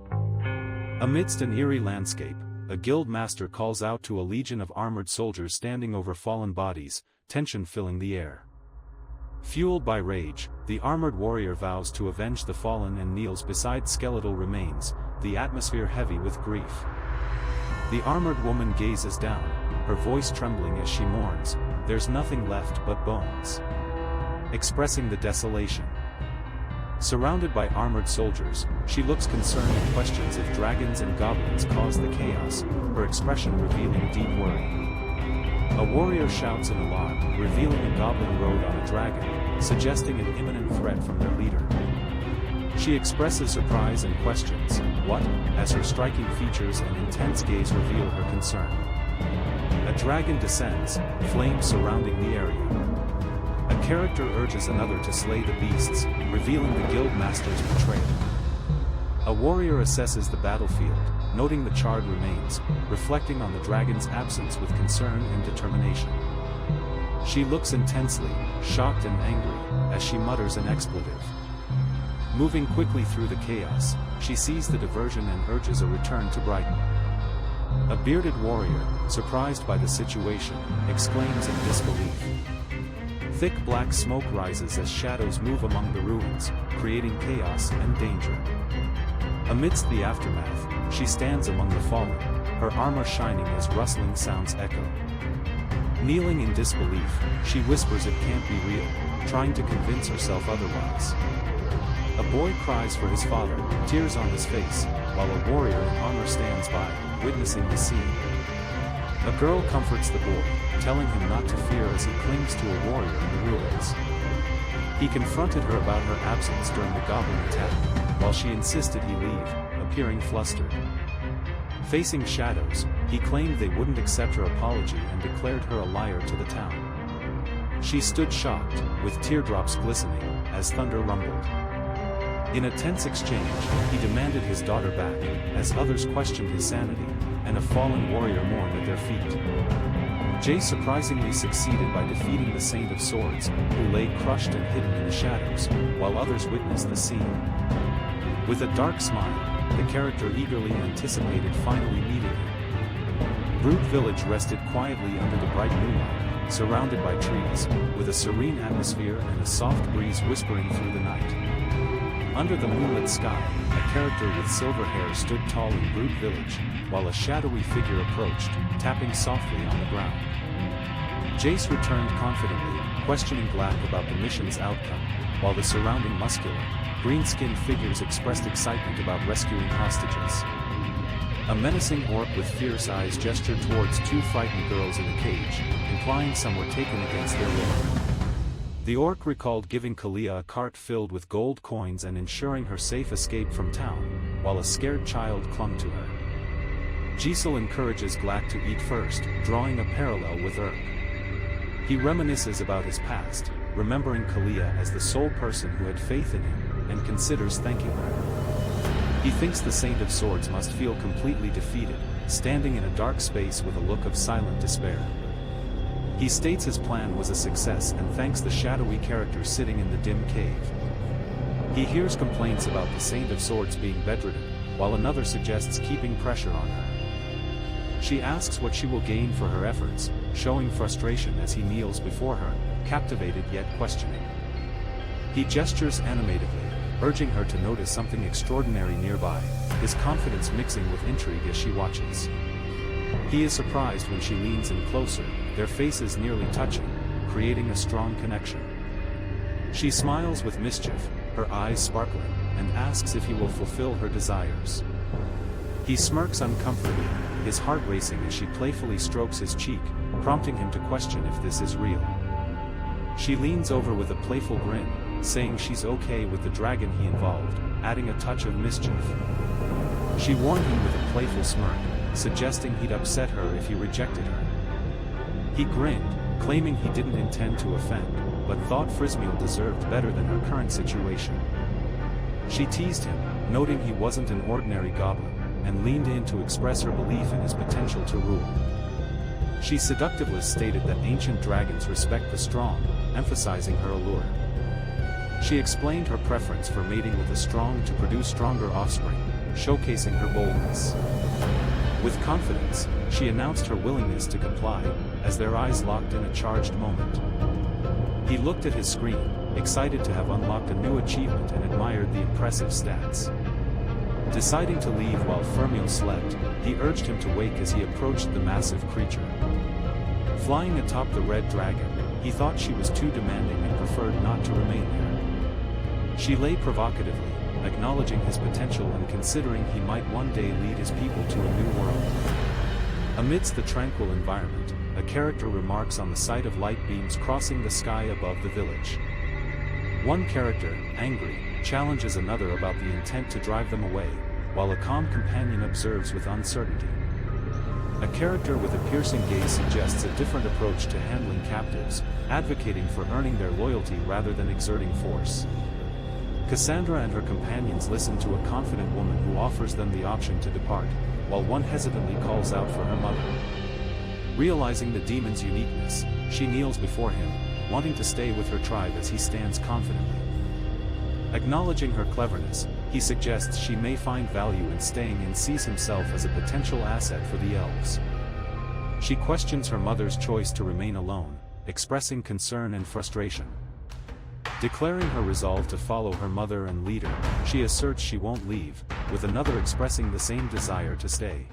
Amidst an eerie landscape, a guild master calls out to a legion of armored soldiers standing over fallen bodies, tension filling the air. Fueled by rage, the armored warrior vows to avenge the fallen and kneels beside skeletal remains, the atmosphere heavy with grief. The armored woman gazes down, her voice trembling as she mourns, "There's nothing left but bones," expressing the desolation. Surrounded by armored soldiers, she looks concerned and questions if dragons and goblins cause the chaos, her expression revealing deep worry. A warrior shouts in alarm, revealing a goblin rode on a dragon, suggesting an imminent threat from their leader. She expresses surprise and questions, "What?" as her striking features and intense gaze reveal her concern. A dragon descends, flames surrounding the area. A character urges another to slay the beasts, revealing the guild master's betrayal. A warrior assesses the battlefield, noting the charred remains, reflecting on the dragon's absence with concern and determination. She looks intensely, shocked and angry, as she mutters an expletive. Moving quickly through the chaos, she sees the diversion and urges a return to Brighton. A bearded warrior, surprised by the situation, exclaims in disbelief. Thick black smoke rises as shadows move among the ruins, creating chaos and danger. Amidst the aftermath, she stands among the fallen, her armor shining as rustling sounds echo. Kneeling in disbelief, she whispers it can't be real, trying to convince herself otherwise. A boy cries for his father, tears on his face, while a warrior in armor stands by, witnessing the scene. A girl comforts the boy, telling him not to fear as he clings to a warrior in the ruins. He confronted her about her absence during the goblin attack, while she insisted he leave, appearing flustered. Facing shadows, he claimed they wouldn't accept her apology and declared her a liar to the town. She stood shocked, with teardrops glistening, as thunder rumbled. In a tense exchange, he demanded his daughter back, as others questioned his sanity, and a fallen warrior mourned at their feet. Jay surprisingly succeeded by defeating the Saint of Swords, who lay crushed and hidden in the shadows, while others witnessed the scene. With a dark smile, the character eagerly anticipated finally meeting him. Brute Village rested quietly under the bright moonlight, surrounded by trees, with a serene atmosphere and a soft breeze whispering through the night. Under the moonlit sky, a character with silver hair stood tall in Brute Village, while a shadowy figure approached, tapping softly on the ground. Jace returned confidently, questioning Black about the mission's outcome, while the surrounding muscular, green-skinned figures expressed excitement about rescuing hostages. A menacing orc with fierce eyes gestured towards two frightened girls in a cage, implying some were taken against their will. The orc recalled giving Kalia a cart filled with gold coins and ensuring her safe escape from town, while a scared child clung to her. Giselle encourages Glack to eat first, drawing a parallel with Urk. He reminisces about his past, remembering Kalia as the sole person who had faith in him, and considers thanking her. He thinks the Saint of Swords must feel completely defeated, standing in a dark space with a look of silent despair. He states his plan was a success and thanks the shadowy character sitting in the dim cave. He hears complaints about the Saint of Swords being bedridden, while another suggests keeping pressure on her. She asks what she will gain for her efforts, showing frustration as he kneels before her, captivated yet questioning. He gestures animatedly, urging her to notice something extraordinary nearby, his confidence mixing with intrigue as she watches. He is surprised when she leans in closer, their faces nearly touching, creating a strong connection. She smiles with mischief, her eyes sparkling, and asks if he will fulfill her desires. He smirks uncomfortably, his heart racing as she playfully strokes his cheek, prompting him to question if this is real. She leans over with a playful grin, saying she's okay with the dragon he involved, adding a touch of mischief. She warned him with a playful smirk, suggesting he'd upset her if he rejected her. He grinned, claiming he didn't intend to offend, but thought Frismeal deserved better than her current situation. She teased him, noting he wasn't an ordinary goblin, and leaned in to express her belief in his potential to rule. She seductively stated that ancient dragons respect the strong, emphasizing her allure. She explained her preference for mating with the strong to produce stronger offspring, showcasing her boldness. With confidence, she announced her willingness to comply, as their eyes locked in a charged moment. He looked at his screen, excited to have unlocked a new achievement and admired the impressive stats. Deciding to leave while Fermion slept, he urged him to wake as he approached the massive creature. Flying atop the red dragon, he thought she was too demanding and preferred not to remain there. She lay provocatively, acknowledging his potential and considering he might one day lead his people to a new world. Amidst the tranquil environment, a character remarks on the sight of light beams crossing the sky above the village. One character, angry, challenges another about the intent to drive them away, while a calm companion observes with uncertainty. A character with a piercing gaze suggests a different approach to handling captives, advocating for earning their loyalty rather than exerting force. Cassandra and her companions listen to a confident woman who offers them the option to depart, while one hesitantly calls out for her mother. Realizing the demon's uniqueness, she kneels before him, wanting to stay with her tribe as he stands confidently. Acknowledging her cleverness, he suggests she may find value in staying and sees himself as a potential asset for the elves. She questions her mother's choice to remain alone, expressing concern and frustration. Declaring her resolve to follow her mother and leader, she asserts she won't leave, with another expressing the same desire to stay.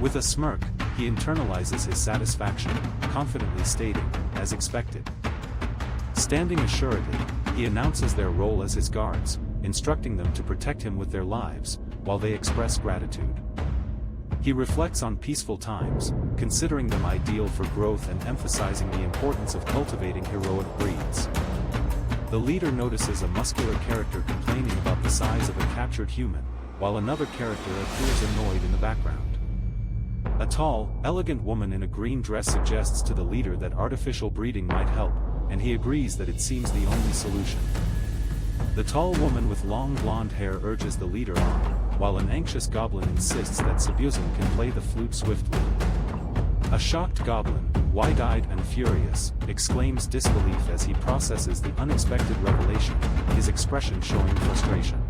With a smirk, he internalizes his satisfaction, confidently stating, as expected. Standing assuredly, he announces their role as his guards, instructing them to protect him with their lives, while they express gratitude. He reflects on peaceful times, considering them ideal for growth and emphasizing the importance of cultivating heroic breeds. The leader notices a muscular character complaining about the size of a captured human, while another character appears annoyed in the background. A tall, elegant woman in a green dress suggests to the leader that artificial breeding might help, and he agrees that it seems the only solution. The tall woman with long blonde hair urges the leader on, while an anxious goblin insists that Sabuzin can play the flute swiftly. A shocked goblin, wide-eyed and furious, exclaims disbelief as he processes the unexpected revelation, his expression showing frustration.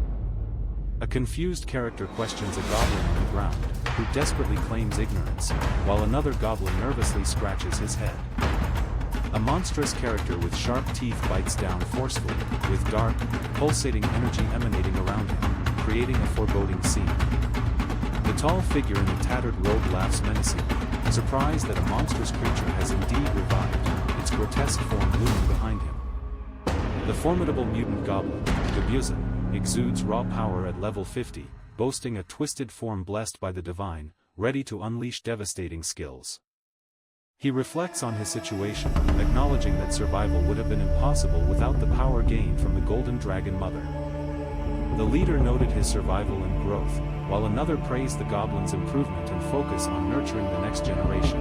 A confused character questions a goblin on the ground, who desperately claims ignorance, while another goblin nervously scratches his head. A monstrous character with sharp teeth bites down forcefully, with dark, pulsating energy emanating around him, creating a foreboding scene. The tall figure in the tattered robe laughs menacingly, surprised that a monstrous creature has indeed revived, its grotesque form looming behind him. The formidable mutant goblin, Goblin, exudes raw power at level 50, boasting a twisted form blessed by the divine, ready to unleash devastating skills. He reflects on his situation, acknowledging that survival would have been impossible without the power gained from the Golden Dragon Mother. The leader noted his survival and growth, while another praised the goblin's improvement and focus on nurturing the next generation.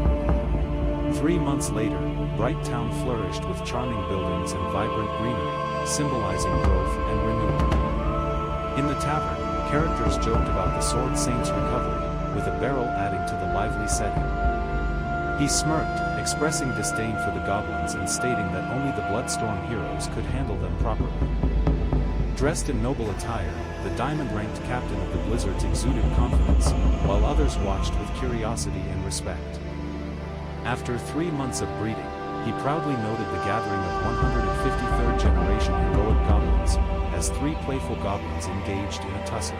3 months later, Bright Town flourished with charming buildings and vibrant greenery, symbolizing growth and renewal. In the tavern, characters joked about the Sword Saint's recovery, with a barrel adding to the lively setting. He smirked, expressing disdain for the goblins and stating that only the Bloodstorm heroes could handle them properly. Dressed in noble attire, the diamond-ranked captain of the Blizzards exuded confidence, while others watched with curiosity and respect. After 3 months of breeding, he proudly noted the gathering of 153rd generation heroic goblins, as 3 playful goblins engaged in a tussle.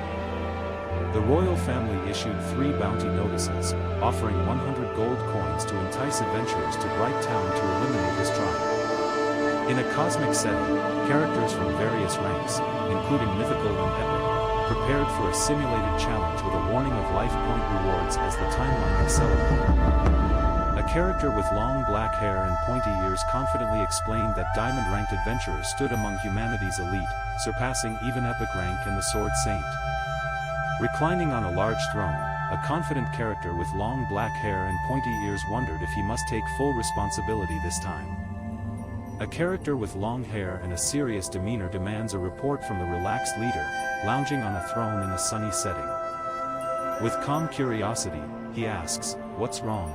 The royal family issued 3 bounty notices, offering 100 gold coins to entice adventurers to Bright Town to eliminate his tribe. In a cosmic setting, characters from various ranks, including mythical and epic, prepared for a simulated challenge with a warning of life point rewards as the timeline accelerated. A character with long black hair and pointy ears confidently explained that diamond-ranked adventurers stood among humanity's elite, surpassing even epic rank and the Sword Saint. Reclining on a large throne, a confident character with long black hair and pointy ears wondered if he must take full responsibility this time. A character with long hair and a serious demeanor demands a report from the relaxed leader, lounging on a throne in a sunny setting. With calm curiosity, he asks, "What's wrong?"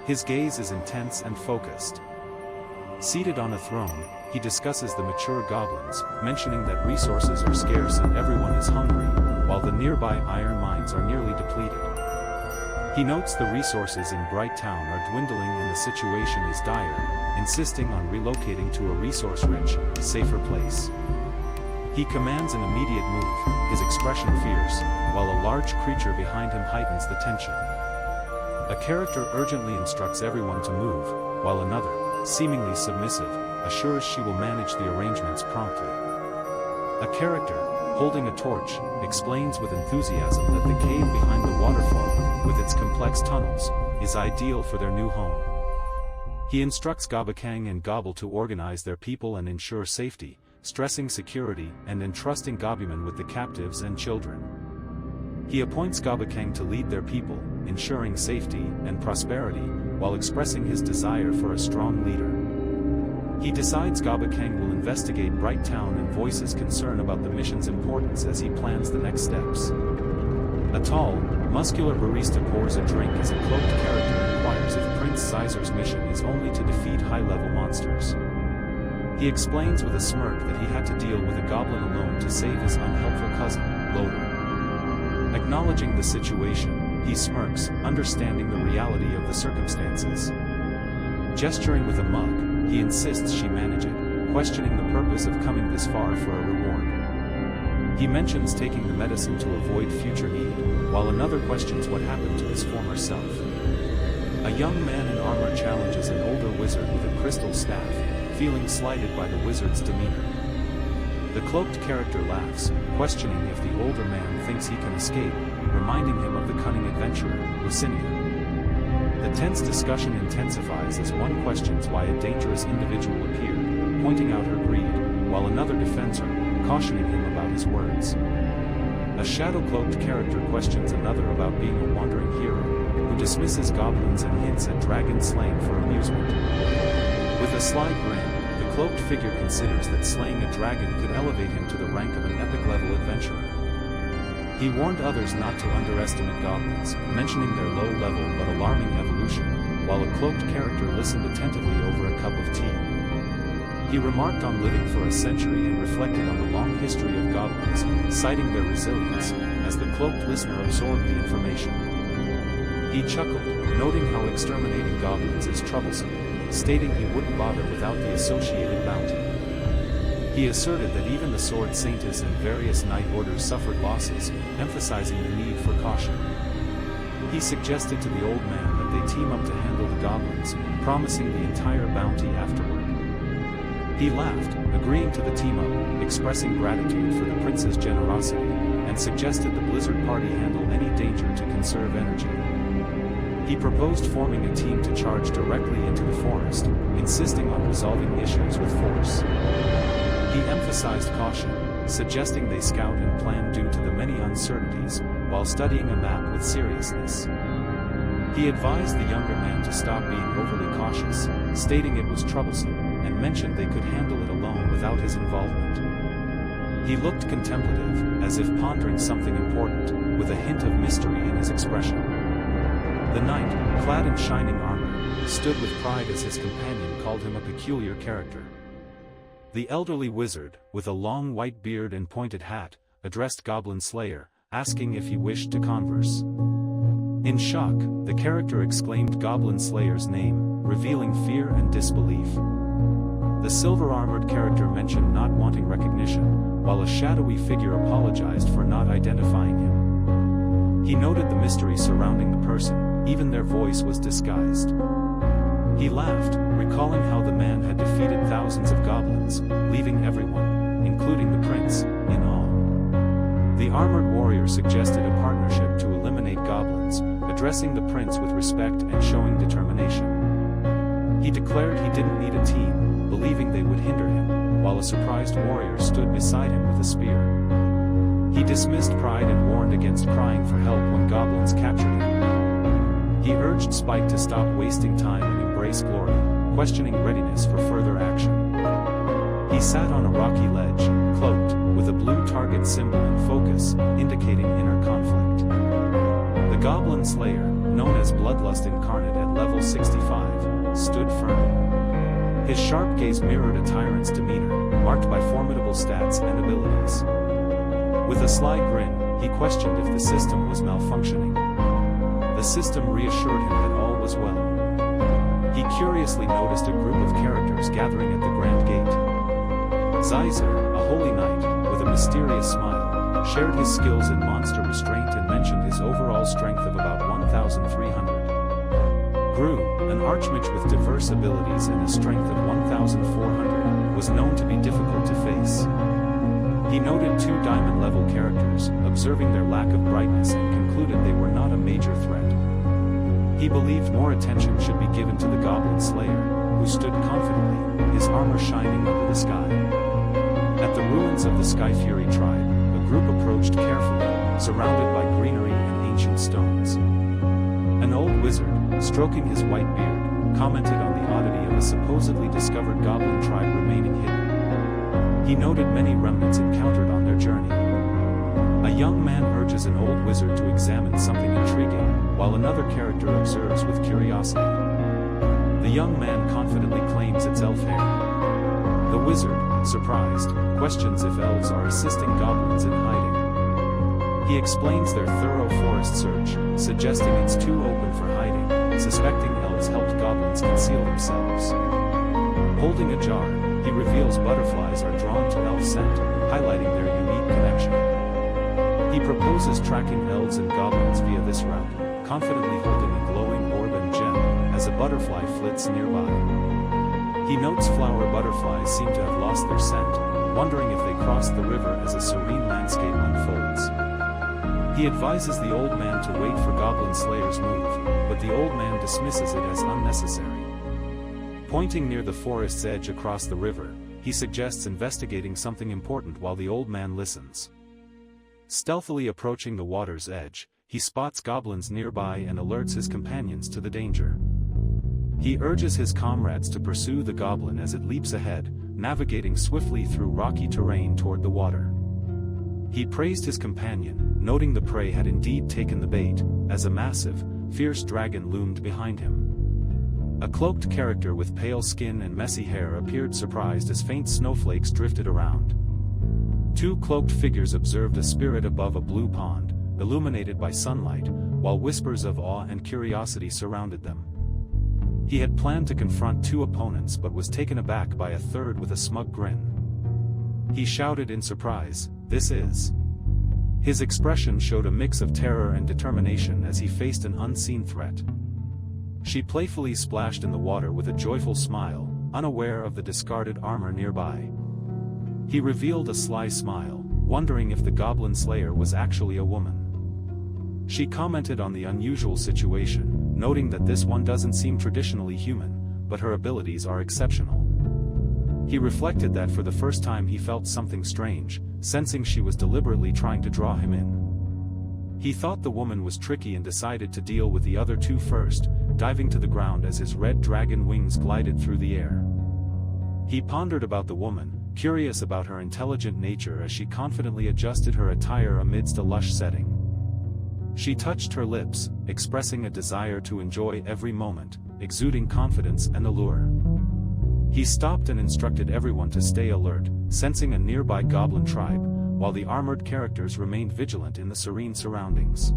His gaze is intense and focused. Seated on a throne, he discusses the mature goblins, mentioning that resources are scarce and everyone is hungry, while the nearby iron mines are nearly depleted. He notes the resources in Bright Town are dwindling and the situation is dire, insisting on relocating to a resource-rich, safer place. He commands an immediate move, his expression fierce, while a large creature behind him heightens the tension. A character urgently instructs everyone to move, while another, seemingly submissive, assures she will manage the arrangements promptly. A character, holding a torch, explains with enthusiasm that the cave behind the waterfall, with its complex tunnels, is ideal for their new home. He instructs Gobakang and Gobble to organize their people and ensure safety, stressing security and entrusting Gobuman with the captives and children. He appoints Gobakang to lead their people, ensuring safety and prosperity, while expressing his desire for a strong leader. He decides Gobakang will investigate Bright Town and voices concern about the mission's importance as he plans the next steps. A tall, muscular barista pours a drink as a cloaked character inquires if Prince Sizer's mission is only to defeat high-level monsters. He explains with a smirk that he had to deal with a goblin alone to save his unhelpful cousin, Loader. Acknowledging the situation, he smirks, understanding the reality of the circumstances. Gesturing with a mug, he insists she manage it, questioning the purpose of coming this far for a reward. He mentions taking the medicine to avoid future need, while another questions what happened to his former self. A young man in armor challenges an older wizard with a crystal staff, feeling slighted by the wizard's demeanor. The cloaked character laughs, questioning if the older man thinks he can escape, reminding him of the cunning adventurer, Lucinia. The tense discussion intensifies as one questions why a dangerous individual appeared, pointing out her greed, while another defends her, cautioning him about his words. A shadow-cloaked character questions another about being a wandering hero, who dismisses goblins and hints at dragon slaying for amusement. With a sly grin, the cloaked figure considers that slaying a dragon could elevate him to the rank of an epic-level adventurer. He warned others not to underestimate goblins, mentioning their low-level but alarming evolution, while a cloaked character listened attentively over a cup of tea. He remarked on living for a century and reflected on the long history of goblins, citing their resilience, as the cloaked listener absorbed the information. He chuckled, noting how exterminating goblins is troublesome, stating he wouldn't bother without the associated bounty. He asserted that even the Sword Saintess and various Knight Orders suffered losses, emphasizing the need for caution. He suggested to the old man that they team up to handle the goblins, promising the entire bounty afterward. He laughed, agreeing to the team-up, expressing gratitude for the prince's generosity, and suggested the Blizzard Party handle any danger to conserve energy. He proposed forming a team to charge directly into the forest, insisting on resolving issues with force. He emphasized caution, suggesting they scout and plan due to the many uncertainties, while studying a map with seriousness. He advised the younger man to stop being overly cautious, stating it was troublesome, and mentioned they could handle it alone without his involvement. He looked contemplative, as if pondering something important, with a hint of mystery in his expression. The knight, clad in shining armor, stood with pride as his companion called him a peculiar character. The elderly wizard, with a long white beard and pointed hat, addressed Goblin Slayer, asking if he wished to converse. In shock, the character exclaimed Goblin Slayer's name, revealing fear and disbelief. The silver-armored character mentioned not wanting recognition, while a shadowy figure apologized for not identifying him. He noted the mystery surrounding the person, even their voice was disguised. He laughed, recalling how the man had defeated thousands of goblins, leaving everyone, including the prince, in awe. The armored warrior suggested a partnership to eliminate goblins, addressing the prince with respect and showing determination. He declared he didn't need a team, believing they would hinder him, while a surprised warrior stood beside him with a spear. He dismissed pride and warned against crying for help when goblins captured him. He urged Spike to stop wasting time and embrace glory, questioning readiness for further action. He sat on a rocky ledge, cloaked, with a blue target symbol in focus, indicating inner conflict. The Goblin Slayer, known as Bloodlust Incarnate at level 65, stood firm. His sharp gaze mirrored a tyrant's demeanor, marked by formidable stats and abilities. With a sly grin, he questioned if the system was malfunctioning. The system reassured him that all was well. He curiously noticed a group of characters gathering at the Grand Gate. Zeiser, a holy knight, with a mysterious smile, shared his skills in monster restraint and mentioned his overall strength of about 1,300. Gru, an archmage with diverse abilities and a strength of 1,400, was known to be difficult to face. He noted 2 diamond-level characters, observing their lack of brightness and concluded they were not a major threat. He believed more attention should be given to the Goblin Slayer, who stood confidently, his armor shining under the sky. At the ruins of the Sky Fury tribe, a group approached carefully, surrounded by greenery and ancient stones. An old wizard, stroking his white beard, commented on the oddity of a supposedly discovered goblin tribe remaining hidden. He noted many remnants encountered on their journey. A young man urges an old wizard to examine something intriguing, while another character observes with curiosity. The young man confidently claims it's elf hair. The wizard, surprised, questions if elves are assisting goblins in hiding. He explains their thorough forest search, suggesting it's too open for hiding, suspecting elves helped goblins conceal themselves. Holding a jar, he reveals butterflies are drawn to elf scent, highlighting their unique connection. He proposes tracking elves and goblins via this route, confidently holding a glowing orb and gem, as a butterfly flits nearby. He notes flower butterflies seem to have lost their scent, wondering if they crossed the river as a serene landscape unfolds. He advises the old man to wait for Goblin Slayer's move, but the old man dismisses it as unnecessary. Pointing near the forest's edge across the river, he suggests investigating something important while the old man listens. Stealthily approaching the water's edge, he spots goblins nearby and alerts his companions to the danger. He urges his comrades to pursue the goblin as it leaps ahead, navigating swiftly through rocky terrain toward the water. He praised his companion, noting the prey had indeed taken the bait, as a massive, fierce dragon loomed behind him. A cloaked character with pale skin and messy hair appeared surprised as faint snowflakes drifted around. 2 cloaked figures observed a spirit above a blue pond, illuminated by sunlight, while whispers of awe and curiosity surrounded them. He had planned to confront 2 opponents but was taken aback by a third with a smug grin. He shouted in surprise, "This is..." His expression showed a mix of terror and determination as he faced an unseen threat. She playfully splashed in the water with a joyful smile, unaware of the discarded armor nearby. He revealed a sly smile, wondering if the Goblin Slayer was actually a woman. She commented on the unusual situation, noting that this one doesn't seem traditionally human, but her abilities are exceptional. He reflected that for the first time he felt something strange, sensing she was deliberately trying to draw him in. He thought the woman was tricky and decided to deal with the other 2 first, diving to the ground as his red dragon wings glided through the air. He pondered about the woman, curious about her intelligent nature as she confidently adjusted her attire amidst a lush setting. She touched her lips, expressing a desire to enjoy every moment, exuding confidence and allure. He stopped and instructed everyone to stay alert, sensing a nearby goblin tribe, while the armored characters remained vigilant in the serene surroundings.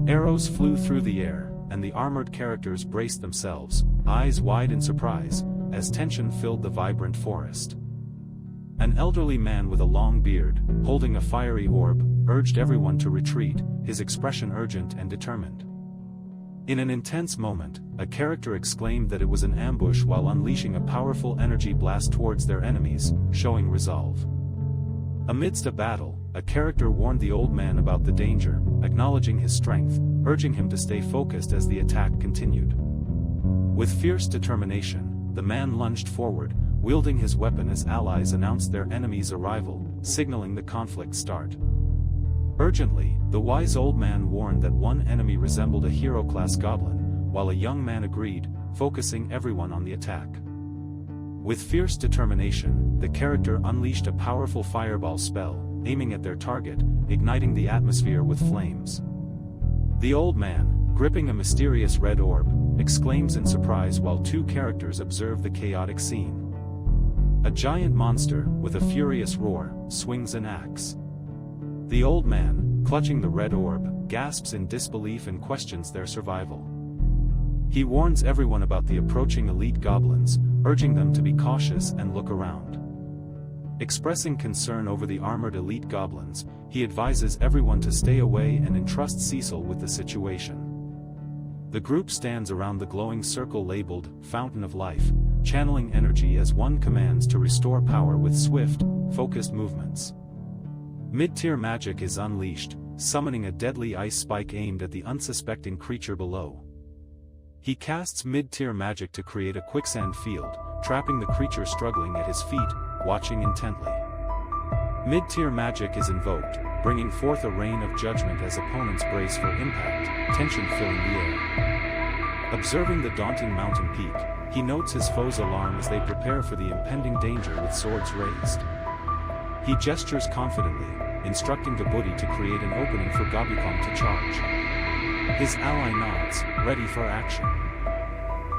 Arrows flew through the air, and the armored characters braced themselves, eyes wide in surprise, as tension filled the vibrant forest. An elderly man with a long beard, holding a fiery orb, urged everyone to retreat, his expression urgent and determined. In an intense moment, a character exclaimed that it was an ambush while unleashing a powerful energy blast towards their enemies, showing resolve. Amidst a battle, a character warned the old man about the danger, acknowledging his strength, urging him to stay focused as the attack continued. With fierce determination, the man lunged forward, wielding his weapon as allies announced their enemy's arrival, signaling the conflict's start. Urgently, the wise old man warned that one enemy resembled a hero-class goblin, while a young man agreed, focusing everyone on the attack. With fierce determination, the character unleashed a powerful fireball spell, aiming at their target, igniting the atmosphere with flames. The old man, gripping a mysterious red orb, exclaims in surprise while 2 characters observe the chaotic scene. A giant monster, with a furious roar, swings an axe. The old man, clutching the red orb, gasps in disbelief and questions their survival. He warns everyone about the approaching elite goblins, urging them to be cautious and look around. Expressing concern over the armored elite goblins, he advises everyone to stay away and entrusts Cecil with the situation. The group stands around the glowing circle labeled Fountain of Life, channeling energy as one commands to restore power with swift, focused movements. Mid-tier magic is unleashed, summoning a deadly ice spike aimed at the unsuspecting creature below. He casts mid-tier magic to create a quicksand field, trapping the creature struggling at his feet, watching intently. Mid-tier magic is invoked, bringing forth a rain of judgment as opponents brace for impact, tension filling the air. Observing the daunting mountain peak, he notes his foes' alarm as they prepare for the impending danger with swords raised. He gestures confidently, instructing Gabudi to create an opening for Gobikong to charge. His ally nods, ready for action.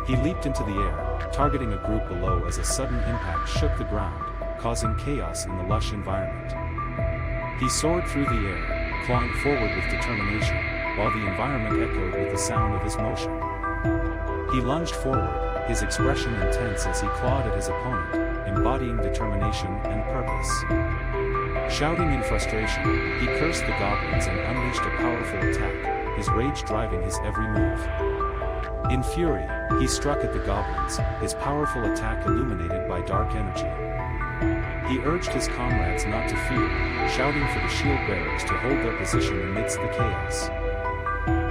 He leaped into the air, targeting a group below as a sudden impact shook the ground, causing chaos in the lush environment. He soared through the air, clawing forward with determination, while the environment echoed with the sound of his motion. He lunged forward, his expression intense as he clawed at his opponent, embodying determination and purpose. Shouting in frustration, he cursed the goblins and unleashed a powerful attack, his rage driving his every move. In fury, he struck at the goblins, his powerful attack illuminated by dark energy. He urged his comrades not to fear, shouting for the shield bearers to hold their position amidst the chaos.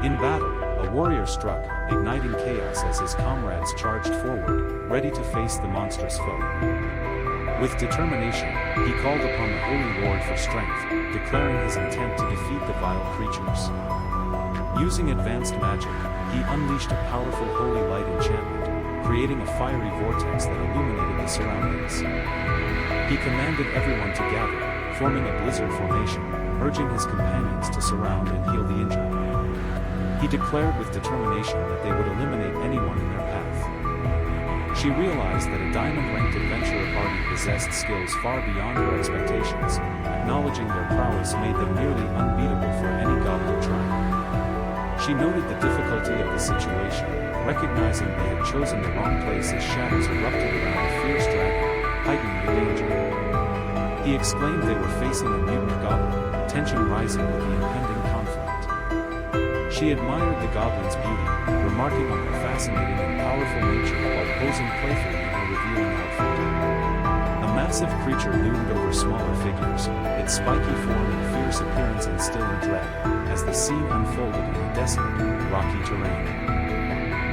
In battle, a warrior struck, igniting chaos as his comrades charged forward, ready to face the monstrous foe. With determination, he called upon the Holy Lord for strength, declaring his intent to defeat the vile creatures. Using advanced magic, he unleashed a powerful holy light enchantment, creating a fiery vortex that illuminated the surroundings. He commanded everyone to gather, forming a blizzard formation, urging his companions to surround and heal the injured. He declared with determination that they would eliminate anyone in their path. She realized that a diamond-ranked adventurer party possessed skills far beyond her expectations, acknowledging their prowess made them nearly unbeatable for any goblin tribe. She noted the difficulty of the situation, recognizing they had chosen the wrong place as shadows erupted around a fierce dragon, heightening the danger. He exclaimed they were facing a mutant goblin, tension rising with the impending conflict. She admired the goblin's beauty, remarking on her fascinating and powerful nature while posing playfully in her revealing outfit. A massive creature loomed over smaller figures, its spiky form and fierce appearance instilling dread, as the scene unfolded in a desolate, rocky terrain.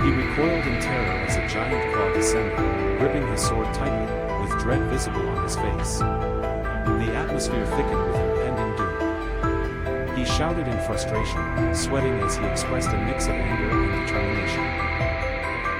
He recoiled in terror as a giant claw descended, gripping his sword tightly, with dread visible on his face. The atmosphere thickened with impending doom. He shouted in frustration, sweating as he expressed a mix of anger and determination.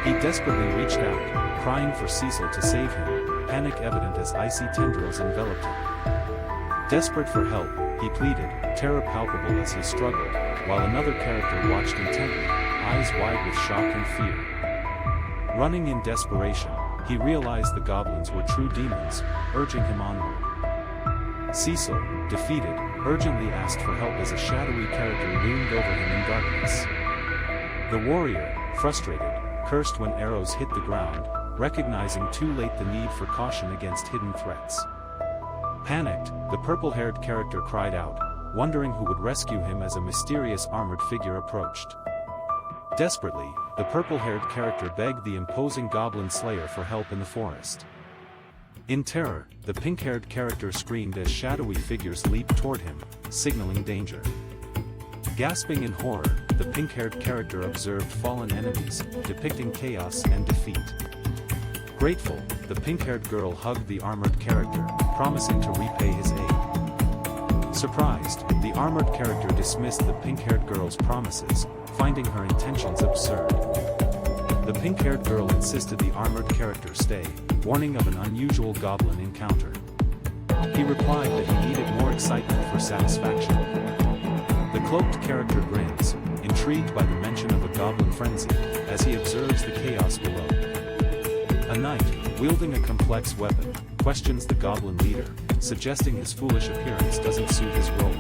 He desperately reached out, crying for Cecil to save him, panic evident as icy tendrils enveloped him. Desperate for help, he pleaded, terror palpable as he struggled, while another character watched intently, eyes wide with shock and fear. Running in desperation, he realized the goblins were true demons, urging him onward. Cecil, defeated, urgently asked for help as a shadowy character loomed over him in darkness. The warrior, frustrated, cursed when arrows hit the ground, recognizing too late the need for caution against hidden threats. Panicked, the purple-haired character cried out, wondering who would rescue him as a mysterious armored figure approached. Desperately, the purple-haired character begged the imposing goblin slayer for help in the forest. In terror, the pink-haired character screamed as shadowy figures leaped toward him, signaling danger. Gasping in horror, the pink-haired character observed fallen enemies, depicting chaos and defeat. Grateful, the pink-haired girl hugged the armored character, promising to repay his aid. Surprised, the armored character dismissed the pink-haired girl's promises, finding her intentions absurd. The pink-haired girl insisted the armored character stay, warning of an unusual goblin encounter. He replied that he needed more excitement for satisfaction. The cloaked character grins, intrigued by the mention of a goblin frenzy, as he observes the chaos below. A knight, wielding a complex weapon, questions the goblin leader, suggesting his foolish appearance doesn't suit his role.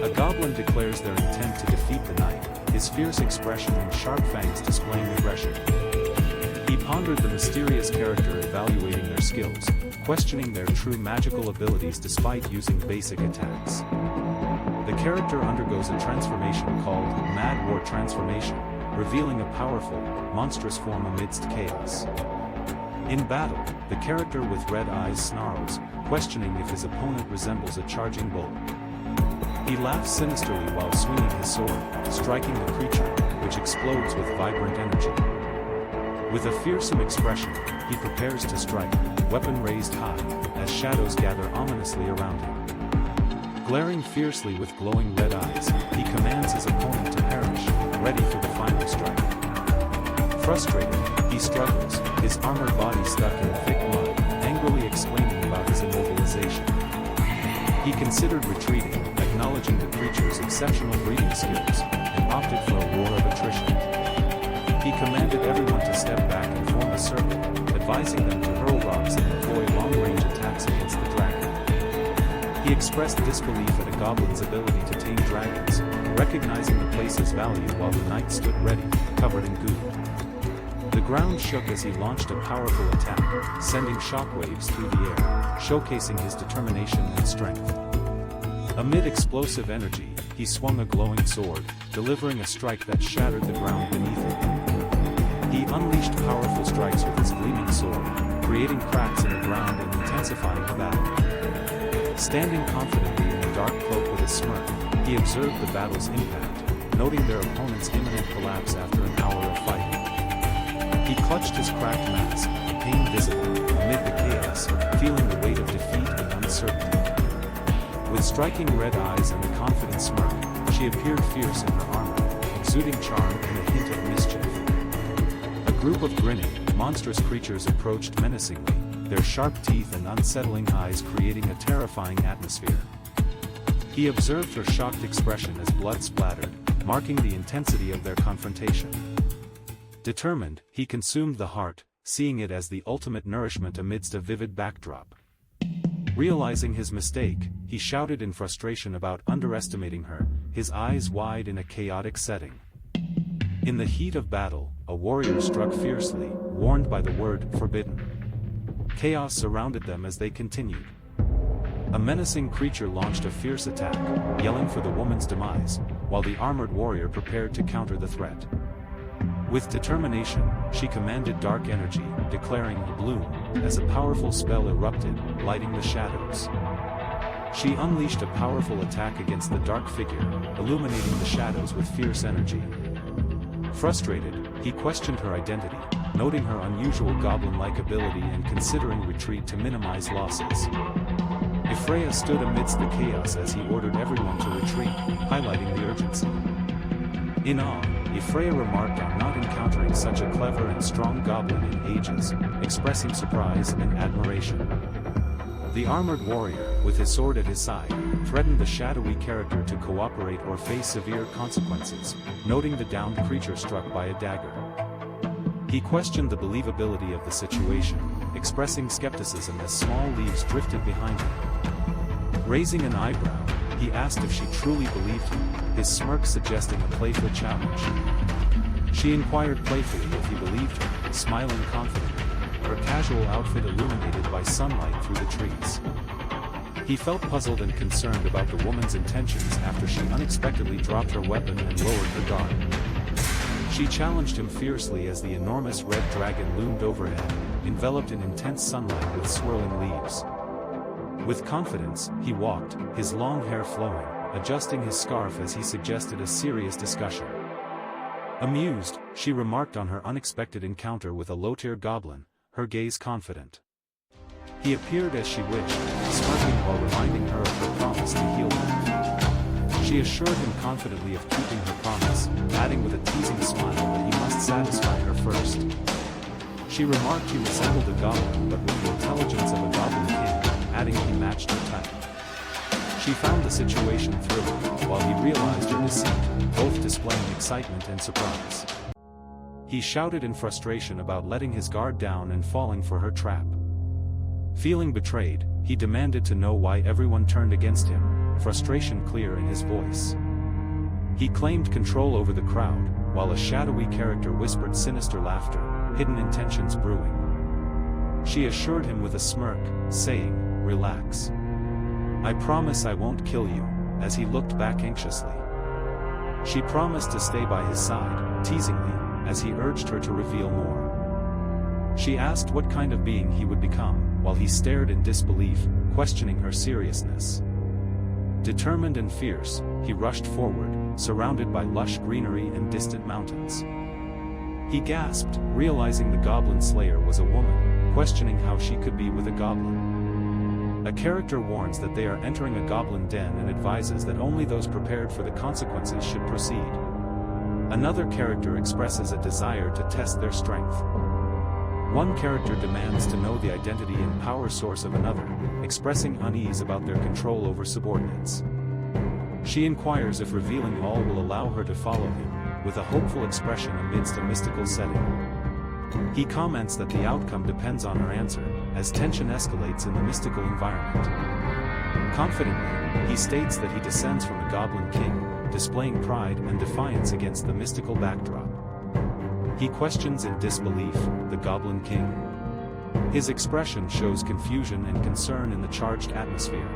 A goblin declares their intent to defeat the knight, his fierce expression and sharp fangs displaying aggression. He pondered the mysterious character evaluating their their skills, questioning their true magical abilities despite using basic attacks. The character undergoes a transformation called Mad War Transformation, revealing a powerful, monstrous form amidst chaos. In battle, the character with red eyes snarls, questioning if his opponent resembles a charging bull. He laughs sinisterly while swinging his sword, striking the creature, which explodes with vibrant energy. With a fearsome expression, he prepares to strike, weapon raised high, as shadows gather ominously around him. Glaring fiercely with glowing red eyes, he commands his opponent to perish, ready for the final strike. Frustrated, he struggles, his armored body stuck in thick mud, angrily exclaiming about his immobilization. He considered retreating, acknowledging the creature's exceptional breathing skills, and opted for a war of attrition. He commanded everyone to step back and form a circle, advising them to hurl rocks and employ long-range attacks against the dragon. He expressed disbelief at a goblin's ability to tame dragons, recognizing the place's value while the knight stood ready, covered in goo. The ground shook as he launched a powerful attack, sending shockwaves through the air, showcasing his determination and strength. Amid explosive energy, he swung a glowing sword, delivering a strike that shattered the ground beneath him. He unleashed powerful strikes with his gleaming sword, creating cracks in the ground and intensifying the battle. Standing confidently in the dark cloak with a smirk, he observed the battle's impact, noting their opponent's imminent collapse after an hour of fighting. He clutched his cracked mask, pain visible, amid the chaos, feeling the weight of defeat and uncertainty. With striking red eyes and a confident smirk, she appeared fierce in her armor, exuding charm and a hint of mischief. A group of grinning, monstrous creatures approached menacingly, their sharp teeth and unsettling eyes creating a terrifying atmosphere. He observed her shocked expression as blood splattered, marking the intensity of their confrontation. Determined, he consumed the heart, seeing it as the ultimate nourishment amidst a vivid backdrop. Realizing his mistake, he shouted in frustration about underestimating her, his eyes wide in a chaotic setting. In the heat of battle, a warrior struck fiercely, warned by the word forbidden. Chaos surrounded them as they continued. A menacing creature launched a fierce attack, yelling for the woman's demise, while the armored warrior prepared to counter the threat. With determination, she commanded dark energy, declaring bloom, as a powerful spell erupted, lighting the shadows. She unleashed a powerful attack against the dark figure, illuminating the shadows with fierce energy. Frustrated, he questioned her identity, noting her unusual goblin-like ability and considering retreat to minimize losses. Freya stood amidst the chaos as he ordered everyone to retreat, highlighting the urgency. In awe, Freya remarked on not encountering such a clever and strong goblin in ages, expressing surprise and admiration. The armored warrior, with his sword at his side, threatened the shadowy character to cooperate or face severe consequences, noting the downed creature struck by a dagger. He questioned the believability of the situation, expressing skepticism as small leaves drifted behind him. Raising an eyebrow, he asked if she truly believed him, his smirk suggesting a playful challenge. She inquired playfully if he believed her, smiling confidently, her casual outfit illuminated by sunlight through the trees. He felt puzzled and concerned about the woman's intentions after she unexpectedly dropped her weapon and lowered her guard. She challenged him fiercely as the enormous red dragon loomed overhead, enveloped in intense sunlight with swirling leaves. With confidence, he walked, his long hair flowing, adjusting his scarf as he suggested a serious discussion. Amused, she remarked on her unexpected encounter with a low-tier goblin, her gaze confident. He appeared as she wished, smirking while reminding her of her promise to heal her. She assured him confidently of keeping her promise, adding with a teasing smile that he must satisfy her first. She remarked he resembled a goblin but with the intelligence of a goblin king, adding he matched her type. She found the situation thrilling, while he realized her deceit, both displaying excitement and surprise. He shouted in frustration about letting his guard down and falling for her trap. Feeling betrayed, he demanded to know why everyone turned against him, frustration clear in his voice. He claimed control over the crowd, while a shadowy character whispered sinister laughter, hidden intentions brewing. She assured him with a smirk, saying, "Relax. I promise I won't kill you," as he looked back anxiously. She promised to stay by his side, teasingly, as he urged her to reveal more. She asked what kind of being he would become, while he stared in disbelief, questioning her seriousness. Determined and fierce, he rushed forward, surrounded by lush greenery and distant mountains. He gasped, realizing the goblin slayer was a woman, questioning how she could be with a goblin. A character warns that they are entering a goblin den and advises that only those prepared for the consequences should proceed. Another character expresses a desire to test their strength. One character demands to know the identity and power source of another, expressing unease about their control over subordinates. She inquires if revealing all will allow her to follow him, with a hopeful expression amidst a mystical setting. He comments that the outcome depends on her answer, as tension escalates in the mystical environment. Confidently, he states that he descends from the Goblin King, displaying pride and defiance against the mystical backdrop. He questions in disbelief, the Goblin King? His expression shows confusion and concern in the charged atmosphere,